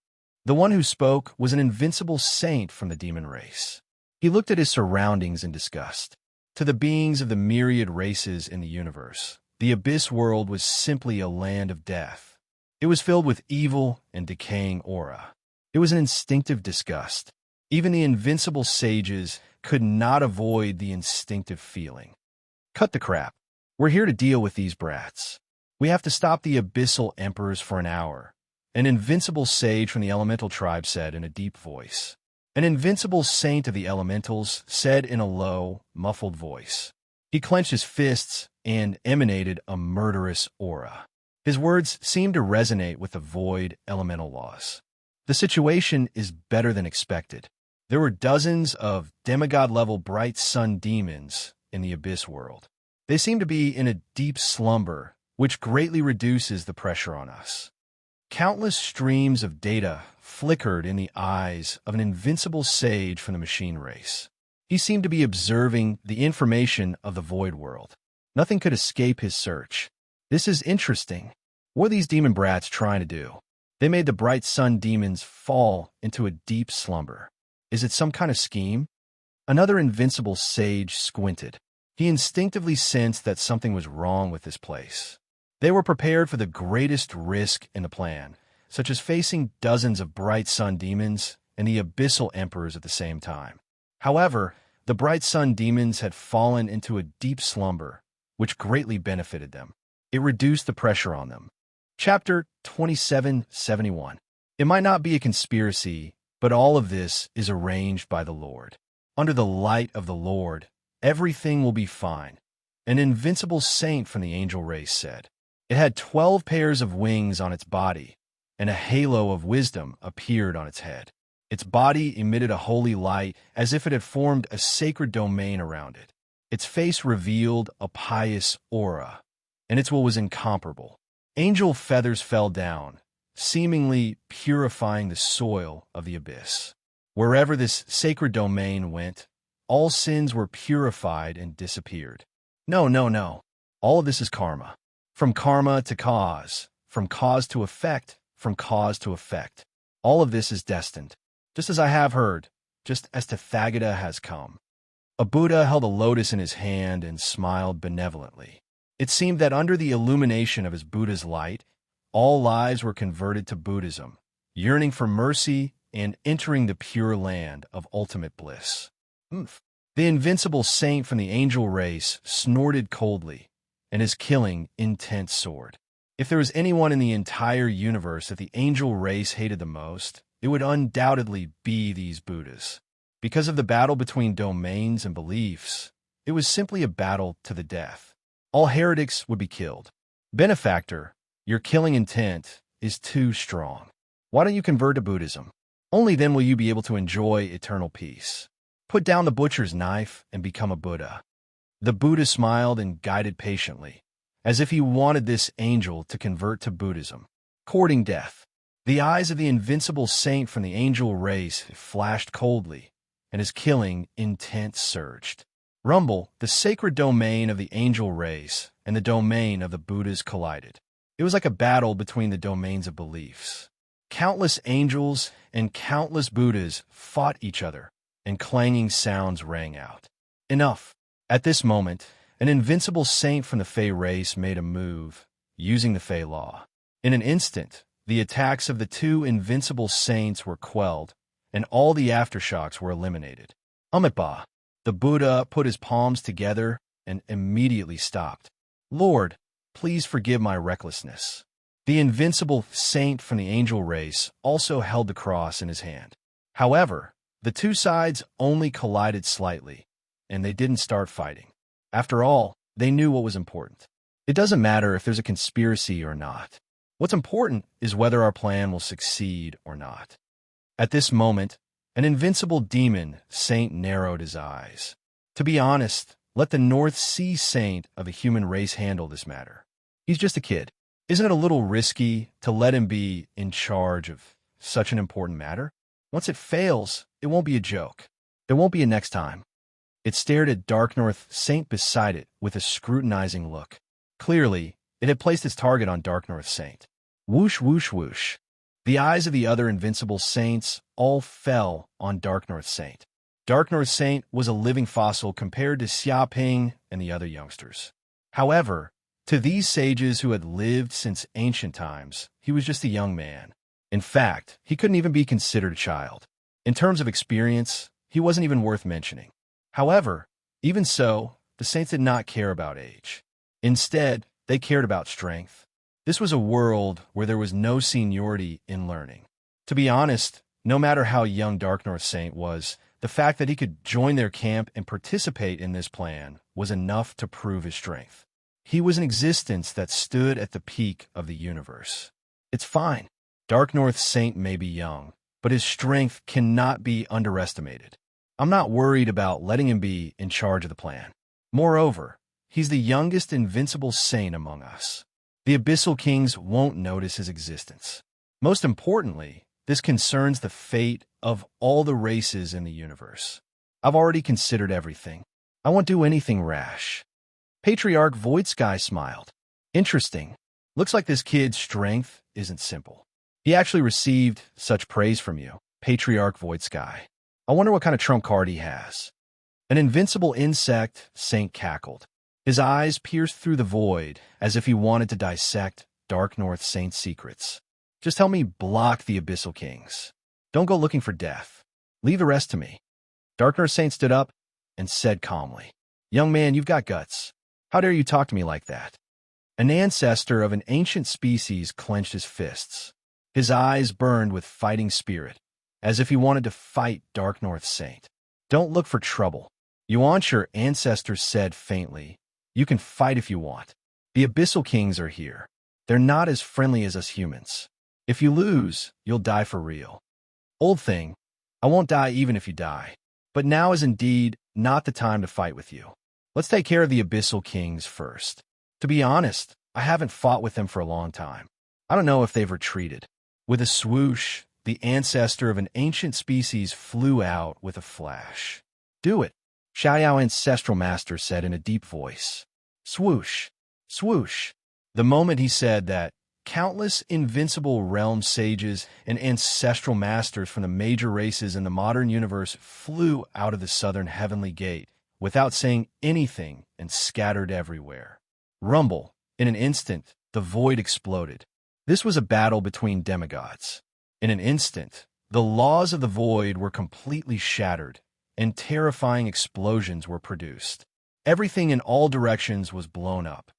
The one who spoke was an invincible saint from the demon race. He looked at his surroundings in disgust. To the beings of the myriad races in the universe, the Abyss world was simply a land of death. It was filled with evil and decaying aura. It was an instinctive disgust. Even the invincible sages could not avoid the instinctive feeling. Cut the crap. We're here to deal with these brats. We have to stop the Abyssal Emperors for an hour, an invincible sage from the elemental tribe said in a deep voice. An invincible saint of the elementals said in a low, muffled voice. He clenched his fists and emanated a murderous aura. His words seemed to resonate with the void elemental laws. The situation is better than expected. There were dozens of demigod-level Bright Sun demons in the Abyss world. They seem to be in a deep slumber, which greatly reduces the pressure on us. Countless streams of data flickered in the eyes of an invincible sage from the machine race. He seemed to be observing the information of the void world. Nothing could escape his search. This is interesting. What are these demon brats trying to do? They made the Bright Sun demons fall into a deep slumber. Is it some kind of scheme? Another invincible sage squinted. He instinctively sensed that something was wrong with this place. They were prepared for the greatest risk in the plan, such as facing dozens of Bright Sun demons and the Abyssal Emperors at the same time. However, the Bright Sun demons had fallen into a deep slumber, which greatly benefited them. It reduced the pressure on them. Chapter 2771. It might not be a conspiracy, but all of this is arranged by the Lord. Under the light of the Lord, everything will be fine. An invincible saint from the angel race said. It had 12 pairs of wings on its body, and a halo of wisdom appeared on its head. Its body emitted a holy light as if it had formed a sacred domain around it. Its face revealed a pious aura, and its will was incomparable. Angel feathers fell down, seemingly purifying the soil of the abyss. Wherever this sacred domain went, all sins were purified and disappeared. No, no, no. All of this is karma. From karma to cause, from cause to effect, from cause to effect. All of this is destined. Just as I have heard, just as Tathagata has come. A Buddha held a lotus in his hand and smiled benevolently. It seemed that under the illumination of his Buddha's light, all lives were converted to Buddhism, yearning for mercy and entering the pure land of ultimate bliss. Oomph. The invincible saint from the angel race snorted coldly, and his killing, intense soared. If there was anyone in the entire universe that the angel race hated the most, it would undoubtedly be these Buddhas. Because of the battle between domains and beliefs, it was simply a battle to the death. All heretics would be killed. Benefactor, your killing intent is too strong. Why don't you convert to Buddhism? Only then will you be able to enjoy eternal peace. Put down the butcher's knife and become a Buddha. The Buddha smiled and guided patiently, as if he wanted this angel to convert to Buddhism. Courting death. The eyes of the invincible saint from the angel race flashed coldly, and his killing intent surged. Rumble, the sacred domain of the angel race and the domain of the Buddhas collided. It was like a battle between the domains of beliefs. Countless angels and countless Buddhas fought each other, and clanging sounds rang out. Enough. At this moment, an invincible saint from the Fey race made a move, using the Fey law. In an instant, the attacks of the two invincible saints were quelled, and all the aftershocks were eliminated. Amitabha, the Buddha put his palms together and immediately stopped. Lord, please forgive my recklessness. The invincible saint from the angel race also held the cross in his hand. However, the two sides only collided slightly, and they didn't start fighting. After all, they knew what was important. It doesn't matter if there's a conspiracy or not. What's important is whether our plan will succeed or not. At this moment, an invincible demon saint narrowed his eyes. To be honest, let the North Sea saint of the human race handle this matter. He's just a kid. Isn't it a little risky to let him be in charge of such an important matter? Once it fails, it won't be a joke. There won't be a next time. It stared at Dark North Saint beside it with a scrutinizing look. Clearly, it had placed its target on Dark North Saint. Whoosh, whoosh, whoosh. The eyes of the other invincible saints all fell on Dark North Saint. Dark North Saint was a living fossil compared to Xiaoping and the other youngsters. However, to these sages who had lived since ancient times, he was just a young man. In fact, he couldn't even be considered a child. In terms of experience, he wasn't even worth mentioning. However, even so, the saints did not care about age. Instead, they cared about strength. This was a world where there was no seniority in learning. To be honest, no matter how young Dark North Saint was, the fact that he could join their camp and participate in this plan was enough to prove his strength. He was an existence that stood at the peak of the universe. It's fine. Dark North Saint may be young, but his strength cannot be underestimated. I'm not worried about letting him be in charge of the plan. Moreover, he's the youngest invincible saint among us. The Abyssal Kings won't notice his existence. Most importantly, this concerns the fate of all the races in the universe. I've already considered everything. I won't do anything rash. Patriarch Void Sky smiled. Interesting. Looks like this kid's strength isn't simple. He actually received such praise from you, Patriarch Void Sky. I wonder what kind of trump card he has. An invincible insect saint cackled. His eyes pierced through the void as if he wanted to dissect Dark North Saint's secrets. Just help me block the Abyssal Kings. Don't go looking for death. Leave the rest to me. Dark North Saint stood up and said calmly, Young man, you've got guts. How dare you talk to me like that? An ancestor of an ancient species clenched his fists. His eyes burned with fighting spirit, as if he wanted to fight Dark North Saint. Don't look for trouble. Yuan's ancestor said faintly, You can fight if you want. The Abyssal Kings are here. They're not as friendly as us humans. If you lose, you'll die for real. Old thing, I won't die even if you die. But now is indeed not the time to fight with you. Let's take care of the Abyssal Kings first. To be honest, I haven't fought with them for a long time. I don't know if they've retreated. With a swoosh, the ancestor of an ancient species flew out with a flash. Do it, Xiaoyao Ancestral Master said in a deep voice. Swoosh, swoosh. The moment he said that, countless invincible realm sages and ancestral masters from the major races in the modern universe flew out of the southern heavenly gate without saying anything and scattered everywhere. Rumble. In an instant, the void exploded. This was a battle between demigods. In an instant, the laws of the void were completely shattered, and terrifying explosions were produced. Everything in all directions was blown up.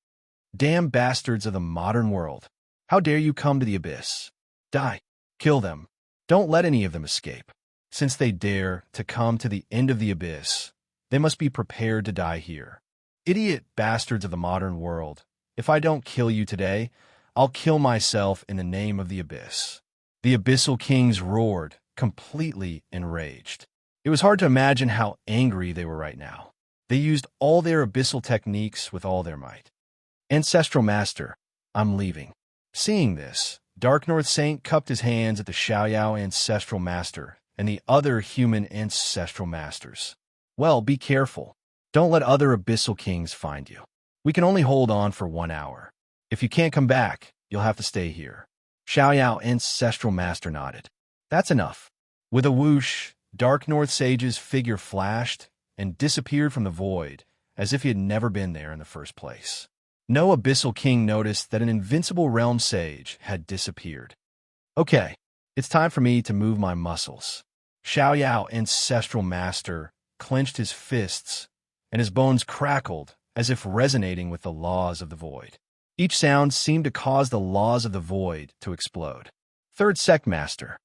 Damn bastards of the modern world. How dare you come to the abyss? Die. Kill them. Don't let any of them escape. Since they dare to come to the end of the abyss, they must be prepared to die here. Idiot bastards of the modern world. If I don't kill you today, I'll kill myself in the name of the abyss. The abyssal kings roared, completely enraged. It was hard to imagine how angry they were right now. They used all their abyssal techniques with all their might. Ancestral Master, I'm leaving. Seeing this, Dark North Saint cupped his hands at the Xiaoyao Ancestral Master and the other human Ancestral Masters. Well, be careful. Don't let other abyssal kings find you. We can only hold on for 1 hour. If you can't come back, you'll have to stay here. Xiaoyao Ancestral Master nodded. That's enough. With a whoosh, Dark North Sage's figure flashed and disappeared from the void, as if he had never been there in the first place. No abyssal king noticed that an invincible realm sage had disappeared. Okay, it's time for me to move my muscles. Xiaoyao Ancestral Master clenched his fists, and his bones crackled as if resonating with the laws of the void. Each sound seemed to cause the laws of the void to explode. Third Sect Master,